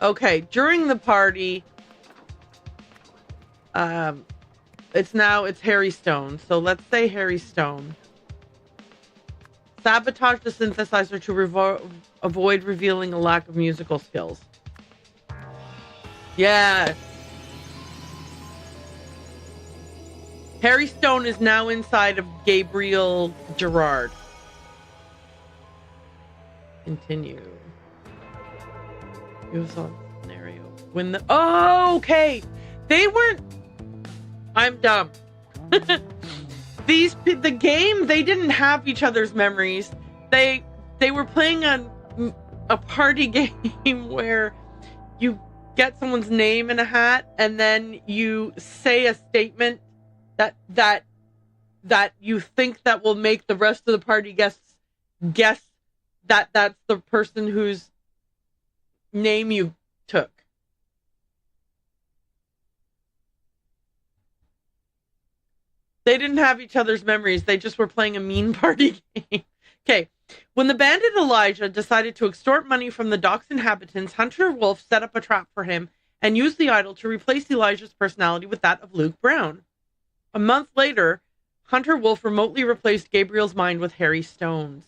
Okay, during the party, it's Harry Stone. So let's say Harry Stone sabotaged the synthesizer to avoid revealing a lack of musical skills. Yeah. Harry Stone is now inside of Gabriel Gerard. Continue. Use on scenario. When the okay. They weren't. I'm dumb. The game, they didn't have each other's memories. They were playing a party game where you get someone's name in a hat and then you say a statement that you think that will make the rest of the party guess that that's the person whose name you took. They didn't have each other's memories. They just were playing a mean party game. Okay. When the bandit Elijah decided to extort money from the dock's inhabitants, Hunter Wolf set up a trap for him and used the idol to replace Elijah's personality with that of Luke Brown. A month later, Hunter Wolf remotely replaced Gabriel's mind with Harry Stone's.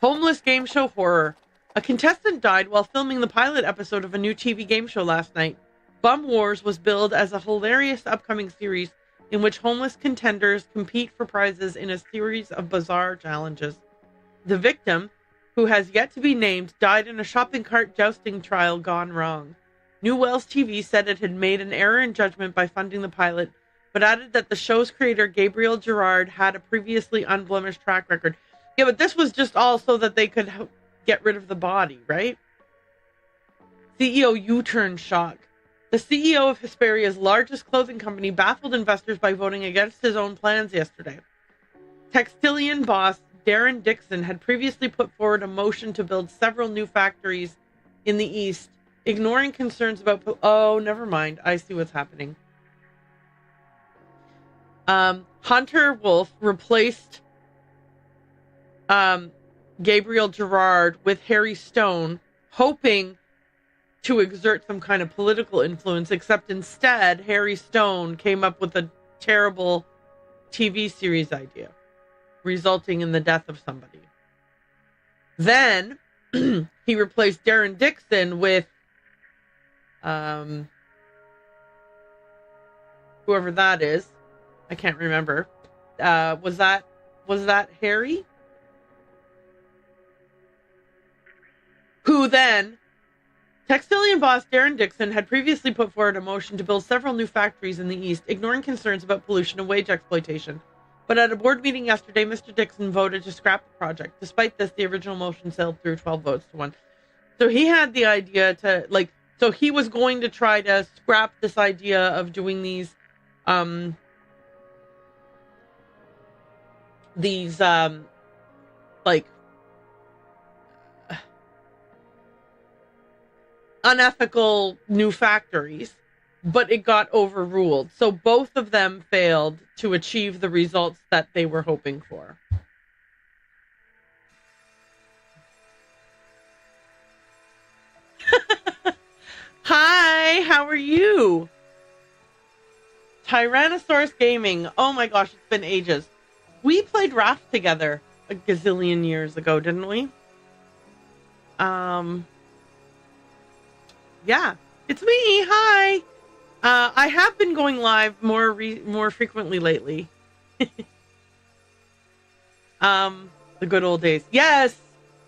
Homeless game show horror. A contestant died while filming the pilot episode of a new TV game show last night. Bum Wars was billed as a hilarious upcoming series in which homeless contenders compete for prizes in a series of bizarre challenges. The victim, who has yet to be named, died in a shopping cart jousting trial gone wrong. New Wells TV said it had made an error in judgment by funding the pilot, but added that the show's creator, Gabriel Gerard, had a previously unblemished track record. Yeah, but this was just all so that they could get rid of the body, right? CEO U-turn shock. The CEO of Hesperia's largest clothing company baffled investors by voting against his own plans yesterday. Textilian boss Darren Dixon had previously put forward a motion to build several new factories in the East, ignoring concerns about... Oh, never mind. I see what's happening. Hunter Wolf replaced Gabriel Gerard with Harry Stone, hoping to exert some kind of political influence, except instead Harry Stone came up with a terrible TV series idea, resulting in the death of somebody. Then he replaced Darren Dixon with whoever that is. I can't remember. Was that Harry? Who then, Textilian boss Darren Dixon had previously put forward a motion to build several new factories in the East, ignoring concerns about pollution and wage exploitation. But at a board meeting yesterday, Mr. Dixon voted to scrap the project. Despite this, the original motion sailed through 12 votes to 1. So he had the idea to, so he was going to try to scrap this idea of doing these unethical new factories, but it got overruled. So both of them failed to achieve the results that they were hoping for. Hi, how are you? Tyrannosaurus Gaming. Oh my gosh, it's been ages. We played Raft together a gazillion years ago, didn't we? Yeah, it's me. Hi. I have been going live more frequently lately. The good old days. Yes,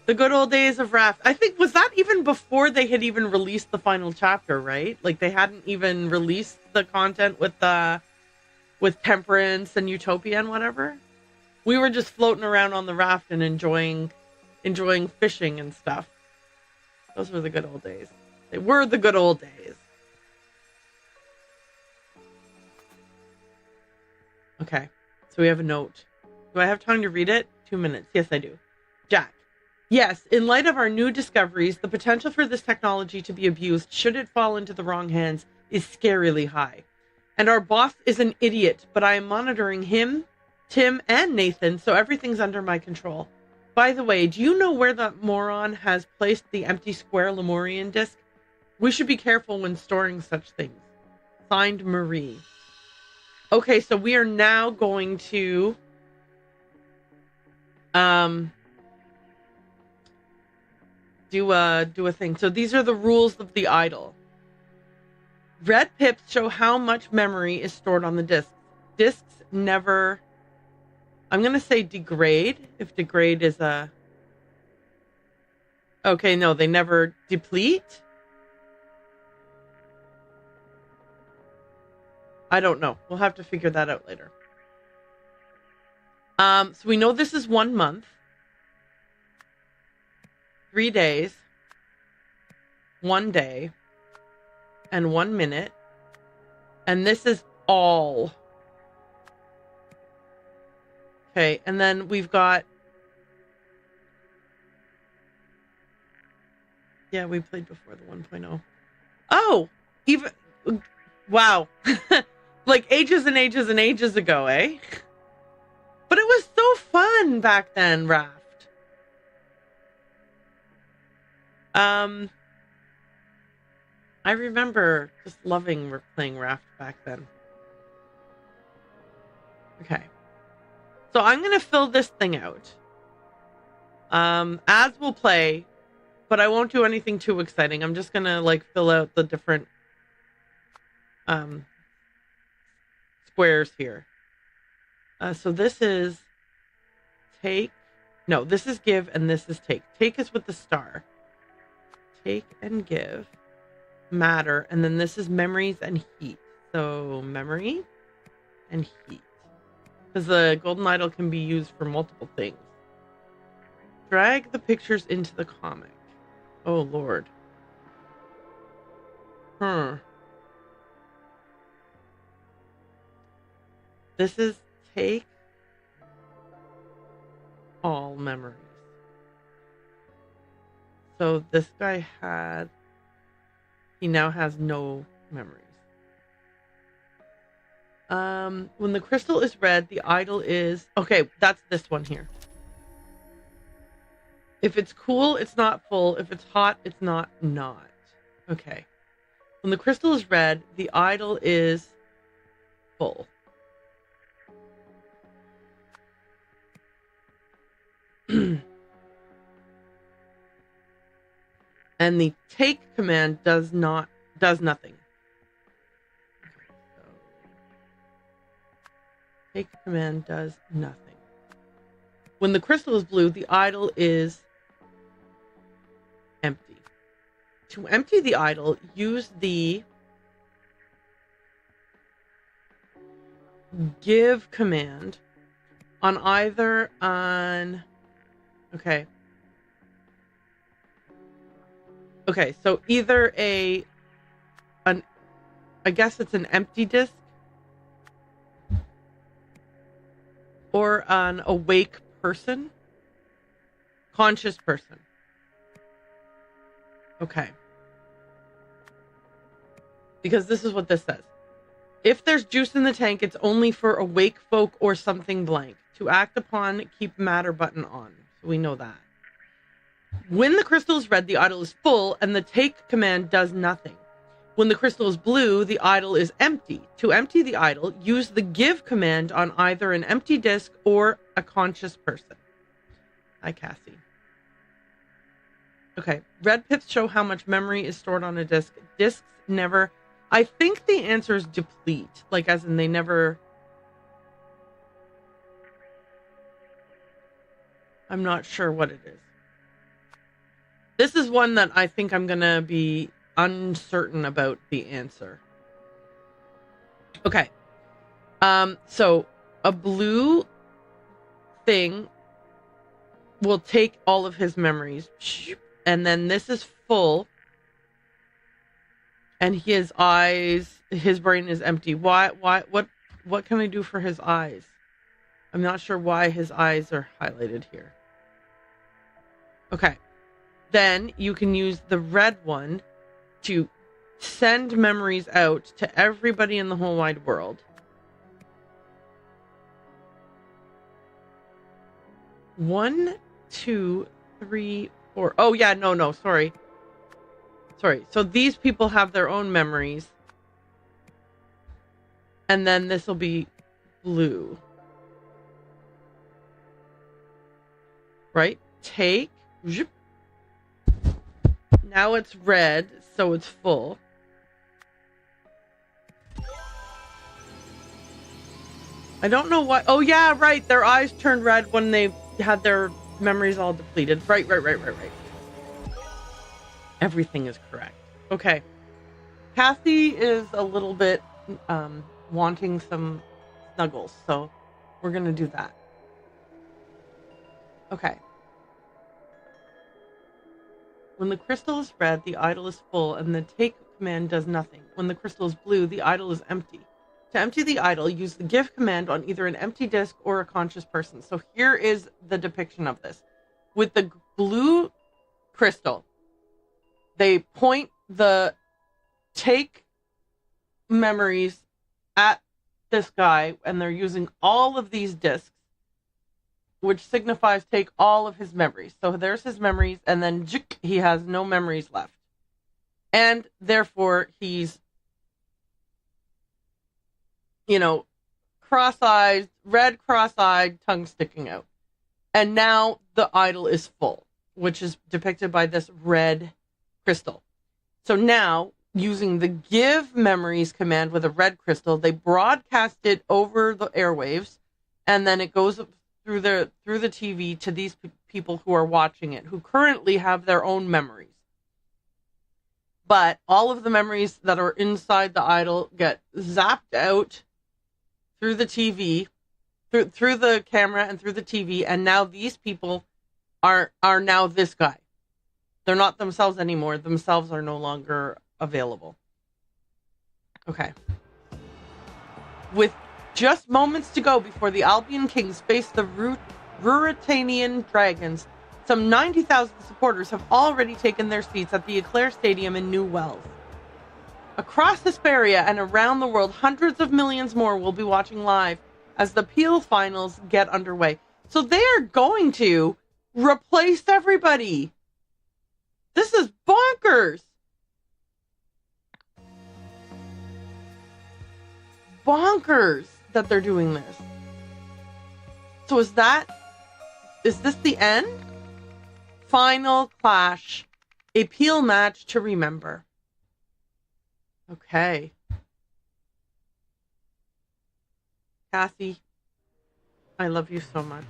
the good old days of Raft. I think, was that even before they had even released the final chapter, right? Like they hadn't even released the content with Temperance and Utopia and whatever. We were just floating around on the raft and enjoying fishing and stuff. Those were the good old days. They were the good old days. Okay, so we have a note. Do I have time to read it? 2 minutes. Yes, I do. Jack. Yes, in light of our new discoveries, the potential for this technology to be abused, should it fall into the wrong hands, is scarily high. And our boss is an idiot, but I am monitoring him Tim, and Nathan, so everything's under my control. By the way, do you know where that moron has placed the empty square Lemurian disc? We should be careful when storing such things. Signed, Marie. Okay, so we are now going to do a thing. So these are the rules of the idol. Red pips show how much memory is stored on the discs. Discs never, I'm going to say degrade, if degrade is a... Okay, no, they never deplete. I don't know. We'll have to figure that out later. So we know this is 1 month, 3 days, 1 day, and 1 minute. And this is all. Okay, and then we've got... Yeah, we played before the 1.0. Oh, even... Wow. Like ages and ages and ages ago, eh? But it was so fun back then, Raft. I remember just loving playing Raft back then. Okay. So I'm going to fill this thing out. Ads will play, but I won't do anything too exciting. I'm just going to like fill out the different squares here. So this is take. No, this is give and this is take. Take is with the star. Take and give. Matter. And then this is memories and heat. So memory and heat. Because the golden idol can be used for multiple things. Drag the pictures into the comic. Oh, Lord. This is take all memories. So this guy he now has no memories. When the crystal is red, the idol is... Okay, that's this one here. If it's cool, it's not full. If it's hot, it's not. Okay. When the crystal is red, the idol is full. And the take command does nothing. Okay, so take command does nothing. When the crystal is blue, the idol is empty. To empty the idol, use the give command on either okay. Okay, so either I guess it's an empty disk or an awake person, conscious person. Okay. Because this is what this says. If there's juice in the tank, it's only for awake folk or something blank. To act upon, keep matter button on. So we know that. When the crystal is red, the idol is full, and the take command does nothing. When the crystal is blue, the idol is empty. To empty the idol, use the give command on either an empty disk or a conscious person. Hi, Cassie. Okay, red pips show how much memory is stored on a disk. Disks never... I think the answer is deplete, like as in they never... I'm not sure what it is. This is one that I think I'm going to be uncertain about the answer. Okay. So a blue thing will take all of his memories. And then this is full. And his eyes, his brain is empty. What can I do for his eyes? I'm not sure why his eyes are highlighted here. Okay. Then you can use the red one to send memories out to everybody in the whole wide world. 1, 2, 3, 4. Oh, yeah, no, sorry. So these people have their own memories. And then this will be blue. Right? Take. Zip. Now it's red, so it's full. I don't know what. Oh, yeah, right. Their eyes turned red when they had their memories all depleted. Right. Everything is correct. Okay. Kathy is a little bit wanting some snuggles, so we're going to do that. Okay. When the crystal is red, the idol is full, and the take command does nothing. When the crystal is blue, the idol is empty. To empty the idol, use the give command on either an empty disk or a conscious person. So here is the depiction of this. With the blue crystal, they point the take memories at this guy, and they're using all of these disks, which signifies take all of his memories. So there's his memories, and then he has no memories left. And therefore, he's, cross-eyed, red cross-eyed, tongue sticking out. And now the idol is full, which is depicted by this red crystal. So now, using the give memories command with a red crystal, they broadcast it over the airwaves, and then it goes through the TV to these people who are watching it, who currently have their own memories. But all of the memories that are inside the idol get zapped out through the TV, through the camera and through the TV, and now these people are now this guy. They're not themselves anymore. Themselves are no longer available. Okay. With just moments to go before the Albion Kings face the Ruritanian Dragons, some 90,000 supporters have already taken their seats at the Eclair Stadium in New Wells. Across Hesperia and around the world, hundreds of millions more will be watching live as the Peel finals get underway. So they are going to replace everybody. This is bonkers. Bonkers that they're doing this. So is this the end? Final clash. A Peel match to remember. Okay. Kathy, I love you so much.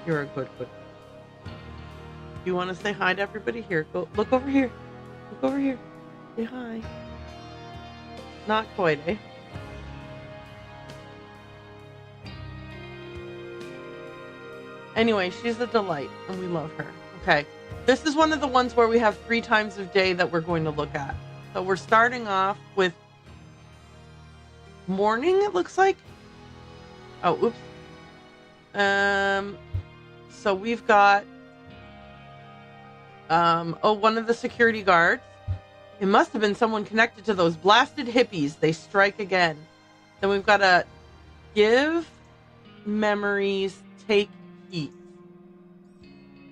You're a good. You want to say hi to everybody? Here, go look over here. Look over here. Say hi. Not quite, eh? Anyway, she's a delight, and we love her. Okay. This is one of the ones where we have 3 times of day that we're going to look at. So we're starting off with morning, it looks like. Oh, oops. So we've got one of the security guards. It must have been someone connected to those blasted hippies. They strike again. Then we've got a give memories, take heat.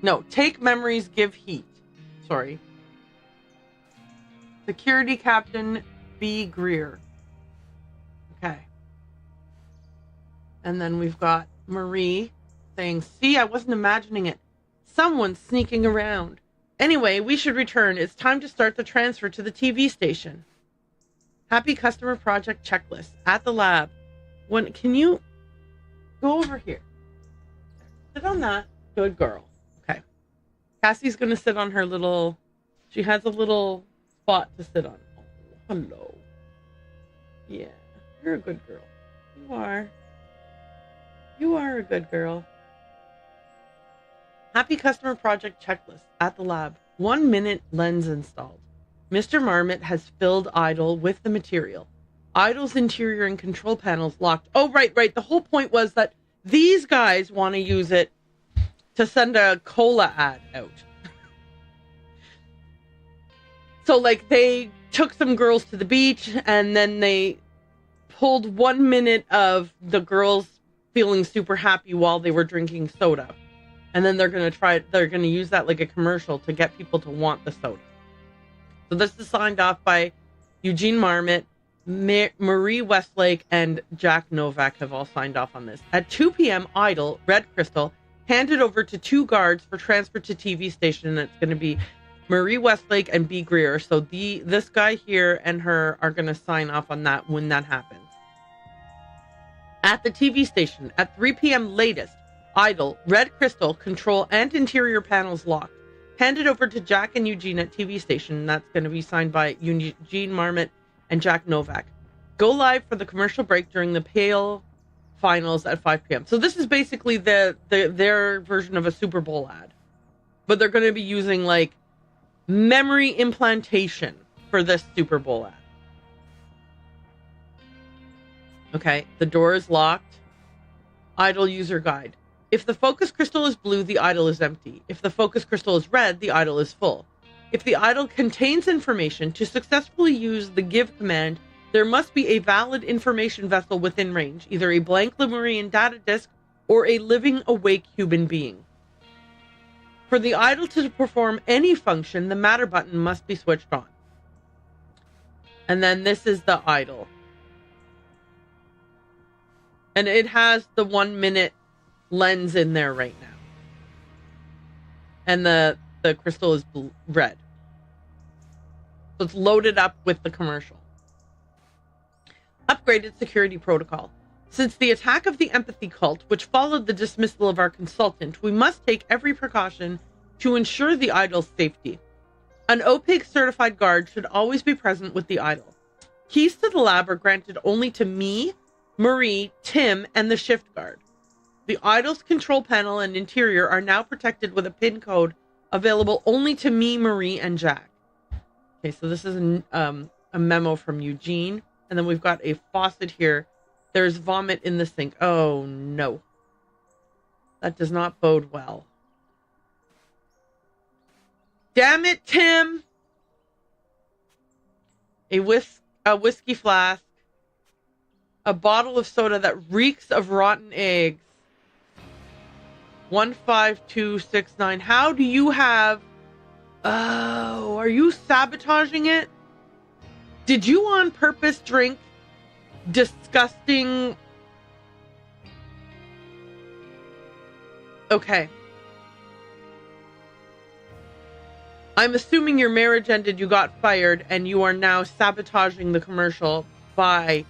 No, take memories, give heat. Sorry. Security Captain B. Greer. Okay. And then we've got Marie saying, see, I wasn't imagining it. Someone's sneaking around. Anyway, we should return. It's time to start the transfer to the TV station. Happy customer project checklist at the lab. Can you go over here? Sit on that. Good girl. Okay. Cassie's going to sit on her little... She has a little spot to sit on. Oh, hello. Yeah. You're a good girl. You are. You are a good girl. Happy customer project checklist at the lab. 1 minute lens installed. Mr. Marmot has filled idol with the material. Idol's interior and control panels locked. Oh, right. The whole point was that these guys want to use it to send a cola ad out. So, like, they took some girls to the beach and then they pulled 1 minute of the girls feeling super happy while they were drinking soda. And then they're going to use that like a commercial to get people to want the soda. So this is signed off by Eugene Marmot, Marie Westlake, and Jack Novak have all signed off on this. At 2 p.m., Idol, Red Crystal, handed over to 2 guards for transfer to TV station, and it's going to be Marie Westlake and B. Greer. So this guy here and her are going to sign off on that when that happens. At the TV station, at 3 p.m. latest, Idol, Red Crystal, control and interior panels locked. Handed over to Jack and Eugene at TV station. That's going to be signed by Eugene Marmot and Jack Novak. Go live for the commercial break during the Pale finals at 5 p.m. So this is basically their version of a Super Bowl ad. But they're going to be using like memory implantation for this Super Bowl ad. Okay, the door is locked. Idol user guide. If the focus crystal is blue, the idol is empty. If the focus crystal is red, the idol is full. If the idol contains information, to successfully use the give command, there must be a valid information vessel within range, either a blank Lemurian data disk or a living, awake human being. For the idol to perform any function, the matter button must be switched on. And then this is the idol. And it has the 1 minute lens in there right now. And the crystal is red. So it's loaded up with the commercial. Upgraded security protocol. Since the attack of the empathy cult, which followed the dismissal of our consultant, we must take every precaution to ensure the idol's safety. An OPIG certified guard should always be present with the idol. Keys to the lab are granted only to me, Marie, Tim, and the shift guard. The idol's control panel and interior are now protected with a PIN code available only to me, Marie, and Jack. Okay, so this is a memo from Eugene. And then we've got a faucet here. There's vomit in the sink. Oh, no. That does not bode well. Damn it, Tim! A whiskey flask. A bottle of soda that reeks of rotten eggs. 15269. How do you have... Oh, are you sabotaging it? Did you on purpose drink disgusting... Okay. I'm assuming your marriage ended, you got fired, and you are now sabotaging the commercial by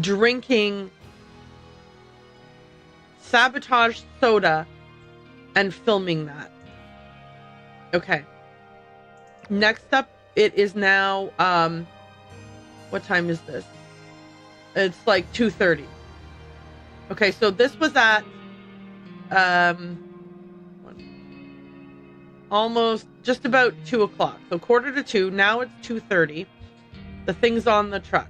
drinking sabotage soda and filming that. Okay. Next up, it is now, what time is this? It's like 2:30. Okay, so this was at, almost just about 2 o'clock. So 1:45. Now it's 2:30. The thing's on the truck.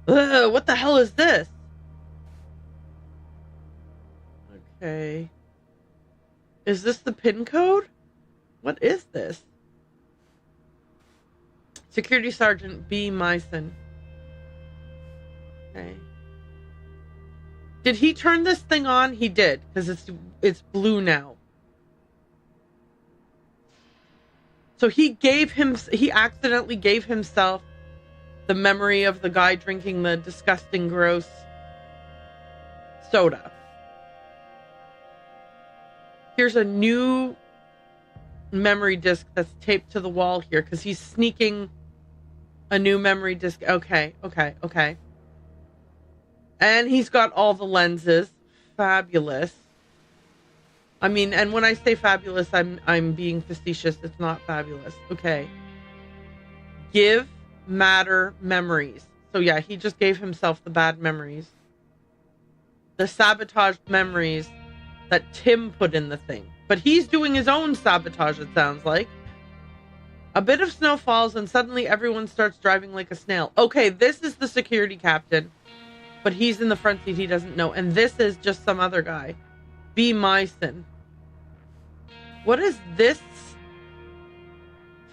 Ugh, what the hell is this? Okay. Is this the PIN code? What is this? Security Sergeant B. Myson. Okay. Did he turn this thing on? He did, because it's blue now. So he accidentally gave himself the memory of the guy drinking the disgusting, gross soda. Here's a new memory disk that's taped to the wall here, because he's sneaking a new memory disk. Okay. And he's got all the lenses. Fabulous. I mean, and when I say fabulous, I'm being facetious. It's not fabulous. Okay. Give matter memories. So yeah, he just gave himself the bad memories. The sabotaged memories that Tim put in the thing. But he's doing his own sabotage, it sounds like. A bit of snow falls and suddenly everyone starts driving like a snail. Okay, this is the security captain. But he's in the front seat, he doesn't know. And this is just some other guy. B. Myson. What is this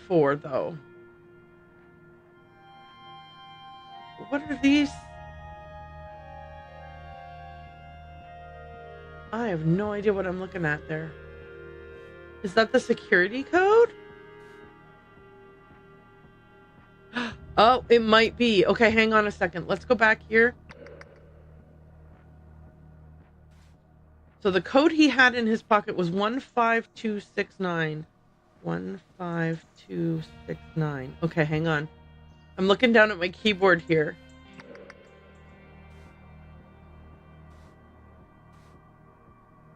for, though? What are these? I have no idea what I'm looking at there. Is that the security code? Oh, it might be. Okay, hang on a second. Let's go back here. So the code he had in his pocket was 15269. 15269. Okay, hang on. I'm looking down at my keyboard here.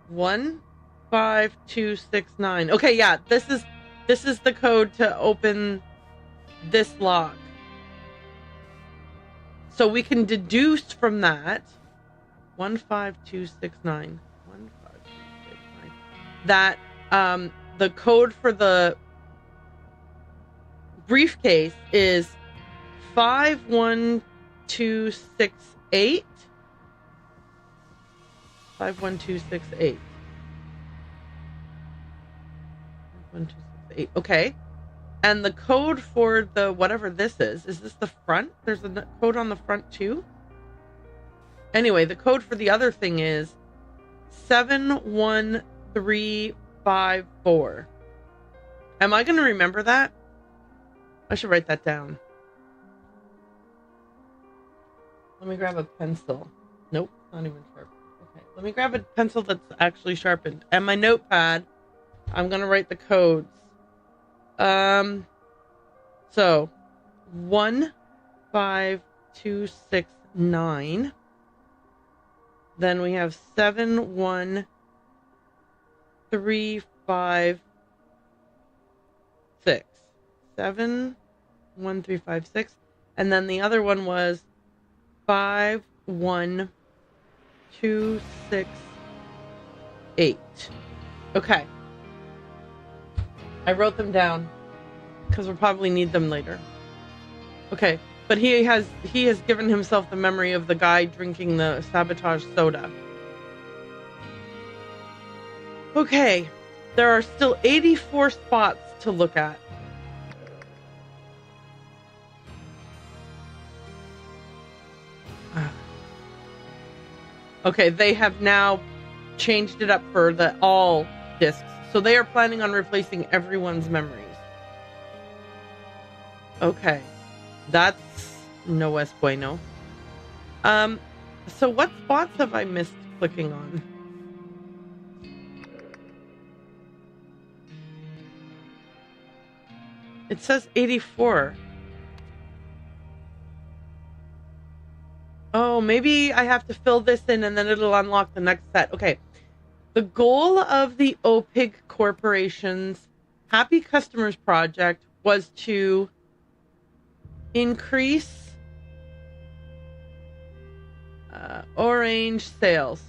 One 5269. Okay, yeah, this is the code to open this lock. So we can deduce from that 15269. 15269. That the code for the briefcase is 51268. 51268. 51268. Okay. And the code for the whatever this is this the front? There's a code on the front too? Anyway, the code for the other thing is 71354. Am I going to remember that? I should write that down. Let me grab a pencil. Nope, not even sharp. Okay, let me grab a pencil that's actually sharpened. And my notepad, I'm going to write the codes. So 15269. Then we have 71356. 71356. And then the other one was 51268. Okay. I wrote them down because we'll probably need them later. Okay, but he has given himself the memory of the guy drinking the sabotage soda. Okay, there are still 84 spots to look at. Okay, they have now changed it up for the all discs. So they are planning on replacing everyone's memories. Okay. That's no es bueno. So what spots have I missed clicking on? It says 84. Oh, maybe I have to fill this in and then it'll unlock the next set. Okay. The goal of the OPIG Corporation's Happy Customers Project was to increase orange sales.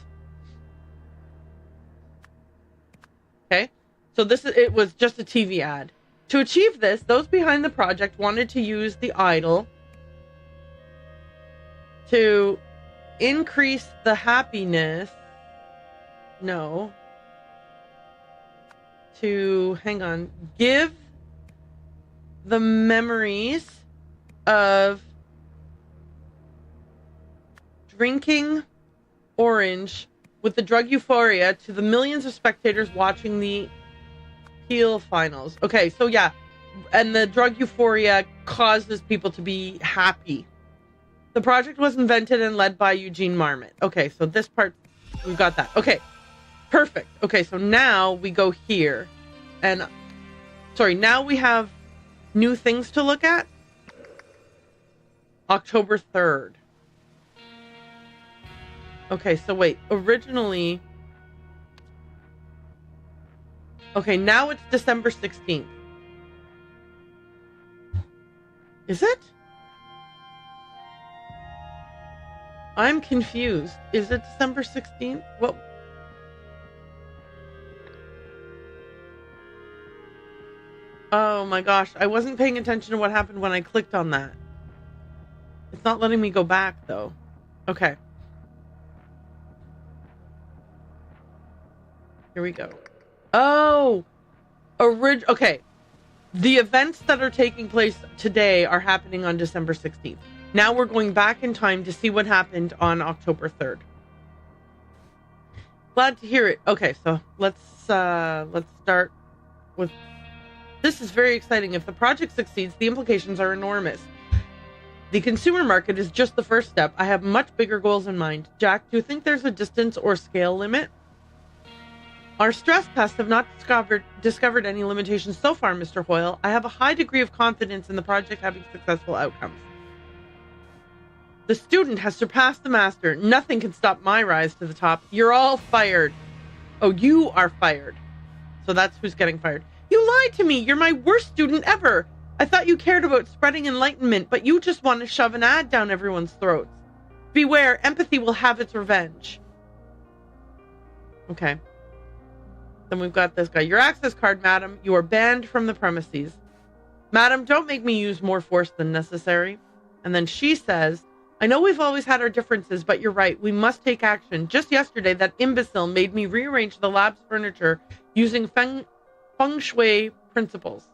Okay, so it was just a TV ad. To achieve this, those behind the project wanted to use the idol to increase the happiness. No. To, hang on, give the memories of drinking orange with the drug euphoria to the millions of spectators watching the Peel finals. Okay, so yeah, and the drug euphoria causes people to be happy. The project was invented and led by Eugene Marmot. Okay, so this part, we've got that. Okay, perfect. Okay, so now we go here. And, sorry, now we have new things to look at. October 3rd. Okay, so wait, originally... Okay, now it's December 16th. Is it? I'm confused. Is it December 16th? What? Oh my gosh, I wasn't paying attention to what happened when I clicked on that. It's not letting me go back though. Okay. Here we go. Oh! Okay. The events that are taking place today are happening on December 16th. Now we're going back in time to see what happened on October 3rd. Glad to hear it. Okay, so let's start with this is very exciting. If the project succeeds, the implications are enormous. The consumer market is just the first step. I have much bigger goals in mind. Jack, do you think there's a distance or scale limit? Our stress tests have not discovered any limitations so far, Mr. Hoyle. I have a high degree of confidence in the project having successful outcomes. The student has surpassed the master. Nothing can stop my rise to the top. You're all fired. Oh, you are fired. So that's who's getting fired. You lied to me. You're my worst student ever. I thought you cared about spreading enlightenment, but you just want to shove an ad down everyone's throats. Beware, empathy will have its revenge. Okay. Then we've got this guy. Your access card, madam. You are banned from the premises. Madam, don't make me use more force than necessary. And then she says, I know we've always had our differences, but you're right. We must take action. Just yesterday, that imbecile made me rearrange the lab's furniture using feng shui principles.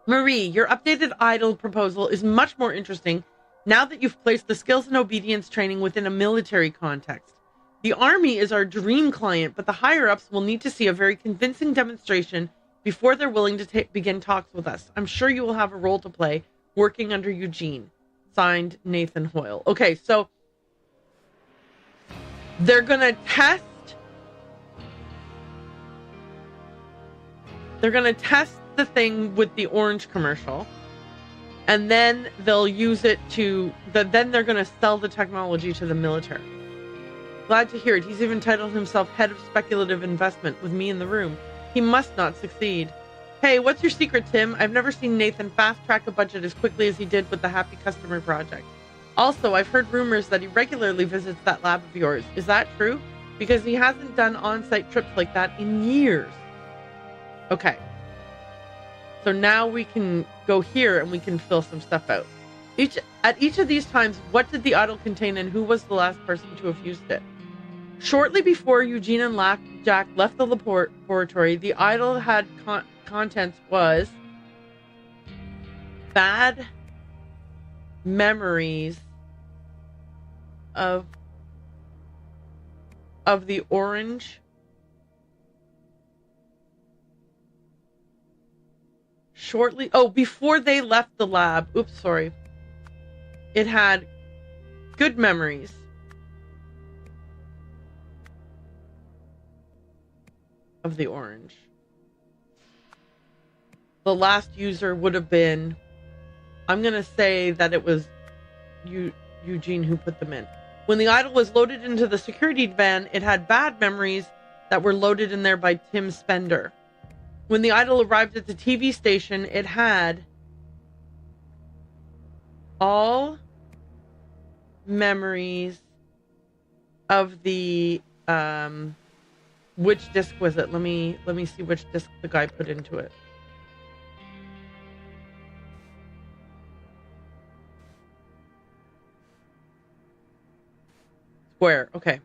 Marie, your updated idol proposal is much more interesting now that you've placed the skills and obedience training within a military context. The Army is our dream client, but the higher-ups will need to see a very convincing demonstration before they're willing to begin talks with us. I'm sure you will have a role to play working under Eugene. Signed, Nathan Hoyle. Okay, so they're going to test the thing with the orange commercial, and then they'll use it then they're going to sell the technology to the military. Glad to hear it. He's even titled himself head of speculative investment with me in the room. He must not succeed. Hey, what's your secret, Tim? I've never seen Nathan fast-track a budget as quickly as he did with the Happy Customer Project. Also, I've heard rumors that he regularly visits that lab of yours. Is that true? Because he hasn't done on-site trips like that in years. Okay. So now we can go here and we can fill some stuff out. At each of these times, what did the idol contain and who was the last person to have used it? Shortly before Eugene and Jack left the laboratory, the idol had contents was bad memories of the orange before they left the lab. Oops, sorry. It had good memories of the orange. The last user would have been, I'm going to say that it was Eugene who put them in. When the idol was loaded into the security van, it had bad memories that were loaded in there by Tim Spender. When the idol arrived at the TV station, it had all memories of the which disc was it? Let me see which disc the guy put into it. Square. Okay.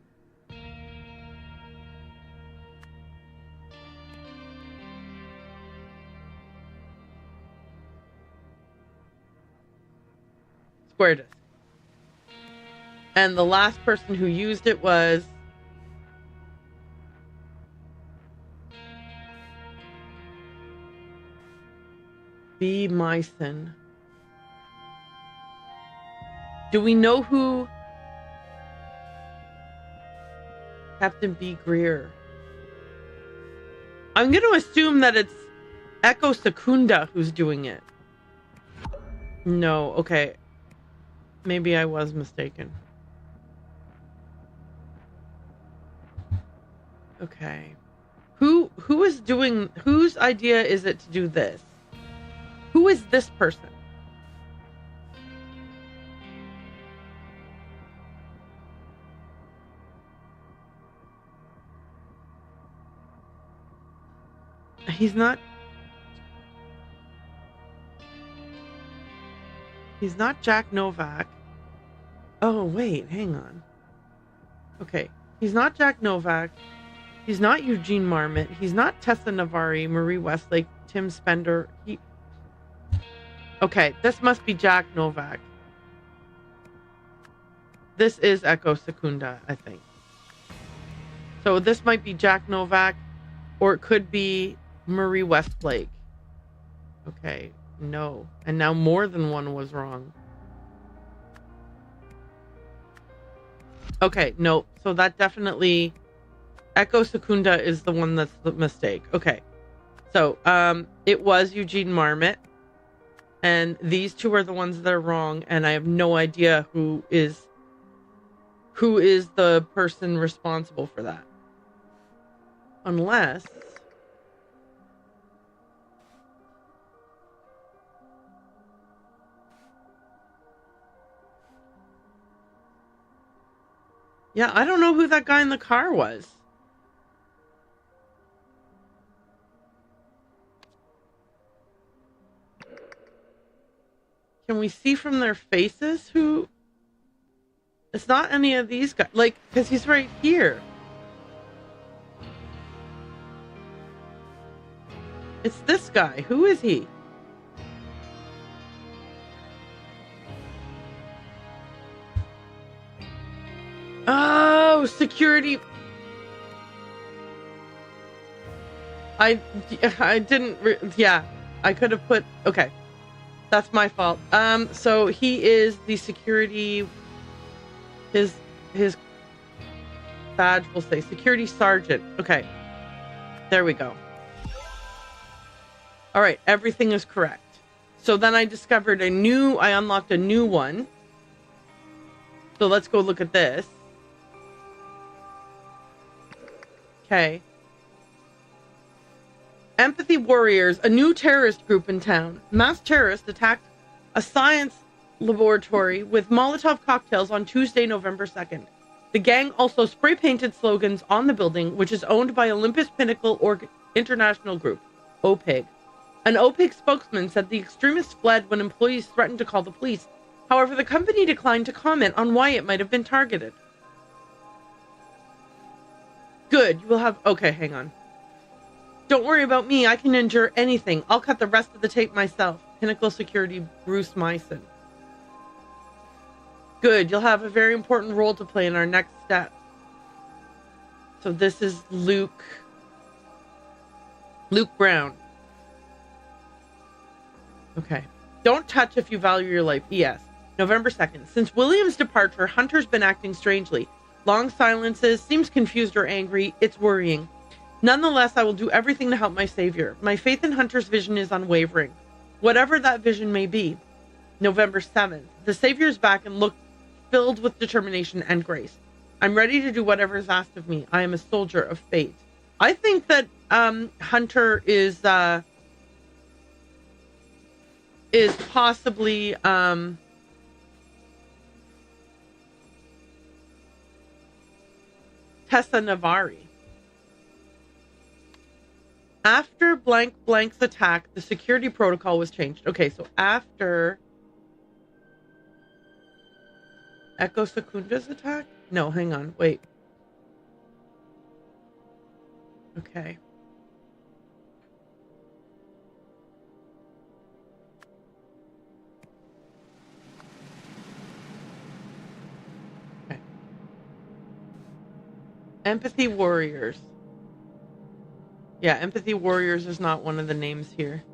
Square disc. And the last person who used it was B. Myson. Do we know who Captain B. Greer? I'm going to assume that it's Echo Secunda who's doing it. No, okay. Maybe I was mistaken. Okay. Whose idea is it to do this? Who is this person? He's not Jack Novak. Oh, wait, hang on. Okay. He's not Jack Novak. He's not Eugene Marmot. He's not Tessa Navari, Marie Westlake, Tim Spender. Okay, this must be Jack Novak. This is Echo Secunda, I think. So this might be Jack Novak, or it could be Marie Westlake. Okay, no. And now more than one was wrong. Okay, no. So that definitely... Echo Secunda is the one that's the mistake. Okay. So, it was Eugene Marmot. And these two are the ones that are wrong. And I have no idea who is the person responsible for that. Unless... Yeah, I don't know who that guy in the car was. Can we see from their faces who... It's not any of these guys. Like, because he's right here. It's this guy. Who is he? Oh, security. I didn't... yeah, I could have put... Okay. That's my fault. So he is the security... His badge will say security sergeant. Okay. There we go. All right. Everything is correct. So then I discovered I unlocked a new one. So let's go look at this. Okay. Empathy Warriors, a new terrorist group in town. Masked terrorists attacked a science laboratory with Molotov cocktails on Tuesday, November 2nd. The gang also spray-painted slogans on the building, which is owned by Olympus Pinnacle International Group, OPIG. An OPIG spokesman said the extremists fled when employees threatened to call the police. However, the company declined to comment on why it might have been targeted. Good, you will have... Okay, hang on. Don't worry about me, I can endure anything. I'll cut the rest of the tape myself. Pinnacle Security, Bruce Myson. Good, you'll have a very important role to play in our next step. So this is Luke Brown. Okay. Don't touch if you value your life. Yes. November 2nd. Since William's departure, Hunter's been acting strangely. Long silences, seems confused or angry. It's worrying. Nonetheless, I will do everything to help my savior. My faith in Hunter's vision is unwavering. Whatever that vision may be. November 7th. The savior is back and looked filled with determination and grace. I'm ready to do whatever is asked of me. I am a soldier of fate. I think that Hunter is possibly Tessa Navari. After blank blank's attack, the security protocol was changed. Okay, so after Echo Secunda's attack? No, hang on, wait. Okay. Okay. Empathy Warriors. Yeah, Empathy Warriors is not one of the names here.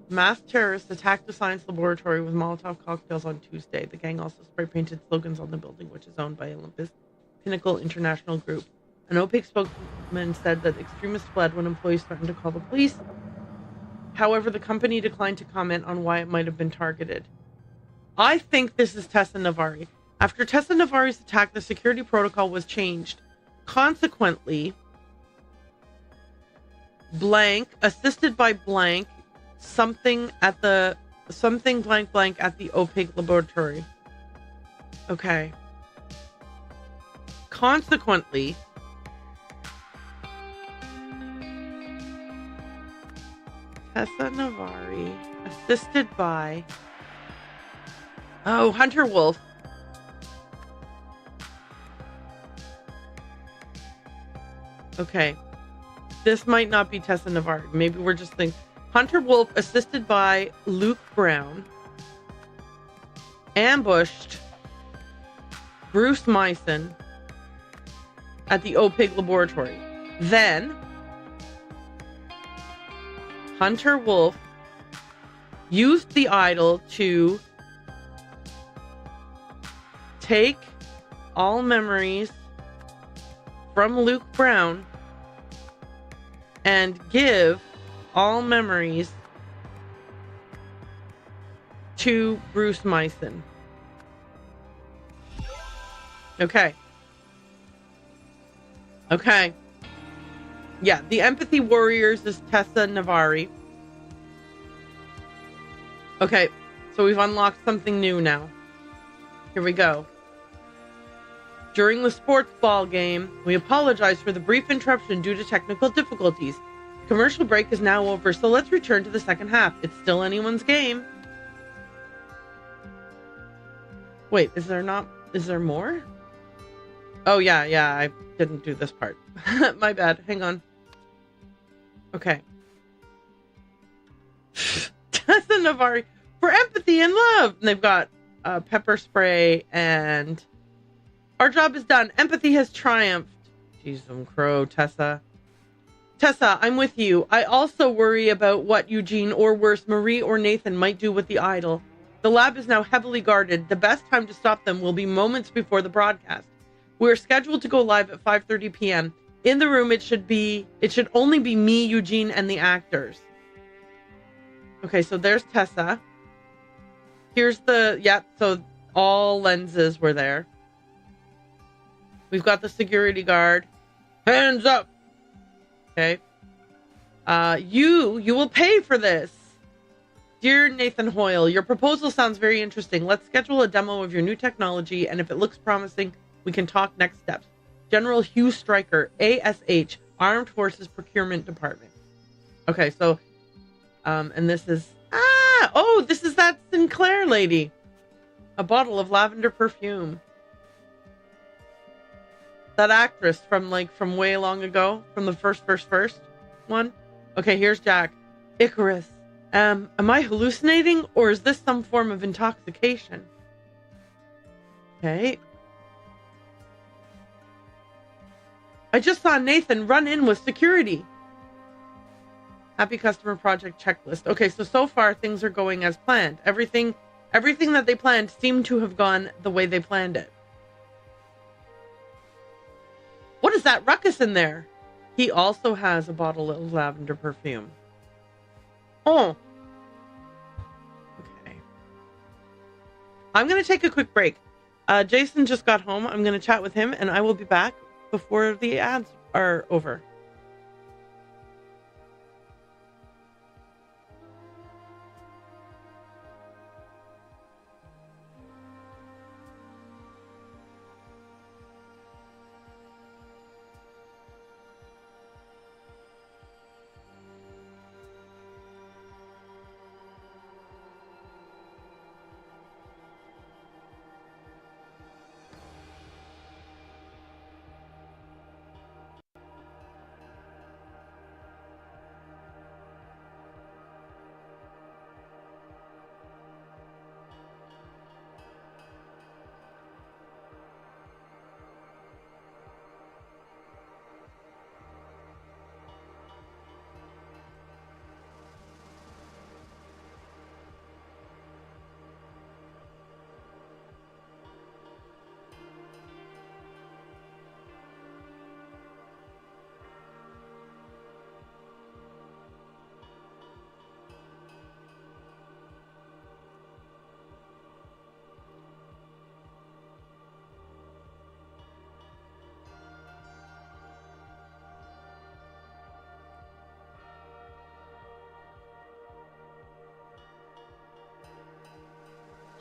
Masked terrorists attacked the science laboratory with Molotov cocktails on Tuesday. The gang also spray-painted slogans on the building, which is owned by Olympus Pinnacle International Group. An OPIC spokesman said that extremists fled when employees threatened to call the police. However, the company declined to comment on why it might have been targeted. I think this is Tessa Navari. After Tessa Navari's attack, the security protocol was changed. Consequently, blank, assisted by blank, something blank blank at the OPIG laboratory. Okay. Consequently, Tessa Navari, assisted by Hunter Wolf. Okay. This might not be Tessa Navari. Maybe we're just thinking. Hunter Wolf, assisted by Luke Brown, ambushed Bruce Myson at the OPIG laboratory. Then Hunter Wolf used the idol to take all memories from Luke Brown and give all memories to Bruce Myson. Okay. Yeah, the Empathy Warriors is Tessa Navari. Okay, so we've unlocked something new now. Here we go. During the sports ball game, we apologize for the brief interruption due to technical difficulties. Commercial break is now over, so let's return to the second half. It's still anyone's game. Wait, is there more? Oh, yeah, I didn't do this part. My bad. Hang on. Okay. Tessa Navari for empathy and love. And they've got pepper spray and our job is done. Empathy has triumphed. Jeez, some crow, Tessa. Tessa, I'm with you. I also worry about what Eugene or worse, Marie or Nathan might do with the idol. The lab is now heavily guarded. The best time to stop them will be moments before the broadcast. We're scheduled to go live at 5:30 p.m. In the room, it should only be me, Eugene, and the actors. Okay, so there's Tessa. Here's so all lenses were there. We've got the security guard. Hands up! Okay. You will pay for this. Dear Nathan Hoyle, your proposal sounds very interesting. Let's schedule a demo of your new technology, and if it looks promising, we can talk next steps. General Hugh Stryker, ASH, Armed Forces Procurement Department. Okay, so, and this is, this is that Sinclair lady. A bottle of lavender perfume. That actress from way long ago, from the first one. Okay, here's Jack. Icarus. Am I hallucinating, or is this some form of intoxication? Okay. I just saw Nathan run in with security. Happy customer project checklist. Okay, so far things are going as planned. Everything that they planned seemed to have gone the way they planned it. What is that ruckus in there? He also has a bottle of lavender perfume. Oh. Okay. I'm going to take a quick break. Jason just got home. I'm going to chat with him, and I will be back before the ads are over.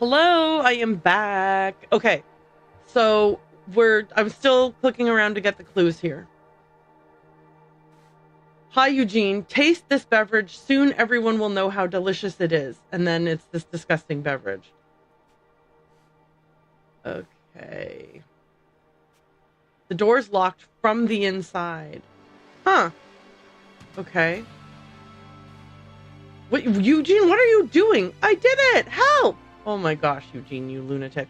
Hello, I am back. Okay, so I'm still clicking around to get the clues here. Hi, Eugene. Taste this beverage. Soon everyone will know how delicious it is. And then it's this disgusting beverage. Okay. The door's locked from the inside. Huh. Okay. What, Eugene, what are you doing? I did it! Help! Oh my gosh, Eugene, you lunatic.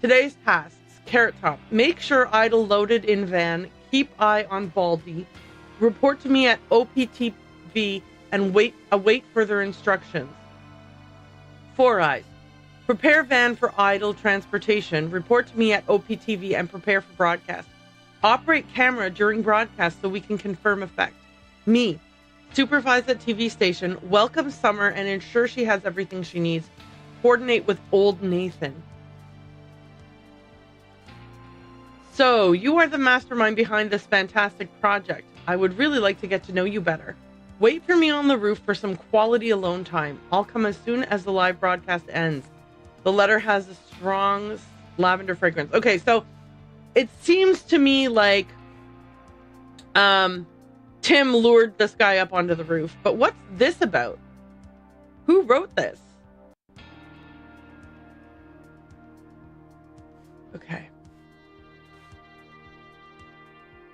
Today's tasks. Carrot Top. Make sure idle loaded in van. Keep eye on Baldy. Report to me at OPTV and await further instructions. Four Eyes. Prepare van for idle transportation. Report to me at OPTV and prepare for broadcast. Operate camera during broadcast so we can confirm effect. Me. Supervise at TV station. Welcome Summer and ensure she has everything she needs. Coordinate with old Nathan. So, you are the mastermind behind this fantastic project. I would really like to get to know you better. Wait for me on the roof for some quality alone time. I'll come as soon as the live broadcast ends. The letter has a strong lavender fragrance. Okay, so it seems to me like Tim lured this guy up onto the roof. But what's this about? Who wrote this? Okay.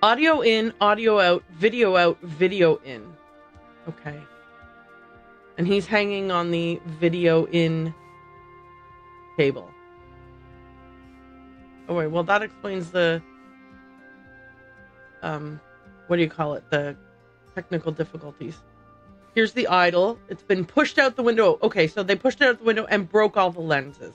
Audio in, audio out, video in. Okay. And he's hanging on the video in cable. Oh wait, well that explains the what do you call it? The technical difficulties. Here's the idol. It's been pushed out the window. Okay, so they pushed it out the window and broke all the lenses.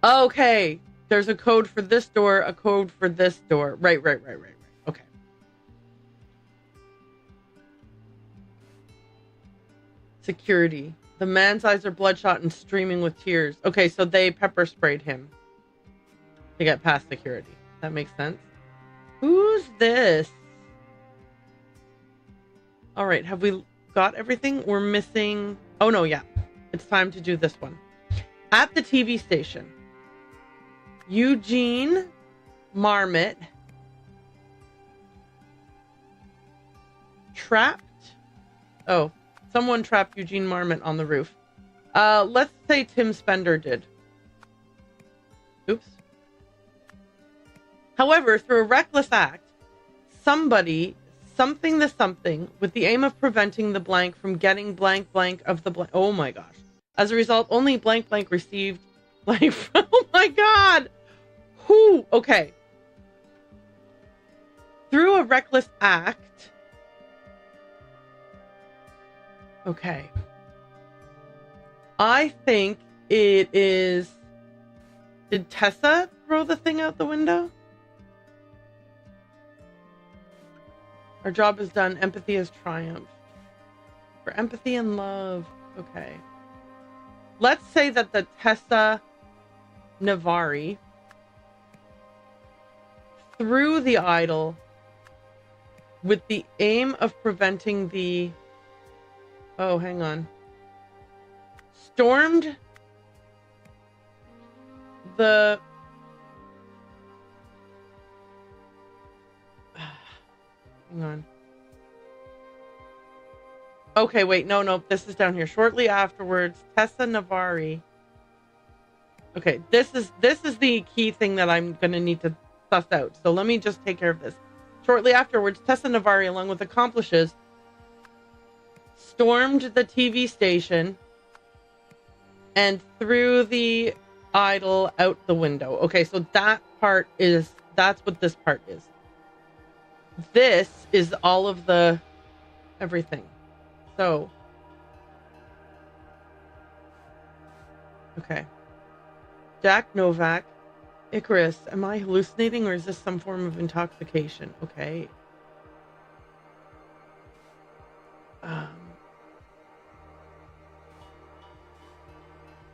Okay. There's a code for this door, a code for this door. Right. Okay. Security. The man's eyes are bloodshot and streaming with tears. Okay, so they pepper sprayed him to get past security. That makes sense. Who's this? All right, have we got everything? We're missing... Oh, no, yeah. It's time to do this one. At the TV station. Eugene Marmot trapped. Oh, someone trapped Eugene Marmot on the roof. Let's say Tim Spender did. Oops. However, through a reckless act, something with the aim of preventing the blank from getting blank of the blank. Oh my gosh. As a result, only blank received blank. Oh my God. Who? Okay. Through a reckless act. Okay. I think it is... Did Tessa throw the thing out the window? Our job is done. Empathy has triumphed. For empathy and love. Okay. Let's say that the Tessa Navari threw the idol with the aim of preventing the... Oh, hang on. Stormed the... Hang on. Okay, wait. No. This is down here. Shortly afterwards, Tessa Navari. Okay, this is the key thing that I'm going to need to suss out. So let me just take care of this. Shortly afterwards, Tessa Navari, along with accomplices, stormed the TV station and threw the idol out the window. Okay, so that's what this part is. This is all of the everything. So, okay. Jack Novak, Icarus, am I hallucinating or is this some form of intoxication? Okay.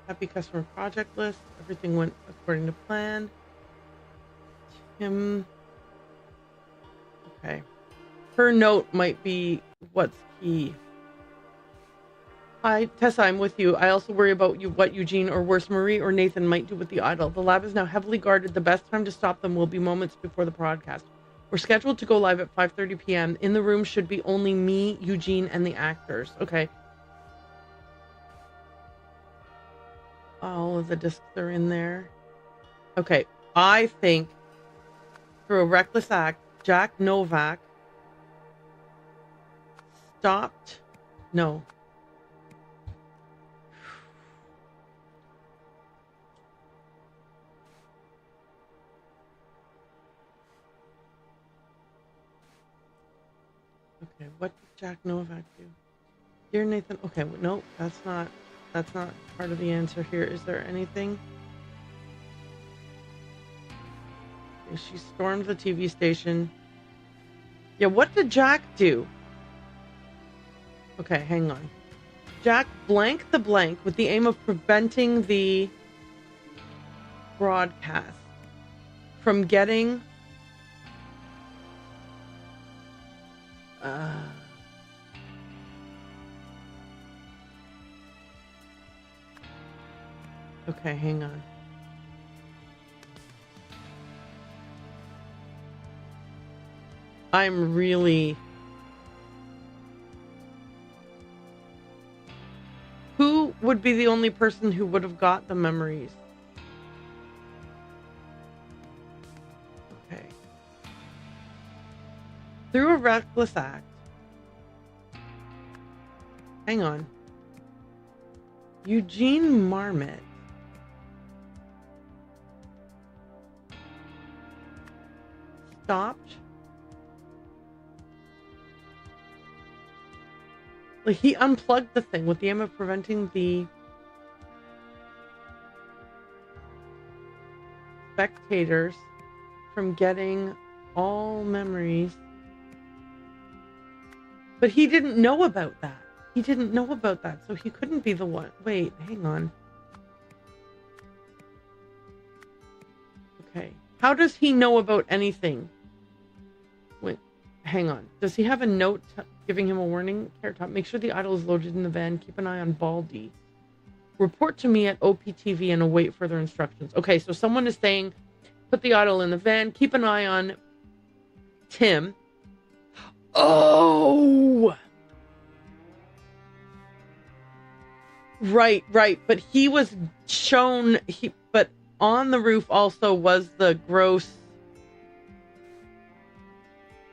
Happy customer project list. Everything went according to plan. Tim. Okay. Her note might be what's key. Hi, Tessa, I'm with you. I also worry about what Eugene or worse, Marie or Nathan might do with the idol. The lab is now heavily guarded. The best time to stop them will be moments before the broadcast. We're scheduled to go live at 5:30 p.m. In the room should be only me, Eugene, and the actors. Okay. All of the discs are in there. Okay. I think through a reckless act, Jack Novak stopped. No. Okay, what did Jack Novak do? Dear Nathan, okay, no, that's not part of the answer here. Is there anything? Okay, she stormed the TV station. Yeah, what did Jack do? Okay, hang on. Jack blanked the blank with the aim of preventing the broadcast from getting okay, hang on. I'm really... Who would be the only person who would have got the memories? Okay. Through a reckless act. Hang on. Eugene Marmot stopped. Like, he unplugged the thing with the aim of preventing the spectators from getting all memories. But he didn't know about that. He didn't know about that, so he couldn't be the one. Wait, hang on. Okay. How does he know about anything? Wait, hang on. Does he have a note giving him a warning? Carrot Top, make sure the idol is loaded in the van. Keep an eye on Baldy. Report to me at OPTV and await further instructions. Okay, so someone is saying, put the idol in the van. Keep an eye on Tim. Oh! Right. But he was shown, but on the roof also was the gross,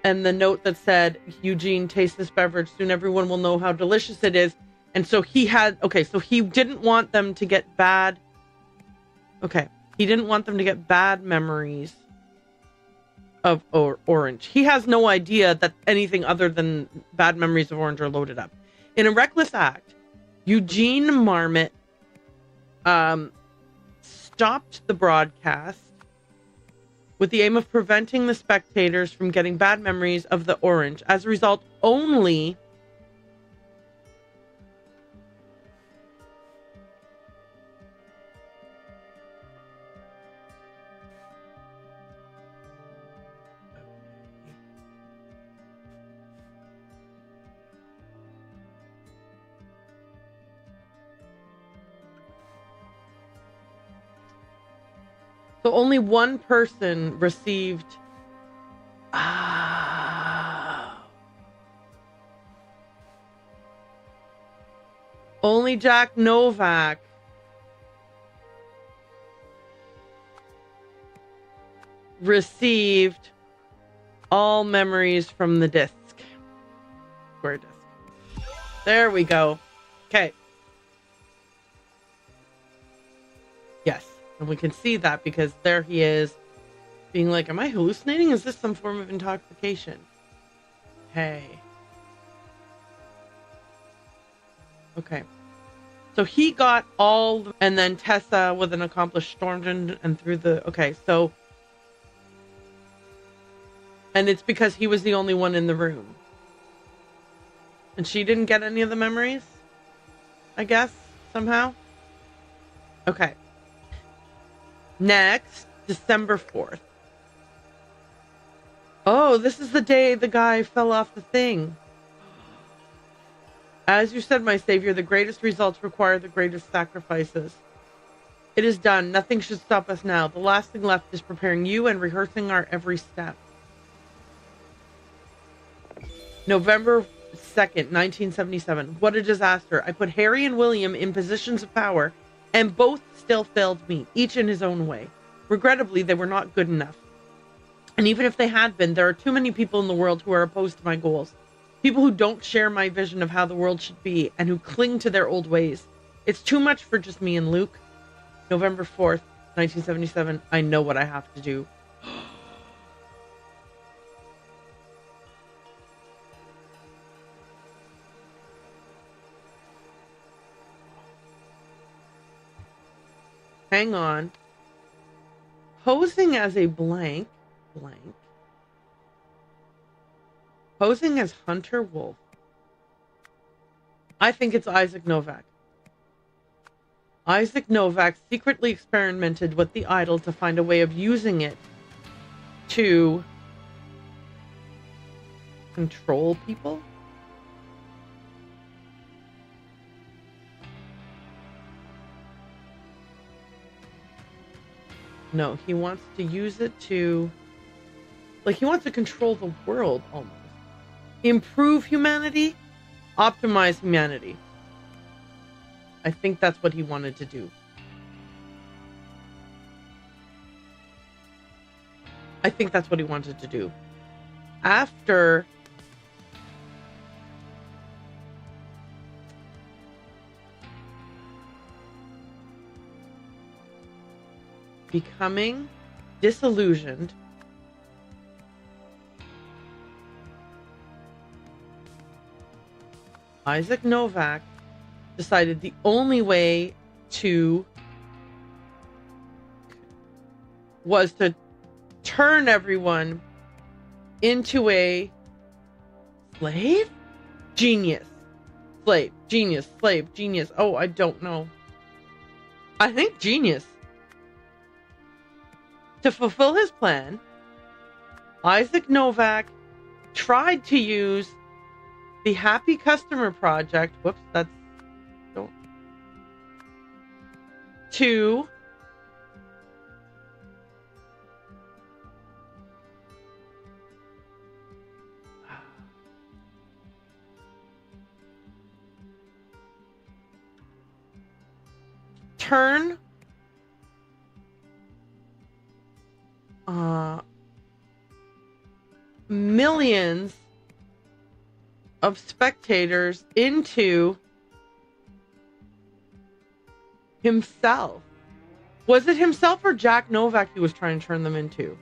and the note that said, Eugene, taste this beverage. Soon everyone will know how delicious it is. And so he had, okay, so he didn't want them to get bad. Okay. He didn't want them to get bad memories of Orange. He has no idea that anything other than bad memories of Orange are loaded up. In a reckless act, Eugene Marmot stopped the broadcast with the aim of preventing the spectators from getting bad memories of the Orange. As a result, only only one person received. Only Jack Novak received all memories from the disc. Square disc. There we go. Okay. Yes. And we can see that because there he is being like, am I hallucinating? Is this some form of intoxication? Hey. Okay. So he got all, and then Tessa with an accomplished stormed in and through the, okay, so, and it's because he was the only one in the room. And she didn't get any of the memories? I guess, somehow? Okay. Next, December 4th. Oh, this is the day the guy fell off the thing. As you said, my savior, the greatest results require the greatest sacrifices. It is done. Nothing should stop us now. The last thing left is preparing you and rehearsing our every step. November 2nd, 1977. What a disaster. I put Harry and William in positions of power, and both still failed me, each in his own way. Regrettably, they were not good enough. And even if they had been, there are too many people in the world who are opposed to my goals. People who don't share my vision of how the world should be and who cling to their old ways. It's too much for just me and Luke. November 4th, 1977. I know what I have to do. Hang on. Posing as a blank. Posing as Hunter Wolf. I think it's Isaac Novak. Isaac Novak secretly experimented with the idol to find a way of using it to control people. No, he wants to use it to, like, he wants to control the world almost. Improve humanity, optimize humanity. I think that's what he wanted to do. I think that's what he wanted to do. After becoming disillusioned, Isaac Novak decided the only way to was to turn everyone into a slave? Genius. Slave. Genius. Slave. Genius. Oh, I don't know. I think genius. To fulfill his plan, Isaac Novak tried to use the Happy Customer Project. Whoops, that's don't. To turn millions of spectators into himself. Was it himself or Jack Novak he was trying to turn them into?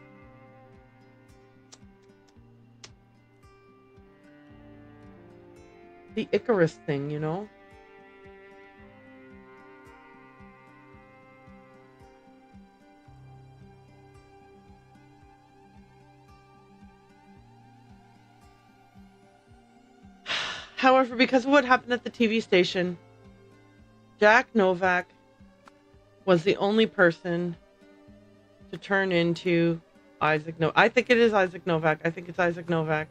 The Icarus thing, you know? However, because of what happened at the TV station, Jack Novak was the only person to turn into Isaac Novak. I think it is Isaac Novak. I think it's Isaac Novak.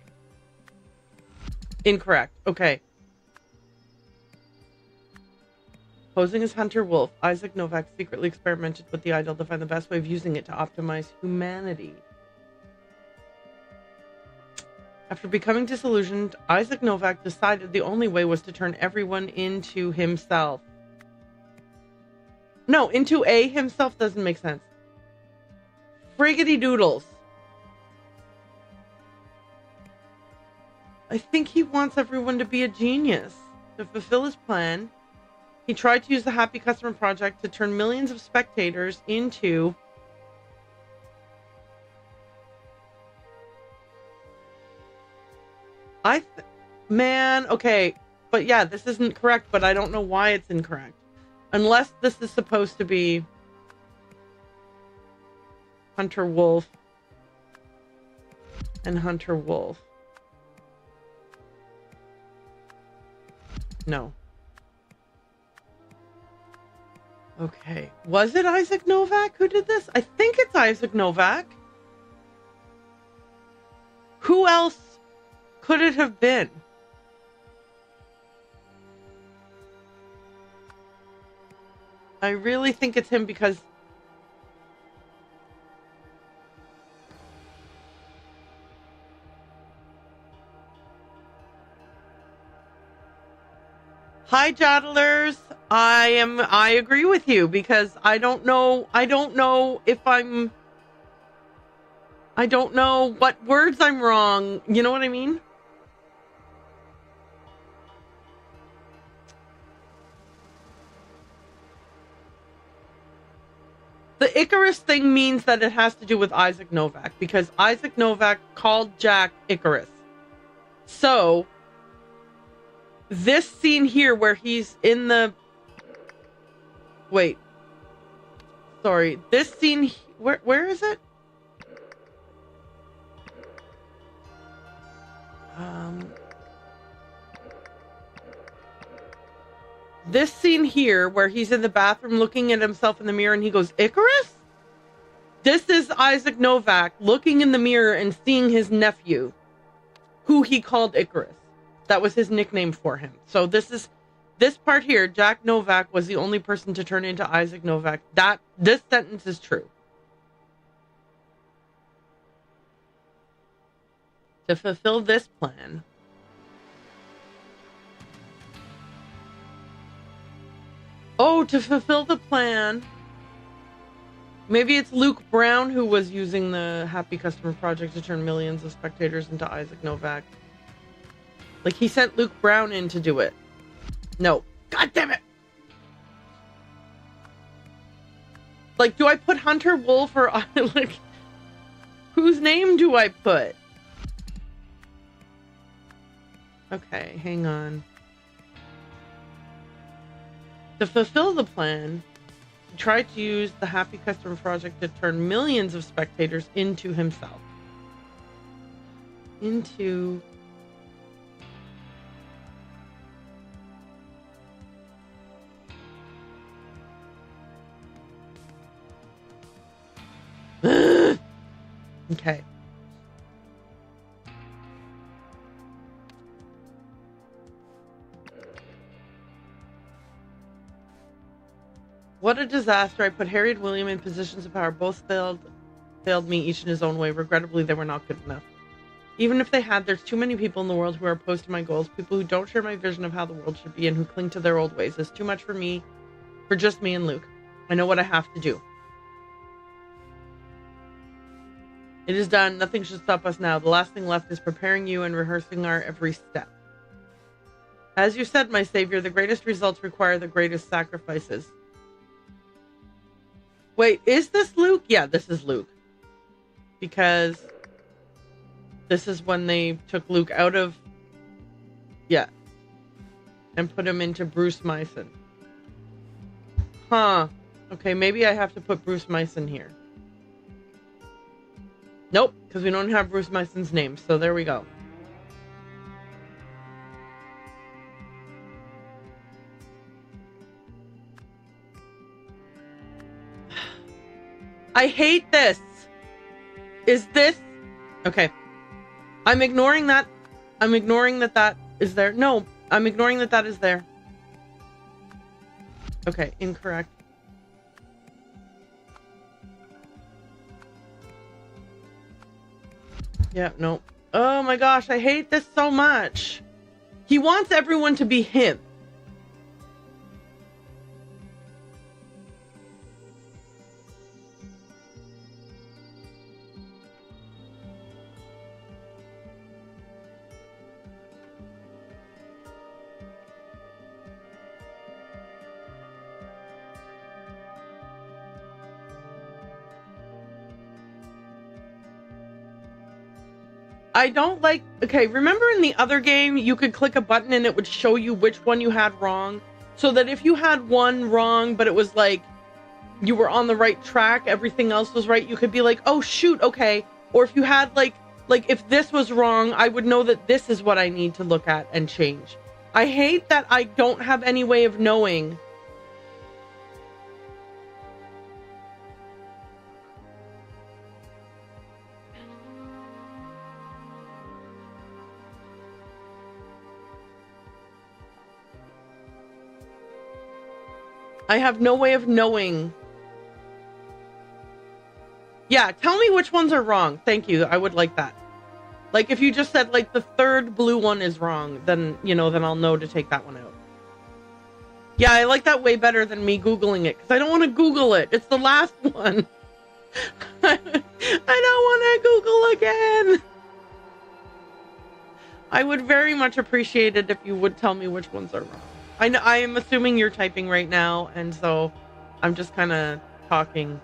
Incorrect. Okay. Posing as Hunter Wolf, Isaac Novak secretly experimented with the idol to find the best way of using it to optimize humanity. After becoming disillusioned, Isaac Novak decided the only way was to turn everyone into himself. No, into a himself doesn't make sense. Friggity doodles. I think he wants everyone to be a genius. To fulfill his plan, he tried to use the Happy Customer Project to turn millions of spectators into man, okay, but yeah, this isn't correct, but I don't know why it's incorrect. Unless this is supposed to be Hunter Wolf and Hunter Wolf. No. Okay. Was it Isaac Novak who did this? I think it's Isaac Novak. Who else could it have been? I really think it's him because hi Jodlers. I agree with you because I don't know what words I'm wrong. You know what I mean? The Icarus thing means that it has to do with Isaac Novak because Isaac Novak called Jack Icarus. So, this scene here where he's in the... Wait. Sorry, this scene, where is it? This scene here, where he's in the bathroom looking at himself in the mirror and he goes, Icarus? This is Isaac Novak looking in the mirror and seeing his nephew, who he called Icarus. That was his nickname for him. So this part here, Jack Novak was the only person to turn into Isaac Novak. This sentence is true. To fulfill this plan, to fulfill the plan, maybe it's Luke Brown who was using the Happy Customer Project to turn millions of spectators into Isaac Novak. Like, he sent Luke Brown in to do it. No. God damn it! Like, do I put Hunter Wolf or, like, whose name do I put? Okay, hang on. To fulfill the plan, he tried to use the Happy Customer Project to turn millions of spectators into himself. Into... Okay. What a disaster. I put Harry and William in positions of power. Both failed me, each in his own way. Regrettably, they were not good enough. Even if they had, there's too many people in the world who are opposed to my goals. People who don't share my vision of how the world should be and who cling to their old ways. It's too much for me, for just me and Luke. I know what I have to do. It is done. Nothing should stop us now. The last thing left is preparing you and rehearsing our every step. As you said, my savior, the greatest results require the greatest sacrifices. Wait, is this Luke? Yeah, this is Luke. Because this is when they took Luke out of... Yeah. And put him into Bruce Myson. Huh. Okay, maybe I have to put Bruce Myson here. Nope, because we don't have Bruce Myson's name, so there we go. I hate this. Is this... Okay. I'm ignoring that. I'm ignoring that is there. No, I'm ignoring that is there. Okay, incorrect. Yeah, no. Oh my gosh, I hate this so much. He wants everyone to be him. I don't like... Okay, remember in the other game, you could click a button and it would show you which one you had wrong? So that if you had one wrong, but it was like, you were on the right track, everything else was right, you could be like, oh shoot, okay. Or if you had like if this was wrong, I would know that this is what I need to look at and change. I hate that I don't have any way of knowing. I have no way of knowing. Yeah, tell me which ones are wrong. Thank you. I would like that. Like, if you just said, like, the third blue one is wrong, then, you know, then I'll know to take that one out. Yeah, I like that way better than me Googling it, because I don't want to Google it. It's the last one. I don't want to Google again. I would very much appreciate it if you would tell me which ones are wrong. I am assuming you're typing right now, and so I'm just kind of talking.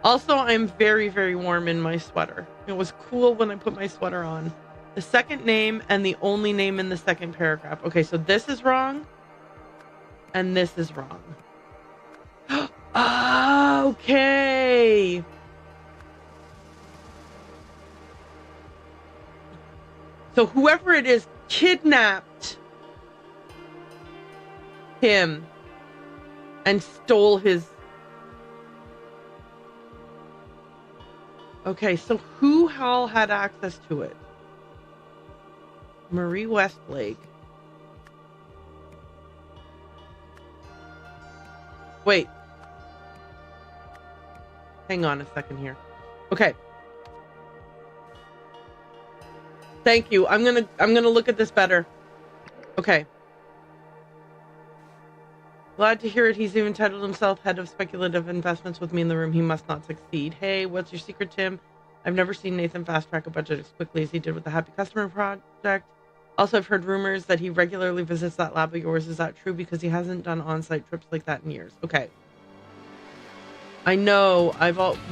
Also, I'm very, very warm in my sweater. It was cool when I put my sweater on. The second name and the only name in the second paragraph. Okay, so this is wrong, and this is wrong. Okay. So whoever it is kidnapped him and stole his... Okay, so who all had access to it? Marie Westlake. Wait. Hang on a second here. Okay. Thank you. I'm gonna look at this better. Okay. Glad to hear it. He's even titled himself head of speculative investments with me in the room. He must not succeed. Hey, what's your secret, Tim? I've never seen Nathan fast track a budget as quickly as he did with the Happy Customer project. Also, I've heard rumors that he regularly visits that lab of yours. Is that true? Because he hasn't done on-site trips like that in years. Okay. I know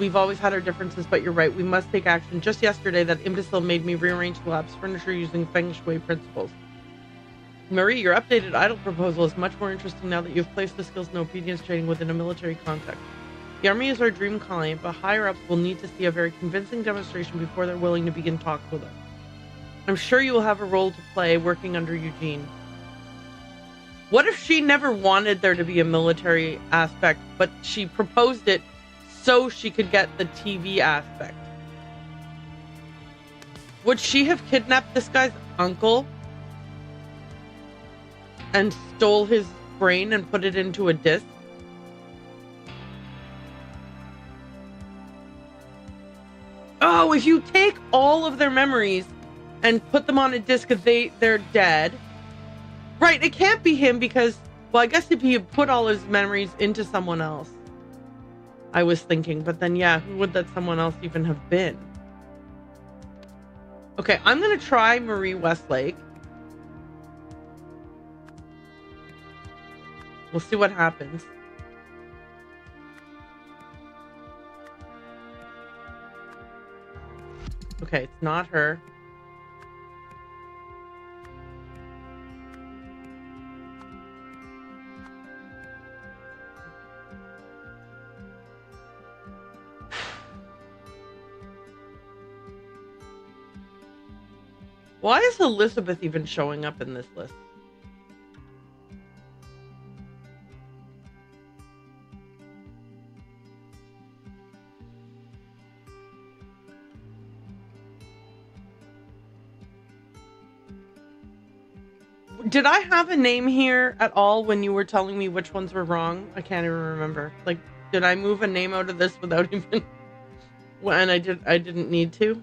we've always had our differences, but you're right. We must take action. Just yesterday, that imbecile made me rearrange the lab's furniture using Feng Shui principles. Marie, your updated idol proposal is much more interesting now that you've placed the skills and obedience training within a military context. The army is our dream client, but higher-ups will need to see a very convincing demonstration before they're willing to begin talks with us. I'm sure you will have a role to play working under Eugene. What if she never wanted there to be a military aspect, but she proposed it so she could get the TV aspect? Would she have kidnapped this guy's uncle and stole his brain and put it into a disc? Oh, if you take all of their memories and put them on a disc, they're dead. Right, it can't be him because, well, I guess if he had put all his memories into someone else, I was thinking, but then, yeah, who would that someone else even have been? Okay, I'm going to try Marie Westlake. We'll see what happens. Okay, it's not her. Why is Elizabeth even showing up in this list? Did I have a name here at all when you were telling me which ones were wrong? I can't even remember. Like, did I move a name out of this without even... when I didn't need to?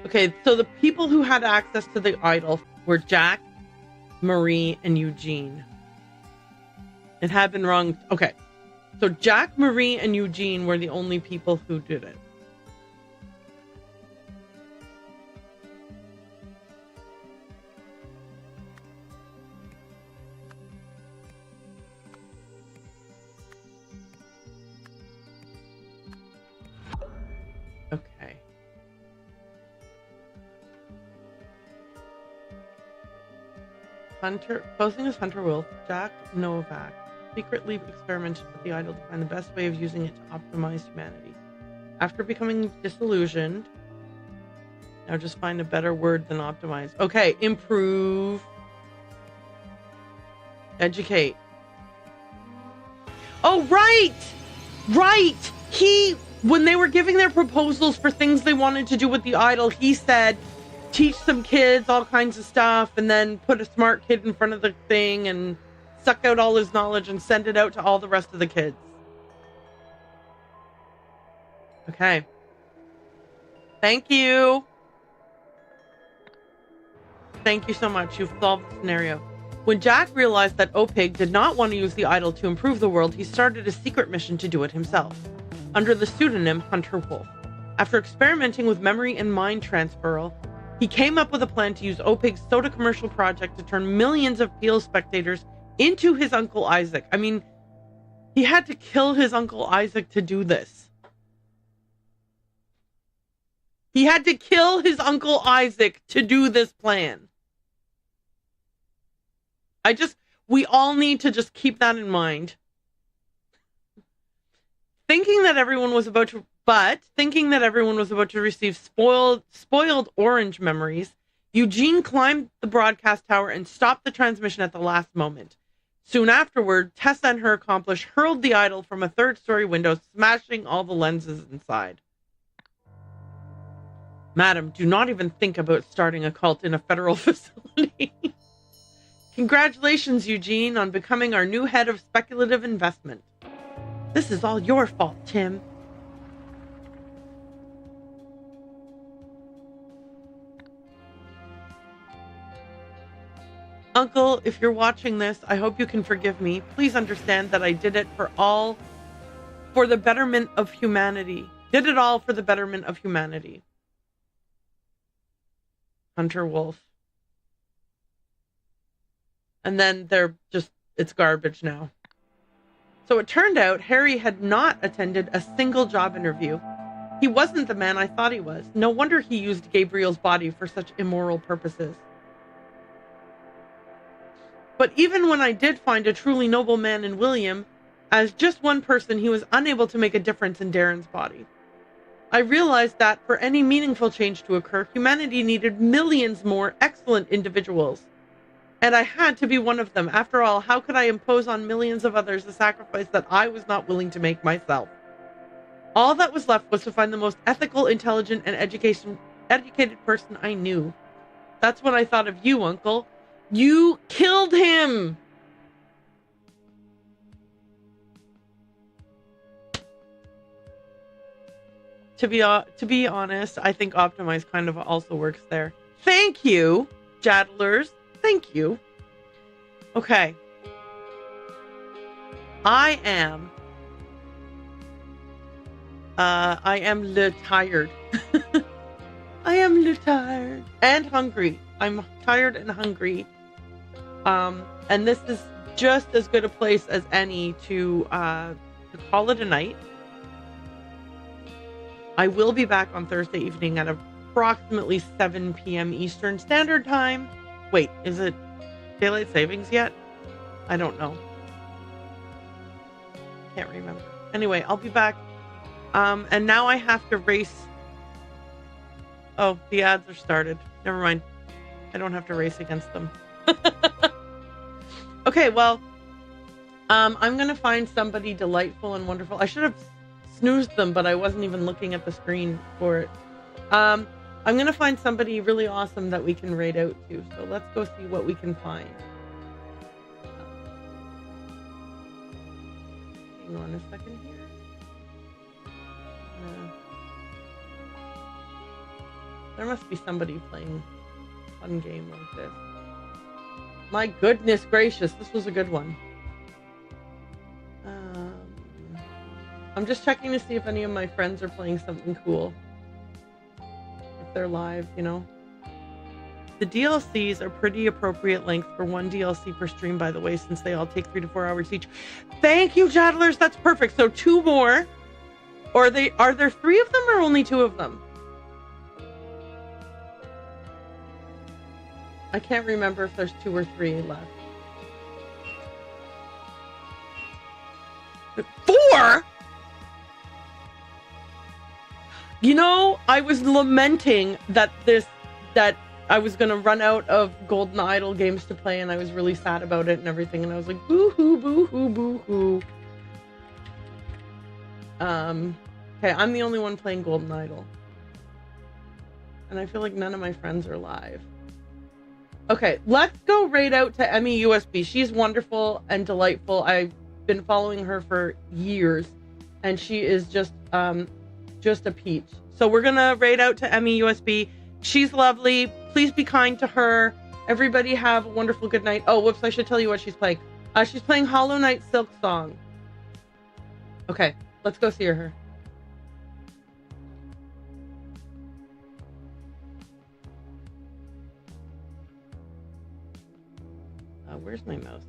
Okay, so the people who had access to the idol were Jack, Marie, and Eugene. It had been wrong. Okay, so Jack, Marie, and Eugene were the only people who did it. Okay. Hunter, posing as Hunter Wolf, Jack Novak secretly experimented with the idol to find the best way of using it to optimize humanity. After becoming disillusioned, now just find a better word than optimize. Okay, improve, educate. Oh, right! Right! When they were giving their proposals for things they wanted to do with the idol, he said, teach some kids all kinds of stuff and then put a smart kid in front of the thing and suck out all his knowledge and send it out to all the rest of the kids. Okay. Thank you. Thank you so much. You've solved the scenario. When Jack realized that Opig did not want to use the idol to improve the world, he started a secret mission to do it himself, under the pseudonym Hunter Wolf. After experimenting with memory and mind transferal, he came up with a plan to use Opig's soda commercial project to turn millions of Peel spectators into his Uncle Isaac. I mean, he had to kill his Uncle Isaac to do this. He had to kill his Uncle Isaac to do this plan. We all need to just keep that in mind. Thinking that everyone was about to receive spoiled orange memories, Eugene climbed the broadcast tower and stopped the transmission at the last moment. Soon afterward, Tessa and her accomplice hurled the idol from a third-story window, smashing all the lenses inside. Madam, do not even think about starting a cult in a federal facility. Congratulations, Eugene, on becoming our new head of speculative investment. This is all your fault, Tim. Uncle, if you're watching this, I hope you can forgive me. Please understand that I did it for the betterment of humanity. Did it all for the betterment of humanity. Hunter Wolf. And then it's garbage now. So it turned out Harry had not attended a single job interview. He wasn't the man I thought he was. No wonder he used Gabriel's body for such immoral purposes. But even when I did find a truly noble man in William, as just one person, he was unable to make a difference in Darren's body. I realized that for any meaningful change to occur, humanity needed millions more excellent individuals. And I had to be one of them. After all, how could I impose on millions of others a sacrifice that I was not willing to make myself? All that was left was to find the most ethical, intelligent, and educated person I knew. That's when I thought of you, Uncle. You killed him! To be honest, I think Optimize kind of also works there. Thank you, Jadlers. Thank you. Okay. I am tired. I am tired and hungry. I'm tired and hungry. And this is just as good a place as any to call it a night. I will be back on Thursday evening at approximately 7 p.m. Eastern Standard Time. Wait, is it Daylight Savings yet? I don't know. Can't remember. Anyway, I'll be back. And now I have to race. Oh, the ads are started. Never mind. I don't have to race against them. Okay, well, I'm going to find somebody delightful and wonderful. I should have snoozed them, but I wasn't even looking at the screen for it. I'm going to find somebody really awesome that we can raid out to. So let's go see what we can find. Hang on a second here. There must be somebody playing a fun game like this. My goodness gracious, this was a good one. I'm just checking to see if any of my friends are playing something cool. If they're live, you know. The DLCs are pretty appropriate length for one DLC per stream, by the way, since they all take 3 to 4 hours each. Thank you, Jadlers. That's perfect. So 2 more. Or are there 3 of them or only 2 of them? I can't remember if there's 2 or 3 left. 4? You know, I was lamenting that I was going to run out of Golden Idol games to play, and I was really sad about it and everything, and I was like, boo-hoo, boo-hoo, boo-hoo. Okay, I'm the only one playing Golden Idol. And I feel like none of my friends are live. Okay, let's go right out to Emmy USB. She's wonderful and delightful. I've been following her for years, and she is just a peach. So we're gonna raid out to Emmy USB. She's lovely. Please be kind to her. Everybody have a wonderful good night. Oh, whoops, I should tell you what she's playing. She's playing Hollow Knight Silk Song. Okay, let's go see her. Where's my mouse?